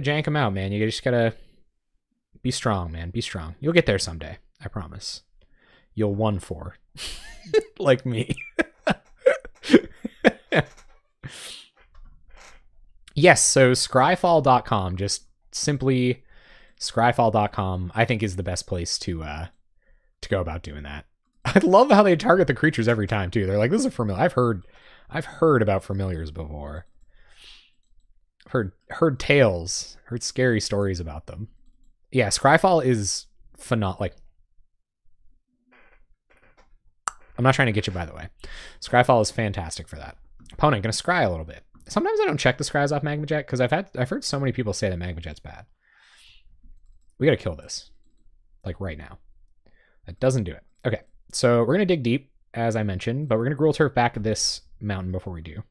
jank them out, man. You just gotta... Be strong, man. Be strong. You'll get there someday. I promise. You'll 1-4. Like me. Yes, so scryfall.com, just simply scryfall.com, I think is the best place to go about doing that. I love how they target the creatures every time, too. They're like, this is a familiar. I've heard about familiars before. Heard tales. Heard scary stories about them. Yeah, Scryfall is phenomenal. Like, I'm not trying to get you, by the way. Scryfall is fantastic for that. Opponent, gonna scry a little bit. Sometimes I don't check the scries off Magmajet because I've heard so many people say that Magmajet's bad. We gotta kill this, like right now. That doesn't do it. Okay, so we're gonna dig deep, as I mentioned, but we're gonna Gruul Turf back this mountain before we do.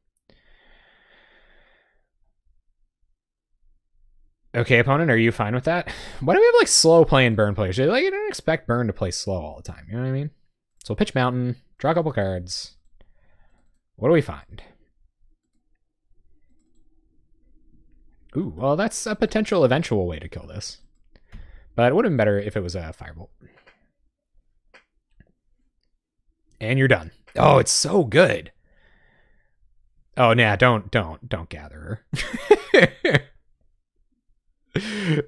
Okay, opponent, are you fine with that? Why do we have like slow playing Burn players? Like, you don't expect Burn to play slow all the time. You know what I mean? So we'll pitch Mountain, draw a couple cards. What do we find? Ooh, well, that's a potential eventual way to kill this. But it would have been better if it was a Firebolt. And you're done. Oh, it's so good. Oh, nah, don't gather her.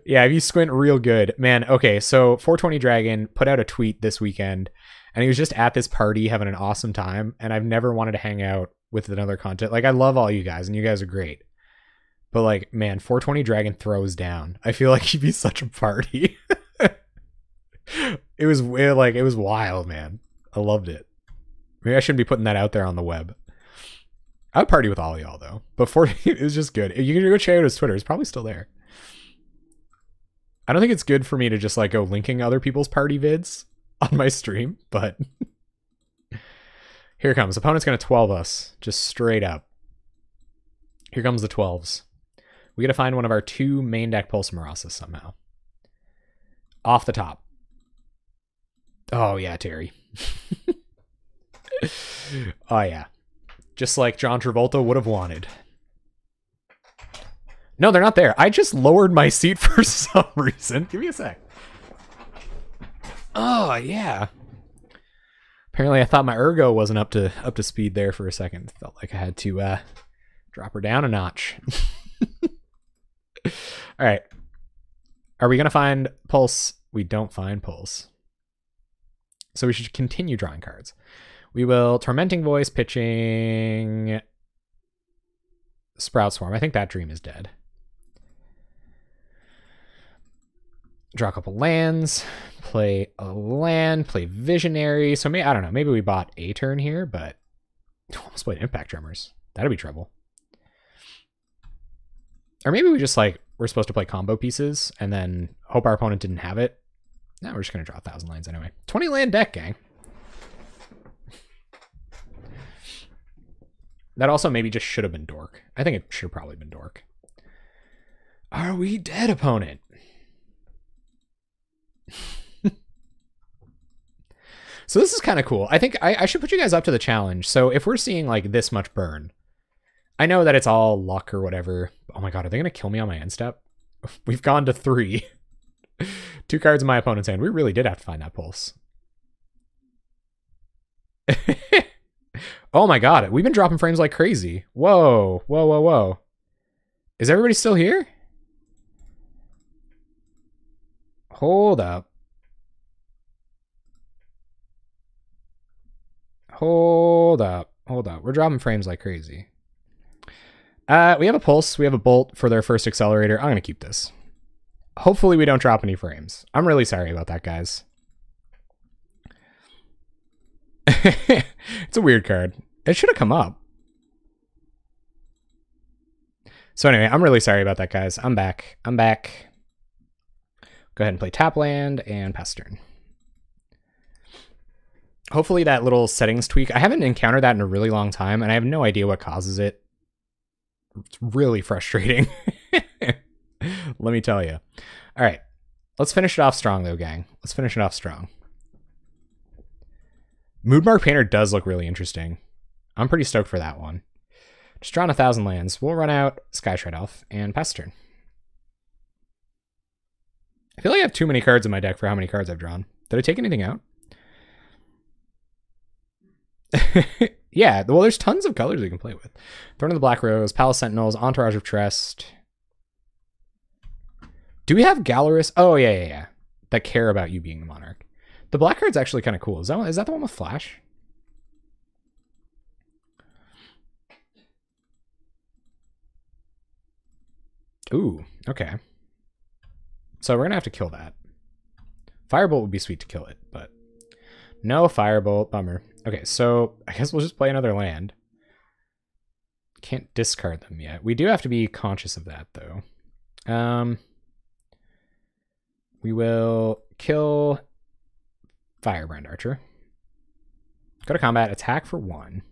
Yeah, if you squint real good. Man, okay, so 420 Dragon put out a tweet this weekend, and he was just at this party having an awesome time, and I've never wanted to hang out with another content. Like, I love all you guys, and you guys are great. But, like, man, 420 Dragon throws down. I feel like he'd be such a party. It was wild, man. I loved it. Maybe I shouldn't be putting that out there on the web. I would party with all y'all, though. But it was just good. You can go check out his Twitter. It's probably still there. I don't think it's good for me to just like go linking other people's party vids on my stream, but here it comes. Opponent's going to 12 us just straight up. Here comes the 12s. We got to find one of our 2 main deck Pulse of Murasa somehow. Off the top. Oh yeah, Terry. Oh yeah. Just like John Travolta would have wanted. No, they're not there. I just lowered my seat for some reason. Give me a sec. Oh, yeah. Apparently I thought my ergo wasn't up to speed there for a second. Felt like I had to Drop her down a notch. All right. Are we going to find Pulse? We don't find Pulse. So we should continue drawing cards. We will Tormenting Voice, pitching Sprout Swarm. I think that dream is dead. Draw a couple lands, play a land, play Visionary. So maybe, I don't know, maybe we bought a turn here, but almost played Impact Tremors. That'd be trouble. Or maybe we just like, we're supposed to play combo pieces and then hope our opponent didn't have it. No, we're just going to draw 1,000 lands anyway. 20 land deck, gang. That also maybe just should have been Dork. I think it should have probably been Dork. Are we dead, opponent? So this is kind of cool. I think I should put you guys up to the challenge. So if we're seeing like this much burn, I know that it's all luck or whatever. Oh my god, are they going to kill me on my end step? We've gone to 3. 2 cards in my opponent's hand. We really did have to find that Pulse. Oh my god, we've been dropping frames like crazy. Whoa, whoa, whoa, whoa. Is everybody still here? Hold up. Hold up. Hold up. We're dropping frames like crazy. We have a Pulse. We have a Bolt for their first accelerator. I'm going to keep this. Hopefully we don't drop any frames. I'm really sorry about that, guys. It's a weird card. It should have come up. So anyway, I'm really sorry about that, guys. I'm back. I'm back. Go ahead and play tap land and pass turn. Hopefully that little settings tweak. I haven't encountered that in a really long time, and I have no idea what causes it. It's really frustrating. Let me tell you. All right. Let's finish it off strong, though, gang. Let's finish it off strong. Moodmark Painter does look really interesting. I'm pretty stoked for that one. Just drawing 1,000 lands. We'll run out Skyshred Elf and pass turn. I feel like I have too many cards in my deck for how many cards I've drawn. Did I take anything out? Yeah, well, there's tons of colors you can play with. Throne of the Black Rose, Palace Sentinels, Entourage of Trest. Do we have Gallerus? Oh, yeah. That care about you being the Monarch. The black card's actually kind of cool. Is that the one with Flash? Ooh, okay. So we're going to have to kill that. Firebolt would be sweet to kill it, but no Firebolt. Bummer. Okay, so I guess we'll just play another land. Can't discard them yet. We do have to be conscious of that, though. We will kill Firebrand Archer. Go to combat, attack for 1.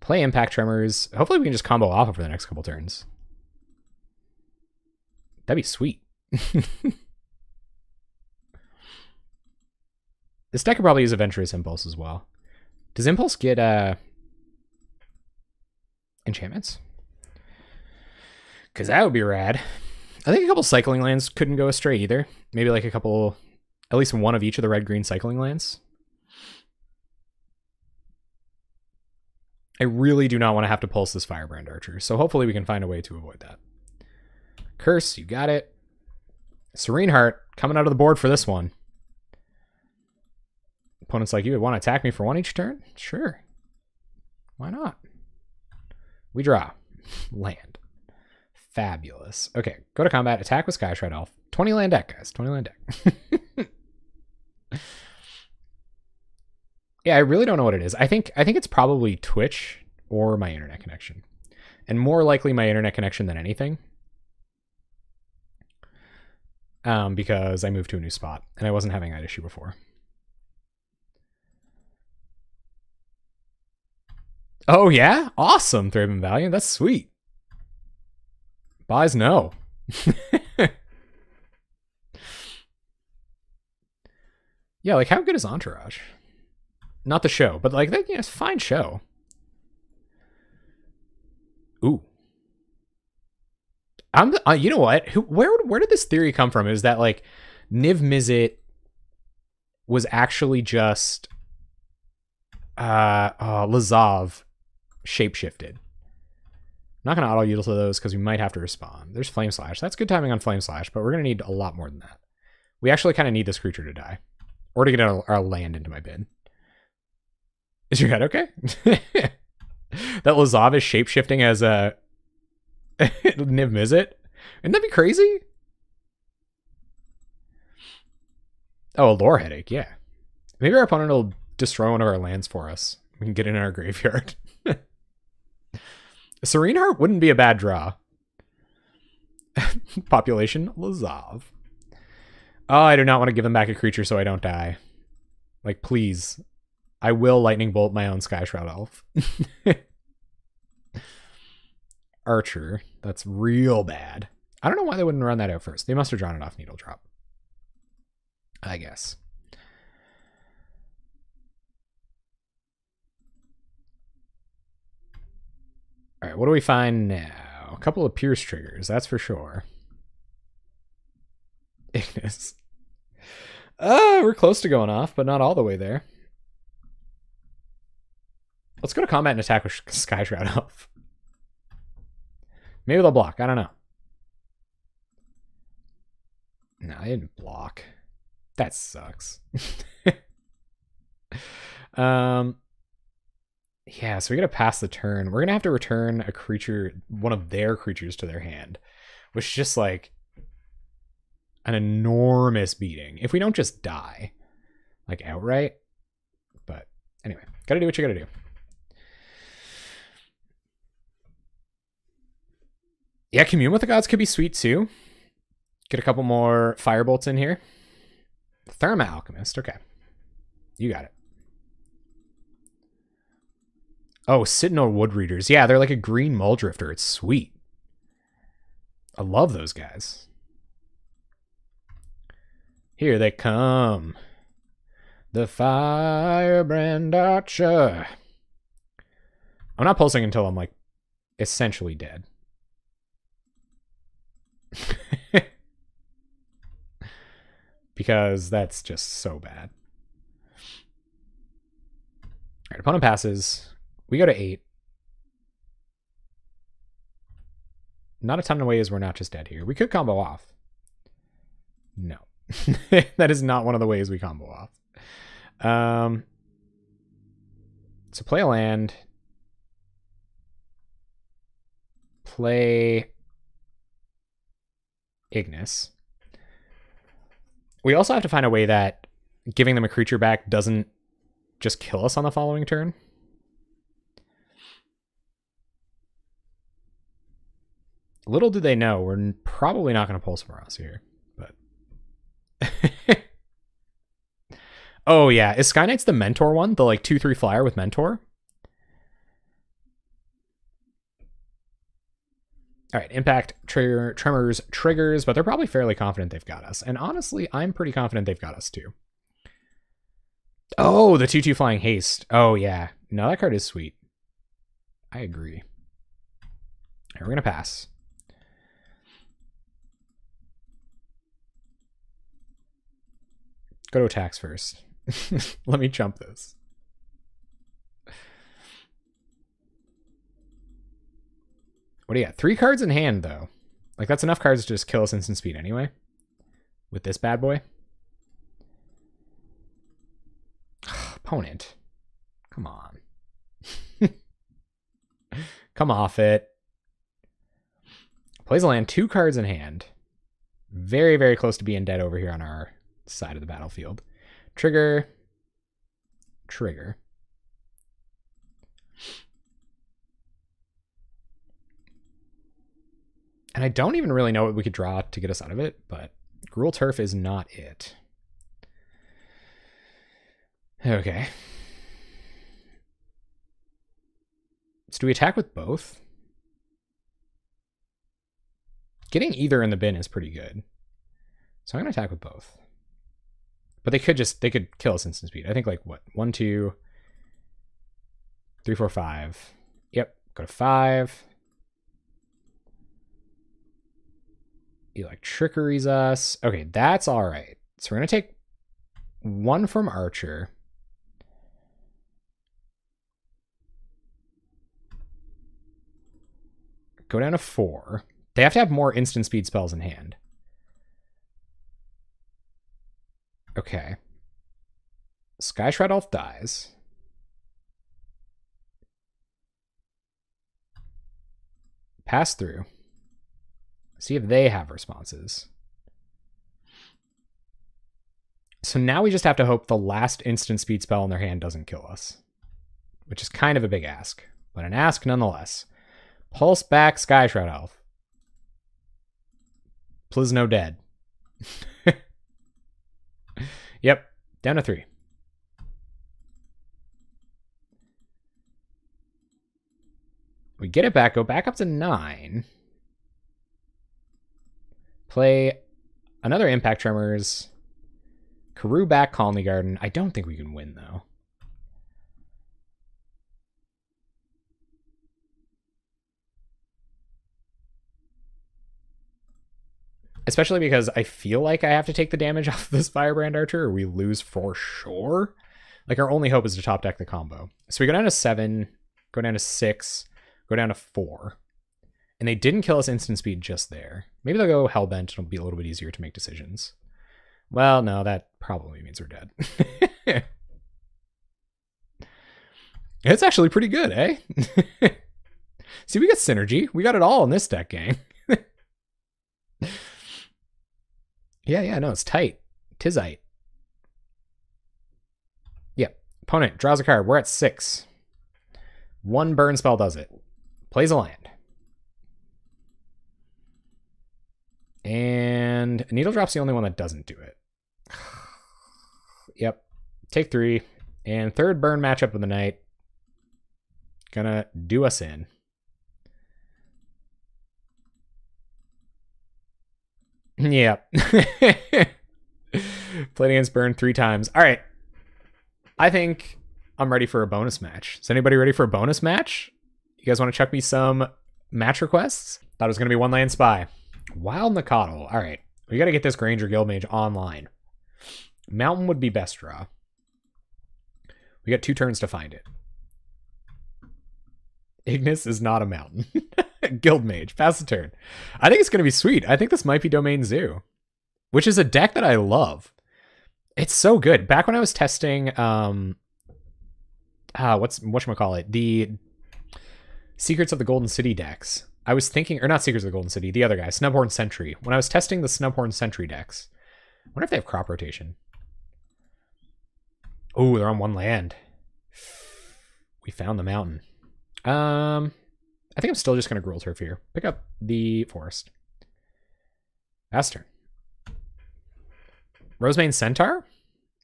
Play Impact Tremors. Hopefully we can just combo off over the next couple turns. That'd be sweet. This deck could probably use Adventurous Impulse as well. Does Impulse get enchantments? Because that would be rad. I think a couple cycling lands couldn't go astray either. Maybe like a couple, at least one of each of the red-green cycling lands. I really do not want to have to pulse this Firebrand Archer, so hopefully we can find a way to avoid that. Curse, you got it. Serene Heart coming out of the board for this one. Opponents like you would want to attack me for 1 each turn? Sure. Why not? We draw. Land. Fabulous. Okay, go to combat, attack with Skyshred Elf. 20 land deck, guys. 20 land deck. Yeah, I really don't know what it is. I think it's probably Twitch or my internet connection. And more likely my internet connection than anything. Because I moved to a new spot and I wasn't having that issue before. Oh yeah? Awesome, Thraben Valiant. That's sweet. Buys no. Yeah, like how good is Entourage? Not the show, but like that, it's a fine show. Ooh. You know what? Where did this theory come from? Is that like Niv Mizzet was actually just Lazav shapeshifted. not going to auto-util to those because we might have to respond. There's Flame Slash. That's good timing on Flame Slash, but we're going to need a lot more than that. We actually kind of need this creature to die. Or to get our land into my bin. Is your head okay? That Lazav is shapeshifting as a Niv Mizzet? Wouldn't that be crazy? Oh, a lore headache, yeah. Maybe our opponent will destroy one of our lands for us. We can get in our graveyard. Serene Heart wouldn't be a bad draw. Population Lazav. Oh, I do not want to give them back a creature so I don't die. Like, please. I will Lightning Bolt my own Sky Shroud Elf. Archer. That's real bad. I don't know why they wouldn't run that out first. They must have drawn it off Needle Drop. I guess. All right, what do we find now? A couple of Pierce triggers, that's for sure. Ignus. We're close to going off, but not all the way there. Let's go to combat and attack with Sky Shroud Elf. Maybe they'll block, I don't know. No, they didn't block. That sucks. Yeah, so we gotta pass the turn. We're gonna have to return a creature, one of their creatures to their hand, which is just like an enormous beating. If we don't just die, like outright. But anyway, gotta do what you gotta do. Yeah, Commune with the Gods could be sweet too. Get a couple more Firebolts in here. Therma Alchemist, okay. You got it. Oh, Sentinel Wood Readers. Yeah, they're like a green Muldrifter. It's sweet. I love those guys. Here they come. The Firebrand Archer. I'm not pulsing until I'm like essentially dead. Because that's just so bad. Alright, opponent passes. We go to 8. Not a ton of ways we're not just dead here. We could combo off. No. That is not one of the ways we combo off. So play a land. Play Ignus. We also have to find a way that giving them a creature back doesn't just kill us on the following turn. Little do they know, we're probably not going to Pulse of Murasa here, but... Oh yeah, is Sky Knight's the Mentor one? The like 2/3 flyer with Mentor? Alright, Impact, Trigger, Tremors, Triggers, but they're probably fairly confident they've got us. And honestly, I'm pretty confident they've got us too. Oh, the 2/2 Flying Haste. Oh yeah. No, that card is sweet. I agree. Alright, we're going to pass. Go to attacks first. Let me jump this. What do you got? 3 cards in hand, though. Like, that's enough cards to just kill us instant speed anyway. With this bad boy. Opponent. Come on. Come off it. Plays a land, 2 cards in hand. Very, very close to being dead over here on our side of the battlefield. Trigger. Trigger. And I don't even really know what we could draw to get us out of it, but Gruul Turf is not it. Okay. So do we attack with both? Getting either in the bin is pretty good. So I'm going to attack with both. But they could kill us instant speed. I think like what? 1, 2, 3, 4, 5. Yep. Go to 5. Electrickeries us. Okay, that's all right. So we're going to take 1 from Archer. Go down to 4. They have to have more instant speed spells in hand. Okay. Sky Shroud Elf dies. Pass through. See if they have responses. So now we just have to hope the last instant speed spell in their hand doesn't kill us. Which is kind of a big ask. But an ask nonetheless. Pulse back Sky Shroud Elf. Plisno dead. Yep. Down to 3. We get it back. Go back up to 9. Play another Impact Tremors. Karoo back Colony Garden. I don't think we can win, though. Especially because I feel like I have to take the damage off this Firebrand Archer, or we lose for sure. Like, our only hope is to top deck the combo. So we go down to 7, go down to 6, go down to 4. And they didn't kill us instant speed just there. Maybe they'll go Hellbent, it'll be a little bit easier to make decisions. Well, no, that probably means we're dead. It's actually pretty good, eh? See, we got synergy. We got it all in this deck, gang. Yeah, no, it's tight. Tizite. Yep. Opponent draws a card. We're at 6. 1 burn spell does it. Plays a land. And Needle Drop's the only one that doesn't do it. Yep. Take 3. And 3rd burn matchup of the night. Gonna do us in. Yeah. Played against burn 3 times. All right. I think I'm ready for a bonus match. Is anybody ready for a bonus match? You guys want to chuck me some match requests? Thought it was going to be 1 land spy. Wild Nakatl. All right. We got to get this Granger Guildmage online. Mountain would be best draw. We got 2 turns to find it. Ignus is not a mountain. Guildmage. Pass the turn. I think it's going to be sweet. I think this might be Domain Zoo, which is a deck that I love. It's so good. Back when I was testing, whatchamacallit? The Secrets of the Golden City decks. I was thinking, or not Secrets of the Golden City, the other guy, Snubhorn Sentry. When I was testing the Snubhorn Sentry decks, I wonder if they have crop rotation. Oh, they're on 1 land. We found the mountain. I think I'm still just going to Gruul Turf here. Pick up the forest. Faster. Rosemane Centaur?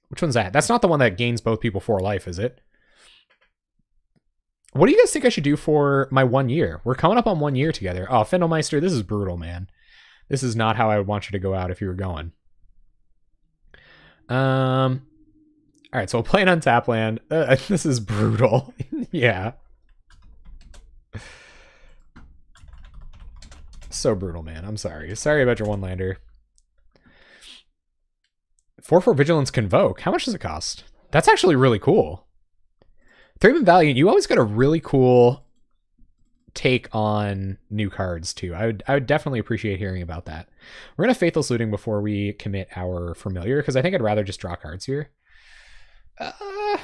Which one's that? That's not the one that gains both people 4 life, is it? What do you guys think I should do for my 1 year? We're coming up on 1 year together. Oh, Fendelmeister, this is brutal, man. This is not how I would want you to go out if you were going. All right, so we'll play an untap land. This is brutal. Yeah. So brutal, man. I'm sorry. Sorry about your 1-lander. 4/4 Vigilance Convoke. How much does it cost? That's actually really cool. Thraben Valiant, you always got a really cool take on new cards, too. I would definitely appreciate hearing about that. We're going to Faithless Looting before we commit our Familiar, because I think I'd rather just draw cards here. Yeah,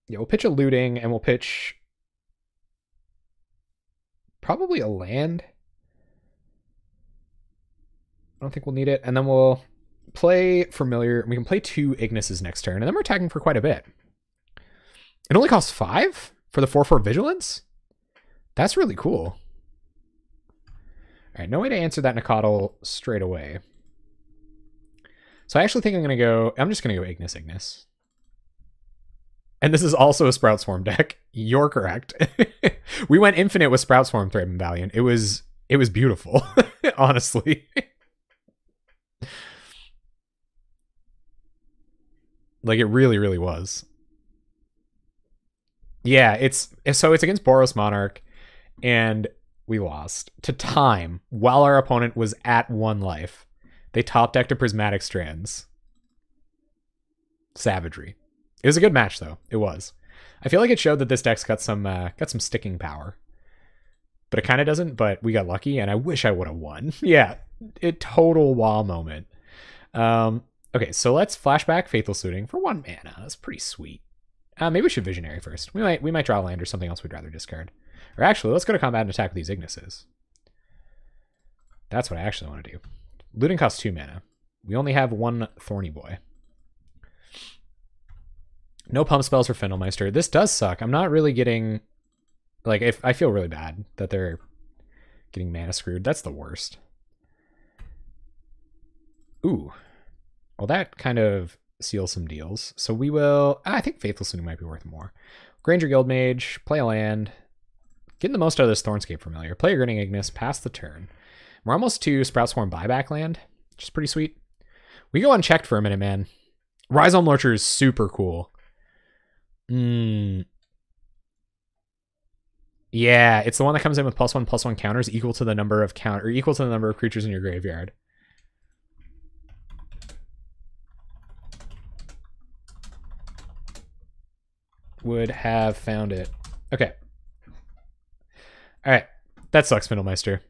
we'll pitch a Looting, and we'll pitch probably a land. I don't think we'll need it. And then we'll play Familiar. We can play 2 Ignuses next turn, and then we're attacking for quite a bit. It only costs 5 for the 4/4 Vigilance? That's really cool. All right, no way to answer that Nakatl straight away. So I actually think I'm just going to go Ignus. And this is also a Sprout Swarm deck. You're correct. We went infinite with Sprout Swarm Thraben Valiant. It was beautiful, honestly. Like, it really, really was. Yeah, it's against Boros Monarch, and we lost to time while our opponent was at 1 life. They top decked a Prismatic Strands. Savagery. It was a good match, though. It was. I feel like it showed that this deck's got some sticking power. but it kind of doesn't, but we got lucky, and I wish I would have won. Yeah, total wow moment. Okay, so let's flashback Faithful Suiting for 1 mana. That's pretty sweet. Maybe we should Visionary first. We might draw land or something else we'd rather discard. Or actually, let's go to combat and attack with these Ignuses. That's what I actually want to do. Looting costs 2 mana. We only have 1 Thorny Boy. No pump spells for Fendelmeister. This does suck. I'm not really getting... Like, if I feel really bad that they're getting mana screwed. That's the worst. Ooh. Well, that kind of seals some deals. So we will... I think Faithful Suiting might be worth more. Granger Guildmage. Play a land. Getting the most out of this Thornscape Familiar. Play a Grinning Ignus. Pass the turn. We're almost to Sprout Swarm buyback land, which is pretty sweet. We go unchecked for a minute, man. Rhizome Lurcher is super cool. Yeah, it's the one that comes in with +1/+1 counters equal to the number of creatures in your graveyard. Would have found it. Okay. All right. That sucks, Fiddlemeister.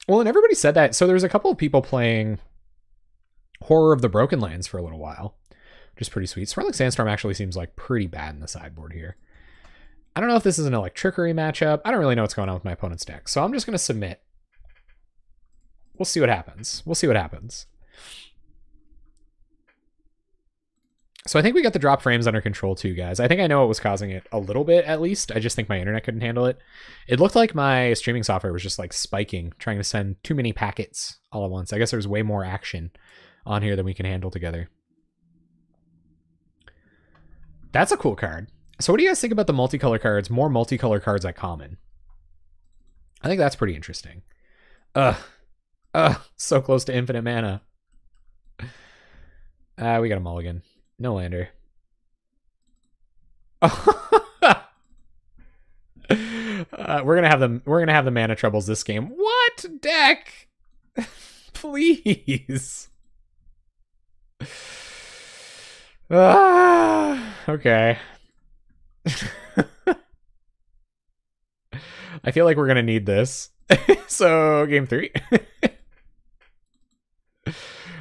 Well, and everybody said that. So there's a couple of people playing Horror of the Broken Lands for a little while, which is pretty sweet. Swirling Sandstorm actually seems like pretty bad in the sideboard here. I don't know if this is an Electrickery matchup. I don't really know what's going on with my opponent's deck. So I'm just going to submit. We'll see what happens. We'll see what happens. So I think we got the drop frames under control too, guys. I think I know what was causing it a little bit, at least. I just think my internet couldn't handle it. It looked like my streaming software was just like spiking, trying to send too many packets all at once. I guess there's way more action on here than we can handle together. That's a cool card. So what do you guys think about the multicolor cards? More multicolor cards at common. I think that's pretty interesting. So close to infinite mana. We got a mulligan. No lander. We're gonna have the mana troubles this game. What deck? Please. Okay. I feel like we're gonna need this. So game 3.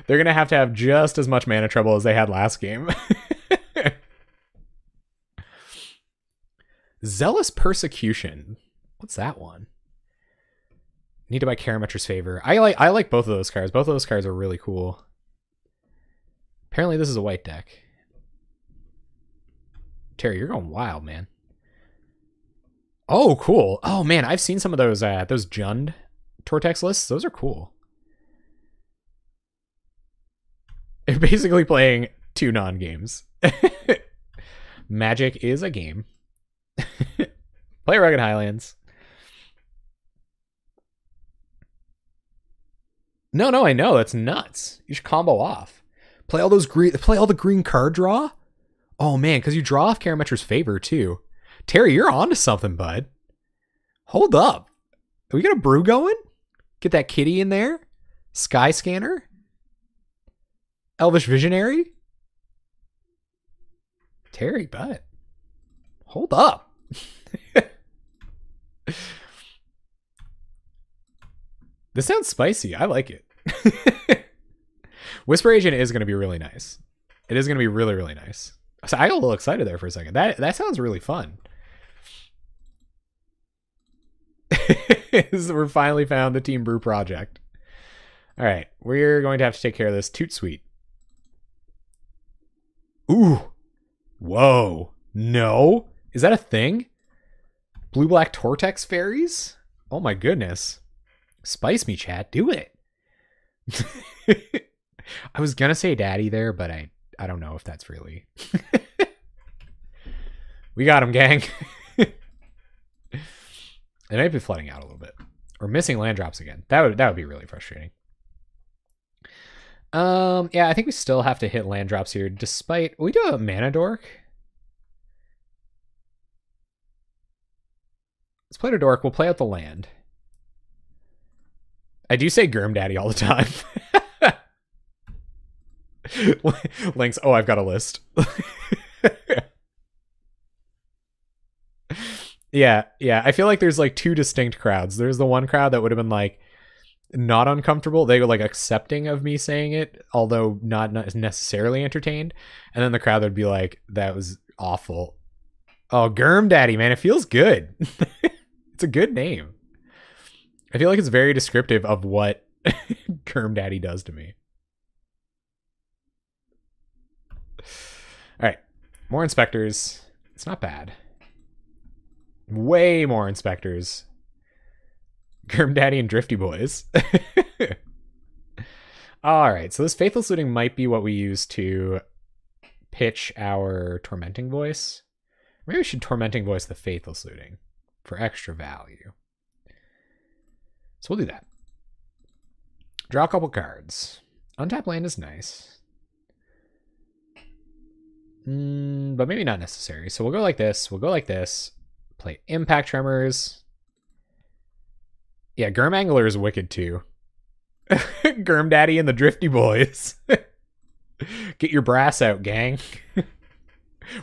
They're going to have just as much mana trouble as they had last game. Zealous Persecution. What's that one? Need to buy Karametra's Favor. I like both of those cards. Both of those cards are really cool. Apparently this is a white deck. Terry, you're going wild, man. Oh, cool. Oh, man, I've seen some of those Jund Tortex lists. Those are cool. They're basically playing 2 non-games. Magic is a game. Play Rugged Highlands. No, I know. That's nuts. You should combo off. Play all the green card draw? Oh, man, because you draw off Karametra's Favor, too. Terry, you're onto something, bud. Hold up. We got a brew going? Get that kitty in there? Sky Scanner? Elvish Visionary? Terry, but hold up. This sounds spicy. I like it. Whisper Agent is going to be really nice. It is going to be really, really nice. So I got a little excited there for a second. That sounds really fun. We're finally found the Team Brew project. All right, we're going to have to take care of this Toot Sweet. Ooh. Whoa. No. Is that a thing? Blue-black Tortex Fairies? Oh my goodness. Spice me, chat. Do it. I was gonna say daddy there, but I don't know if that's really... We got him, gang. They might be flooding out a little bit. Or missing land drops again. That would be really frustrating. Yeah, I think we still have to hit land drops here, despite... We do have a Mana Dork. Let's play the Dork. We'll play out the land. I do say Germ Daddy all the time. Links, oh, I've got a list. Yeah, yeah. I feel like there's like two distinct crowds. There's the one crowd that would have been like not uncomfortable. They were like accepting of me saying it, although not necessarily entertained. And then the crowd would be like, that was awful. Oh, Germ Daddy, man, it feels good. It's a good name. I feel like it's very descriptive of what Germ Daddy does to me. All right, more inspectors. It's not bad. Way more inspectors. Germ Daddy and Drifty Boys. All right, so this Faithless Looting might be what we use to pitch our Tormenting Voice. Maybe we should Tormenting Voice the Faithless Looting for extra value. So we'll do that. Draw a couple cards. Untap land is nice. But maybe not necessary. So we'll go like this. We'll go like this. Play Impact Tremors. Yeah, Germ Angler is wicked too. Germ Daddy and the Drifty Boys. Get your brass out, gang.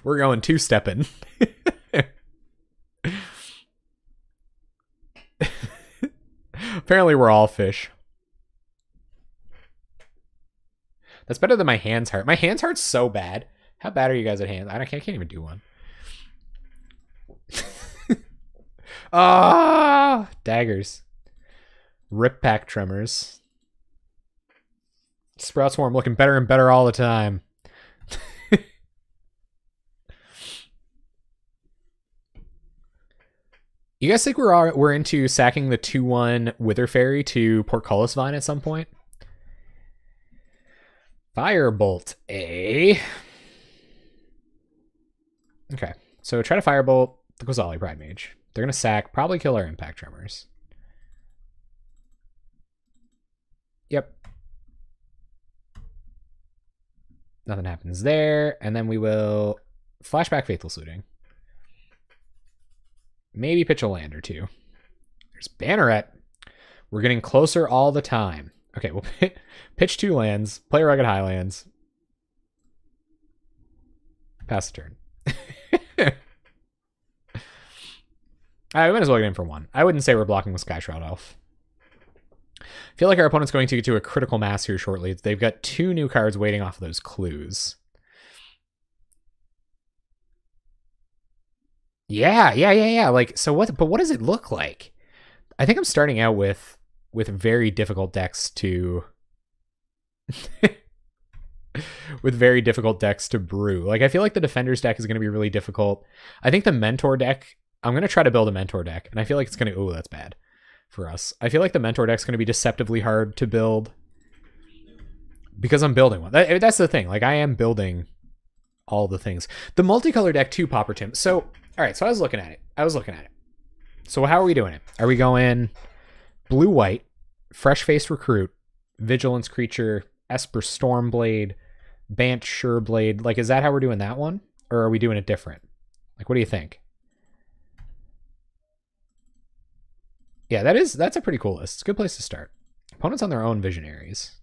We're going two-stepping. Apparently we're all fish. That's better than my Hands Heart. My Hands Heart's so bad. How bad are you guys at hands? I can't even do one. Ah, daggers. Rip Pack Tremors. Sprout Swarm looking better and better all the time. You guys think we're into sacking the 2/1 Wither Fairy to Portcullis Vine at some point? Firebolt A. Okay, so try to Firebolt the Quasali Pride Mage. They're going to sack, probably kill our Impact Tremors. Yep. Nothing happens there, and then we will flashback Faithless Looting. Maybe pitch a land or two. There's Banneret. We're getting closer all the time. Okay, we'll pitch 2 lands, play Rugged Highlands. Pass the turn. I might as well get in for 1. I wouldn't say we're blocking with Sky Shroud Elf. I feel like our opponent's going to get to a critical mass here shortly. They've got 2 new cards waiting off of those clues. Yeah. Like, so what? But what does it look like? I think I'm starting out with very difficult decks to with very difficult decks to brew. Like, I feel like the Defenders deck is going to be really difficult. I think the Mentor deck, I'm going to try to build a Mentor deck, and I feel like it's going to, oh, that's bad for us. I feel like the Mentor deck's going to be deceptively hard to build because I'm building one. That's the thing. Like, I am building all the things. The multicolor deck too, Pauper Tim. So, all right, so I was looking at it. So how are we doing it? Are we going blue-white, Fresh-Faced Recruit, Vigilance Creature, Esper Stormblade, Bant Sureblade? Like, is that how we're doing that one? Or are we doing it different? Like, what do you think? Yeah, that's a pretty cool list. It's a good place to start. Opponents on their own Visionaries.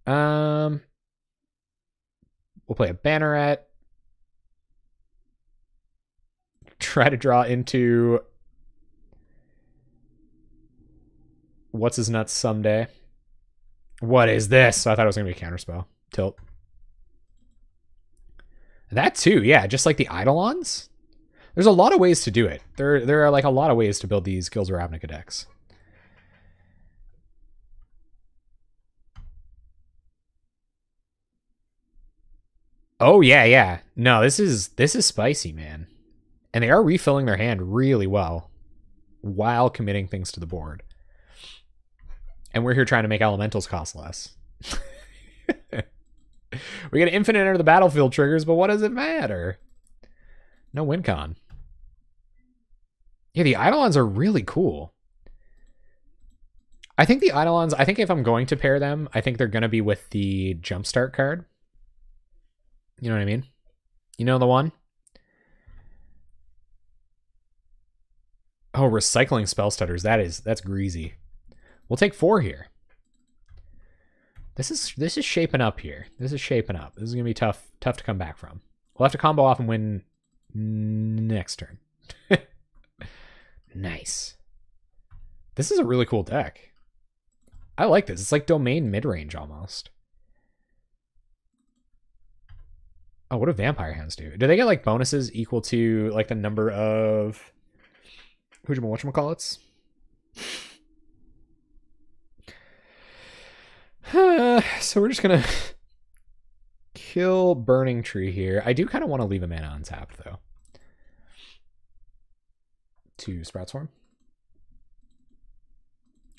We'll play a Banneret. Try to draw into What's His Nuts someday. What is this? I thought it was going to be a counterspell. Tilt. That too, yeah. Just like the Eidolons. There's a lot of ways to do it. There are like a lot of ways to build these Guilds of Ravnica decks. Oh yeah. No, this is spicy, man. And they are refilling their hand really well while committing things to the board. And we're here trying to make elementals cost less. We get infinite enter the battlefield triggers, but what does it matter? No win con. Yeah, the Eidolons are really cool. I think the Eidolons, I think if I'm going to pair them, I think they're going to be with the Jumpstart card. You know what I mean? You know the one? Oh, recycling spell stutters. That's greasy. We'll take 4 here. This is shaping up here. This is shaping up. This is gonna be tough to come back from. We'll have to combo off and win next turn. Nice. This is a really cool deck. I like this. It's like domain mid-range almost. Oh, what do Vampire Hounds do? Do they get like bonuses equal to like the number of whatchamacallits? So we're just gonna kill Burning Tree here. I do kind of want to leave a mana untapped though. To Sprout Swarm.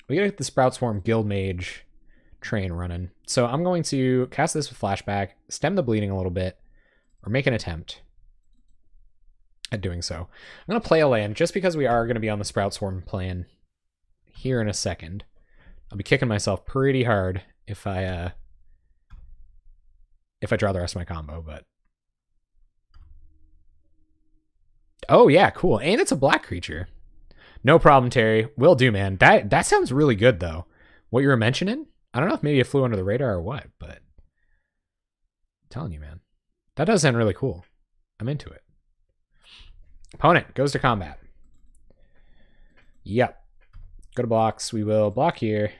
We gotta get the Sprout Swarm Guild Mage train running. So I'm going to cast this with Flashback, stem the bleeding a little bit, or make an attempt at doing so. I'm going to play a land just because we are going to be on the Sprout Swarm plan here in a second. I'll be kicking myself pretty hard if I draw the rest of my combo, but... Oh, yeah, cool. And it's a black creature. No problem, Terry. Will do, man. That sounds really good, though. What you were mentioning? I don't know if maybe it flew under the radar or what, but... I'm telling you, man. That does sound really cool. I'm into it. Opponent goes to combat. Yep. Go to blocks. We will block here.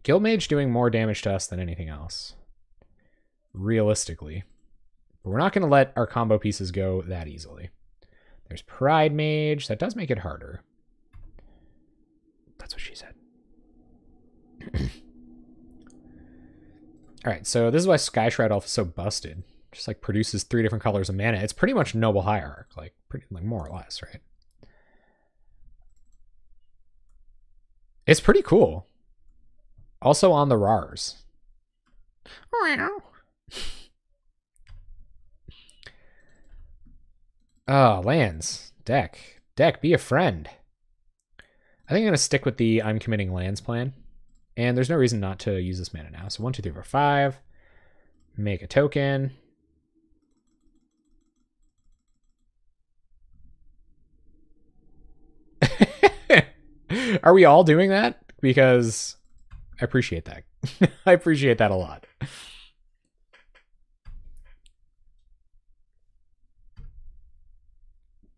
Guild Mage doing more damage to us than anything else. Realistically. But we're not going to let our combo pieces go that easily. There's Pride Mage. That does make it harder. That's what she said. Alright, so this is why Sky Shroud Elf is so busted. Just like produces 3 different colors of mana. It's pretty much Noble Hierarch, like more or less, right? It's pretty cool. Also on the RARs. Oh, lands. Deck. Deck, be a friend. I think I'm going to stick with the I'm committing lands plan. And there's no reason not to use this mana now. So 1, 2, 3, 4, 5. Make a token. Are we all doing that? Because I appreciate that. I appreciate that a lot.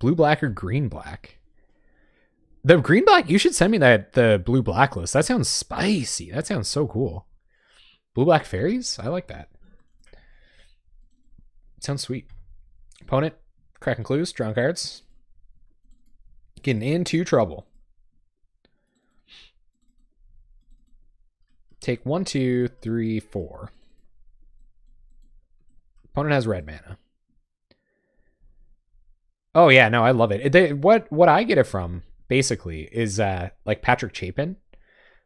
Blue black or green black? The green black, you should send me the blue black list. That sounds spicy. That sounds so cool. Blue black fairies? I like that. Sounds sweet. Opponent, cracking clues, drawing cards. Getting into trouble. Take 1, 2, 3, 4. Opponent has red mana. Oh yeah, no, I love it. What I get it from basically is like Patrick Chapin.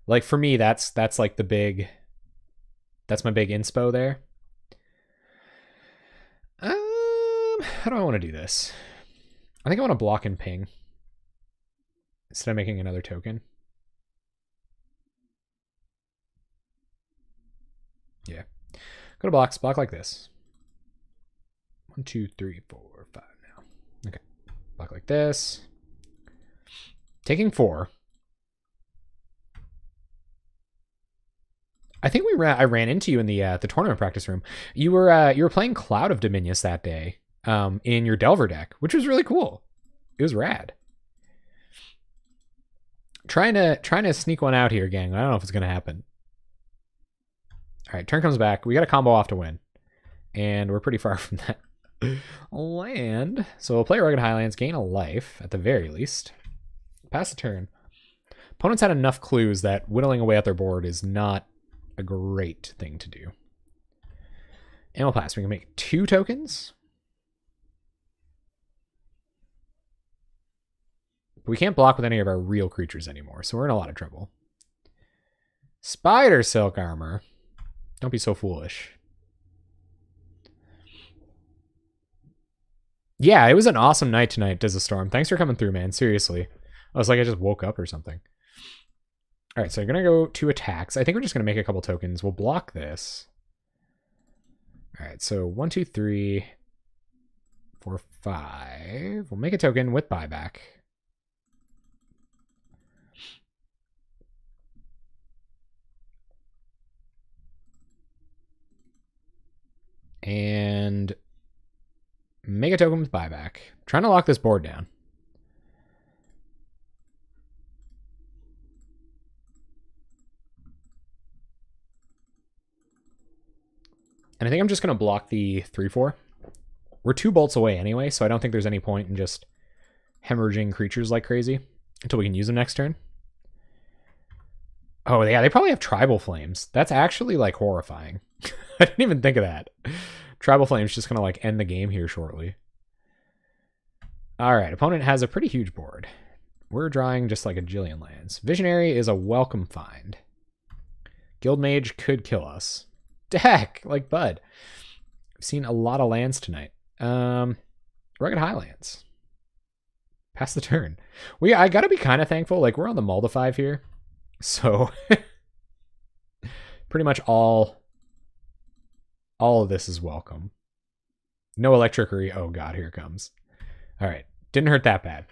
Like for me, that's like the big. That's my big inspo there. How do I want to do this? I think I want to block and ping instead of making another token. Yeah. Go to blocks. Block like this. 1, 2, 3, 4, 5 now. Okay. Block like this. Taking 4. I think I ran into you in the tournament practice room. You were playing Cloud of Dominius that day in your Delver deck, which was really cool. It was rad. Trying to sneak one out here, gang. I don't know if it's gonna happen. All right, turn comes back. We got a combo off to win, and we're pretty far from that. Land. So we'll play Rugged Highlands, gain a life at the very least. Pass the turn. Opponents had enough clues that whittling away at their board is not a great thing to do. And we'll pass. We can make 2 tokens. But we can't block with any of our real creatures anymore, so we're in a lot of trouble. Spider Silk Armor. Don't be so foolish. Yeah, it was an awesome night tonight, Storm. Thanks for coming through, man. Seriously. I was like, I just woke up or something. All right, so I'm going to go to attacks. I think we're just going to make a couple tokens. We'll block this. All right, so 1, 2, 3, 4, 5. We'll make a token with buyback. And make a token with buyback. I'm trying to lock this board down. And I think I'm just going to block the 3/4. We're 2 bolts away anyway, so I don't think there's any point in just hemorrhaging creatures like crazy until we can use them next turn. Oh, yeah, they probably have Tribal Flames. That's actually, like, horrifying. I didn't even think of that. Tribal Flame's just going to, like, end the game here shortly. All right, opponent has a pretty huge board. We're drawing just like a jillion lands. Visionary is a welcome find. Guildmage could kill us. Heck, like Bud. I've seen a lot of lands tonight. Rugged Highlands. Pass the turn. I gotta be kind of thankful. Like, we're on the Mulda 5 here. So, pretty much all of this is welcome. No electricity. Oh, God, here it comes. All right. Didn't hurt that bad.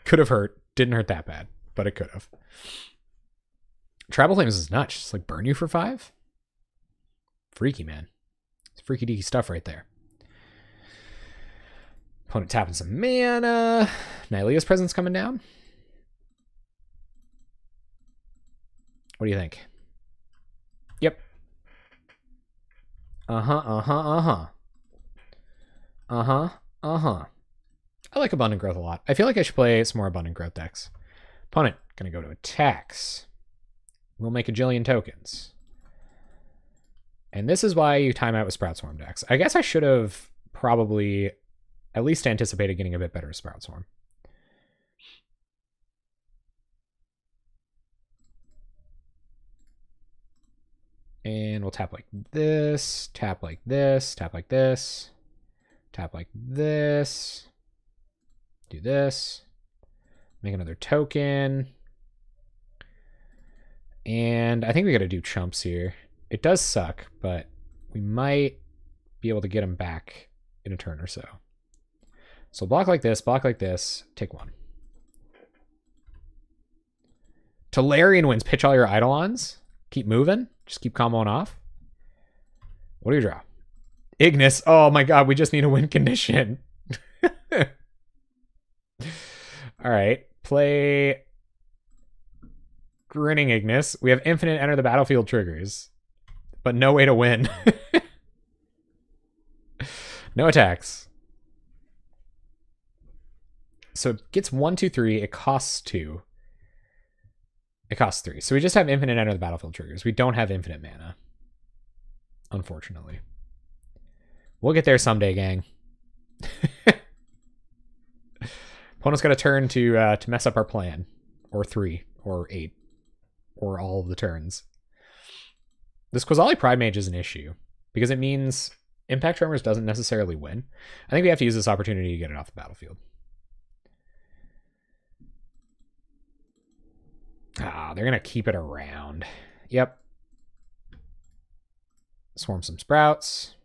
Could have hurt. Didn't hurt that bad, but it could have. Tribal Flames is nuts. Just, like, burn you for 5? Freaky, man. It's freaky deaky stuff right there. Opponent tapping some mana. Nylea's Presence coming down. What do you think? Yep. Uh-huh. I like Abundant Growth a lot. I feel like I should play some more Abundant Growth decks. Opponent, gonna go to attacks. We'll make a jillion tokens. And this is why you time out with Sprout Swarm decks. I guess I should have probably at least anticipated getting a bit better Sprout Swarm. And we'll tap like this, tap like this, tap like this, tap like this. Do this. Make another token. And I think we got to do chumps here. It does suck, but we might be able to get them back in a turn or so. So block like this, take 1. Tolarian wins. Pitch all your Eidolons. Keep moving. Just keep comboing off. What do you draw? Ignus. Oh my god, we just need a win condition. All right, play Grinning Ignus. We have infinite enter the battlefield triggers, but no way to win. No attacks. So it gets 1, 2, 3. It costs 2. It costs 3. So we just have infinite enter the battlefield triggers. We don't have infinite mana, unfortunately. We'll get there someday, gang. Opponent's got a turn to mess up our plan. Or 3. Or 8. Or all of the turns. This Quasali Pride Mage is an issue. Because it means Impact Tremors doesn't necessarily win. I think we have to use this opportunity to get it off the battlefield. Ah, they're going to keep it around. Yep. Swarm some Sprouts.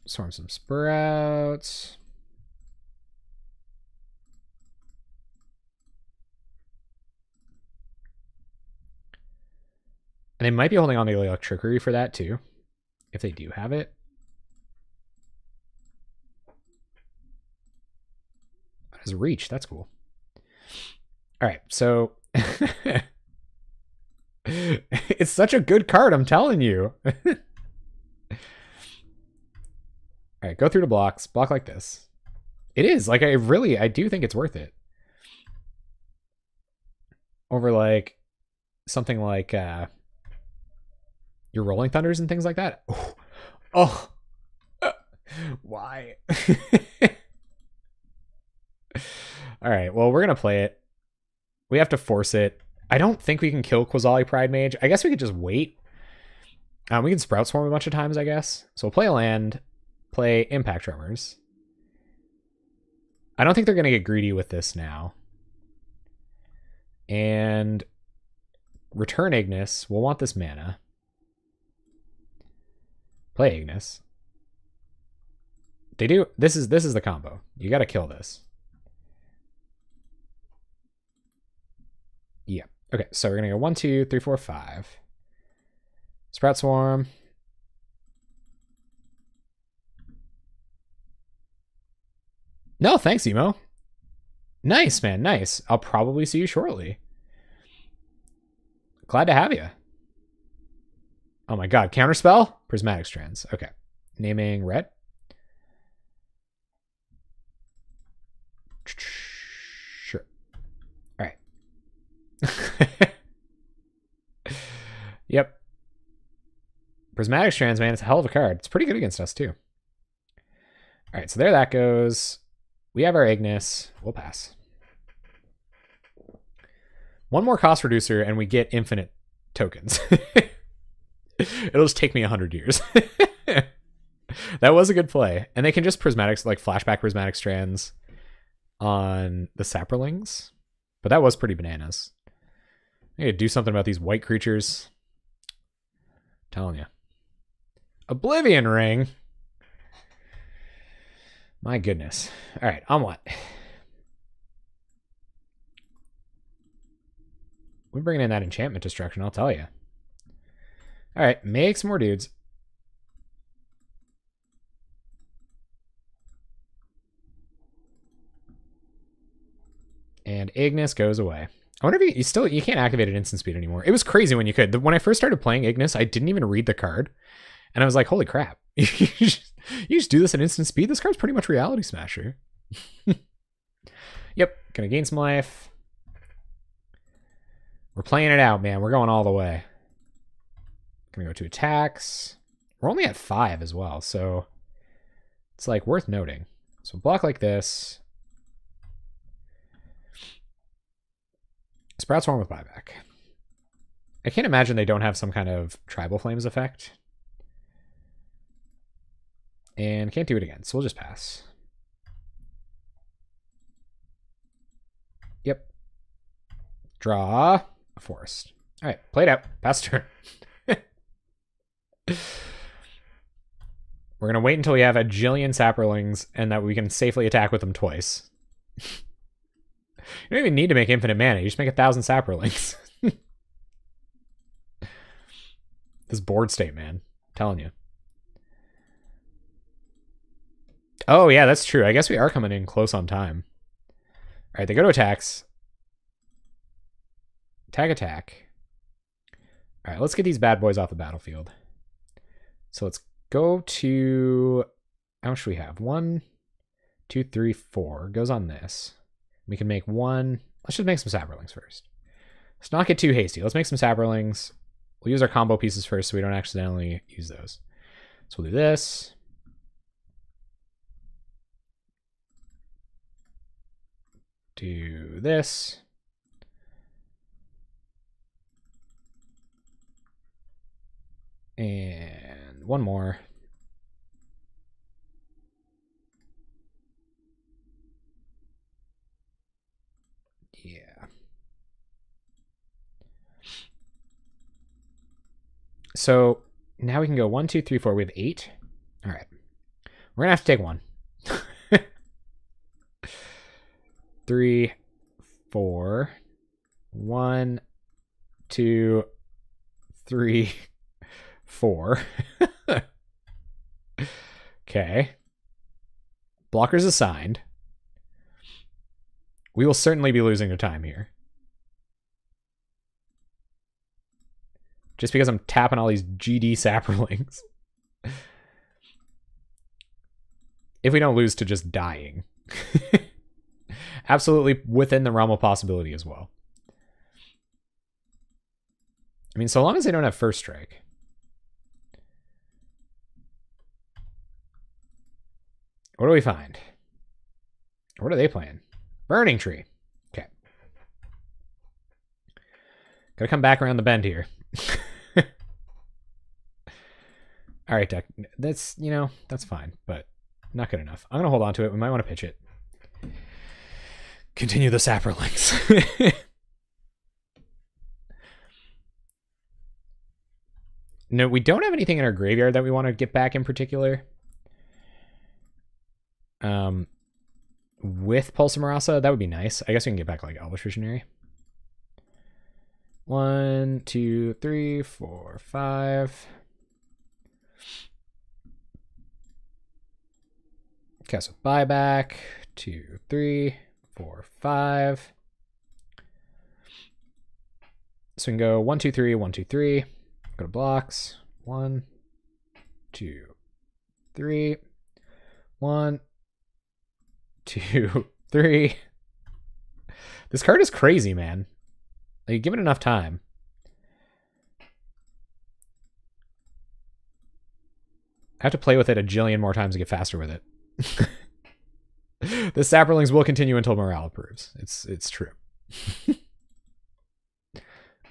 Swarm some Sprouts. And they might be holding on to the Electricity for that too, if they do have it. That is a reach. That's cool. All right, so it's such a good card, I'm telling you. All right, go through the blocks. Block like this. It is. Like, I do think it's worth it. Over, like, something like your Rolling Thunders and things like that. Oh. Why? All right, well, we're going to play it. We have to force it. I don't think we can kill Quasali Pride Mage. I guess we could just wait. We can Sprout Swarm a bunch of times, I guess. So we'll play a land. Play Impact Tremors. I don't think they're going to get greedy with this now. And return Ignus. We'll want this mana. Play Ignus. They do. This is the combo. You got to kill this. Yeah. Okay, so we're going to go 1, 2, 3, 4, 5. Sprout Swarm. No, thanks, Emo. Nice, man. Nice. I'll probably see you shortly. Glad to have you. Oh my god, counterspell? Prismatic Strands. Okay. Naming red. Sure. Alright. Yep. Prismatic Strands, man, it's a hell of a card. It's pretty good against us, too. Alright, so there that goes. We have our Ignus. We'll pass. One more cost reducer, and we get infinite tokens. It'll just take me 100 years. That was a good play. And they can just prismatics, like flashback prismatic strands on the Saprolings. But that was pretty bananas. I need to do something about these white creatures. I'm telling you. Oblivion Ring. My goodness. All right, on what? We're bringing in that enchantment destruction, I'll tell you. All right, make some more dudes. And Ignus goes away. I wonder if you can't activate at instant speed anymore. It was crazy when you could. When I first started playing Ignus, I didn't even read the card. And I was like, holy crap. You just do this at instant speed? This card's pretty much Reality Smasher. Yep, gonna gain some life. We're playing it out, man. We're going all the way. Gonna go to attacks. We're only at 5 as well, so it's like worth noting. So block like this. Sprouts Horn with buyback. I can't imagine they don't have some kind of Tribal Flames effect. And can't do it again, so we'll just pass. Yep. Draw a forest. All right, play it out. Pass turn. We're going to wait until we have a jillion Saprolings and that we can safely attack with them twice. You don't even need to make infinite mana. You just make 1,000 Saprolings. This board state, man. I'm telling you. Oh, yeah, that's true. I guess we are coming in close on time. All right, they go to attacks. Attack. All right, let's get these bad boys off the battlefield. So let's go to... How much do we have? 1, 2, 3, 4. Goes on this. We can make 1. Let's just make some Saprolings first. Let's not get too hasty. Let's make some Saprolings. We'll use our combo pieces first so we don't accidentally use those. So we'll do this. Do this. And one more. Yeah. So now we can go 1, 2, 3, 4. We have 8. All right. We're going to have to take 1. 3, 4. 1, 2, 3, 4. Okay. Blockers assigned. We will certainly be losing to time here. Just because I'm tapping all these GD Saprolings. If we don't lose to just dying. Absolutely within the realm of possibility as well. I mean, so long as they don't have first strike. What do we find? What are they playing? Burning Tree. Okay. Gotta come back around the bend here. All right, deck. That's, you know, that's fine, but not good enough. I'm gonna hold on to it. We might want to pitch it. Continue the Saprolings. No, we don't have anything in our graveyard that we want to get back in particular. With Pulse of Murasa, that would be nice. I guess we can get back like Elvish Visionary. 1, 2, 3, 4, 5. Okay, so buyback. 2, 3, 4, 5. So we can go 1, 2, 3, 1, 2, 3. Go to blocks. 1, 2, 3. 1, 2, 3. This card is crazy, man. Like, give it enough time. I have to play with it a jillion more times to get faster with it. The Saprolings will continue until morale improves. It's true.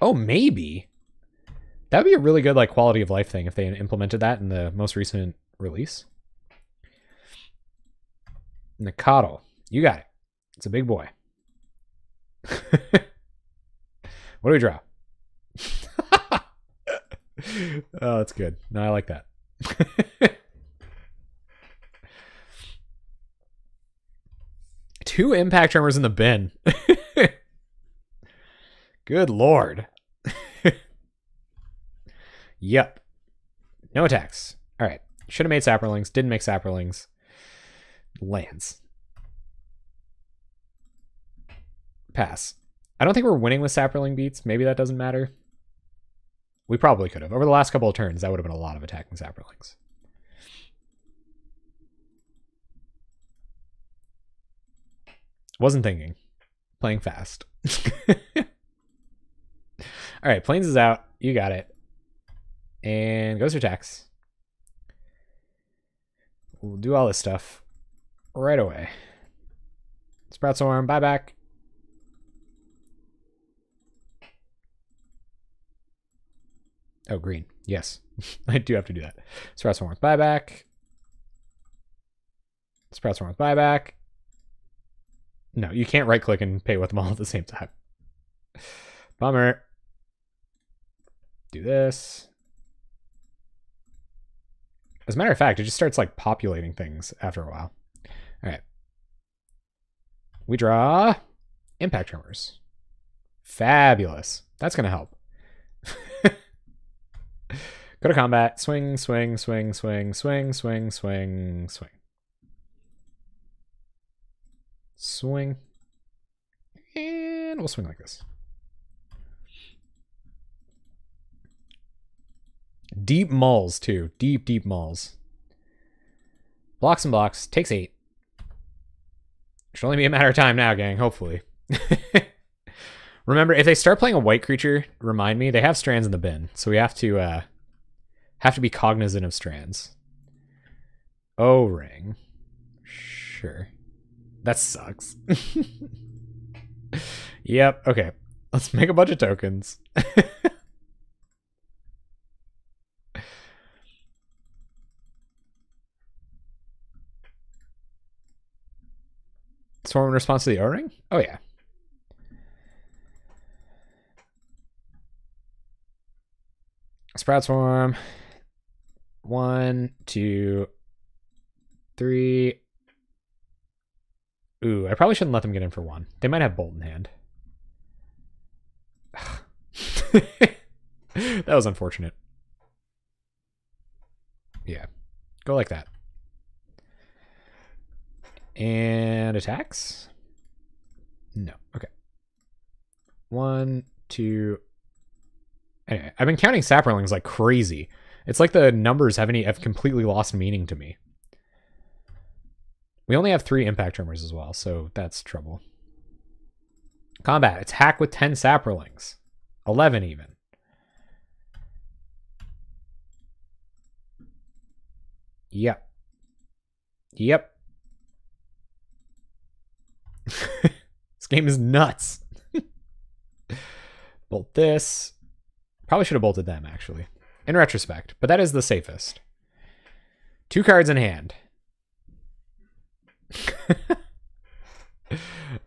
Oh, maybe. That would be a really good like quality of life thing if they implemented that in the most recent release. Nikado. You got it. It's a big boy. What do we draw? Oh, that's good. No, I like that. Two impact tremors in the bin. Good lord. Yep. No attacks. All right. Should have made Saprolings. Didn't make Saprolings. Lands. Pass. I don't think we're winning with Saproling beats. Maybe that doesn't matter. We probably could have. Over the last couple of turns, that would have been a lot of attacking Saprolings. Wasn't thinking. Playing fast. All right, Plains is out. You got it. And goes for attacks. We'll do all this stuff right away. Sprout Swarm, buyback. Oh, green. Yes. I do have to do that. Sprout Swarm with buyback. Sprout Swarm with buyback. No, you can't right click and pay with them all at the same time. Bummer. Do this. As a matter of fact, it just starts like populating things after a while. All right. We draw impact tremors. Fabulous. That's going to help. Go to combat. Swing, swing, swing, swing, swing, swing, swing, swing. Swing. And we'll swing like this. Deep mulls, too. Deep, deep mulls. Blocks and blocks. Takes 8. Should only be a matter of time now, gang. Hopefully. Remember, if they start playing a white creature, remind me, they have strands in the bin. So we have to be cognizant of strands. O-ring. Sure. That sucks. Yep. Okay. Let's make a bunch of tokens. Swarm in response to the O-ring? Oh, yeah. Sprout Swarm. 1, 2, 3. Ooh, I probably shouldn't let them get in for 1. They might have Bolt in hand. That was unfortunate. Yeah. Go like that. And attacks? No. Okay. 1, 2. Anyway, I've been counting Saprolings like crazy. It's like the numbers have completely lost meaning to me. We only have 3 impact tremors as well, so that's trouble. Combat. Attack with 10 Saprolings. 11 even. Yep. Yep. This game is nuts. Bolt this. Probably should have bolted them, actually. In retrospect, but that is the safest. 2 cards in hand.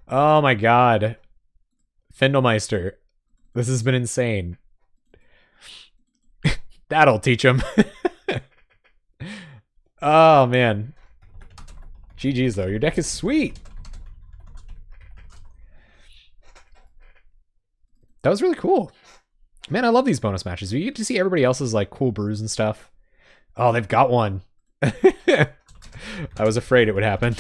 Oh my god. Findelmeister. This has been insane. That'll teach him. Oh man. GG's though. Your deck is sweet. That was really cool. Man, I love these bonus matches. You get to see everybody else's like cool brews and stuff. Oh, they've got one. I was afraid it would happen.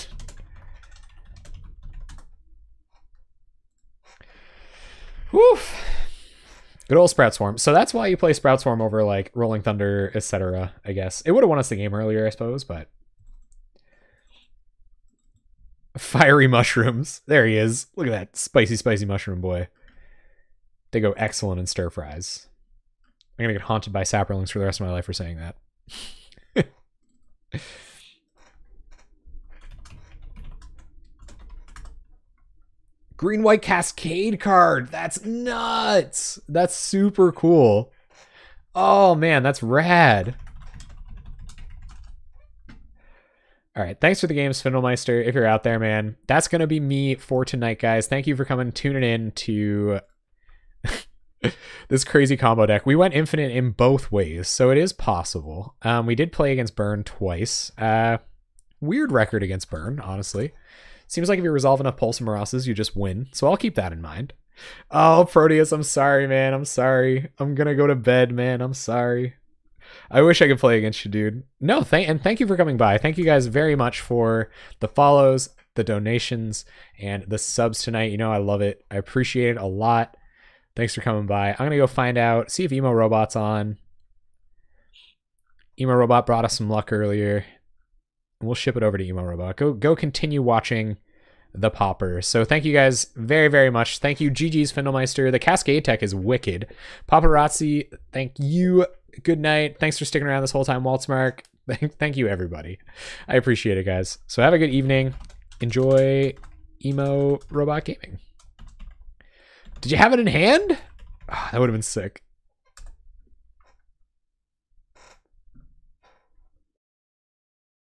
Woof. Good old Sprout Swarm. So that's why you play Sprout Swarm over like Rolling Thunder, etc. I guess it would have won us the game earlier, I suppose, but fiery mushrooms. There he is. Look at that spicy, spicy mushroom boy. They go excellent in stir fries. I'm gonna get haunted by sapperlings for the rest of my life for saying that. Green white cascade card. That's nuts. That's super cool. Oh man, that's rad. All right, thanks for the game, Spindlemeister. If you're out there, man, that's gonna be me for tonight, guys. Thank you for coming, tuning in to this crazy combo deck. We went infinite in both ways, so it is possible. We did play against Burn twice. Weird record against Burn, honestly. Seems like if you resolve enough Pulse of Murasas, you just win. So I'll keep that in mind. Oh, Proteus, I'm sorry, man. I'm sorry. I'm gonna go to bed, man. I'm sorry. I wish I could play against you, dude. No, thank you for coming by. Thank you guys very much for the follows, the donations, and the subs tonight. You know I love it. I appreciate it a lot. Thanks for coming by. I'm gonna go find out, see if Emo Robot's on. Emo Robot brought us some luck earlier. We'll ship it over to Emo Robot. Go continue watching the Pauper. So thank you guys very, very much. Thank you, GG's Findlemeister. The Cascade tech is wicked. Paparazzi, thank you. Good night. Thanks for sticking around this whole time, Waltzmark. Thank you, everybody. I appreciate it, guys. So have a good evening. Enjoy Emo Robot Gaming. Did you have it in hand? Oh, that would have been sick.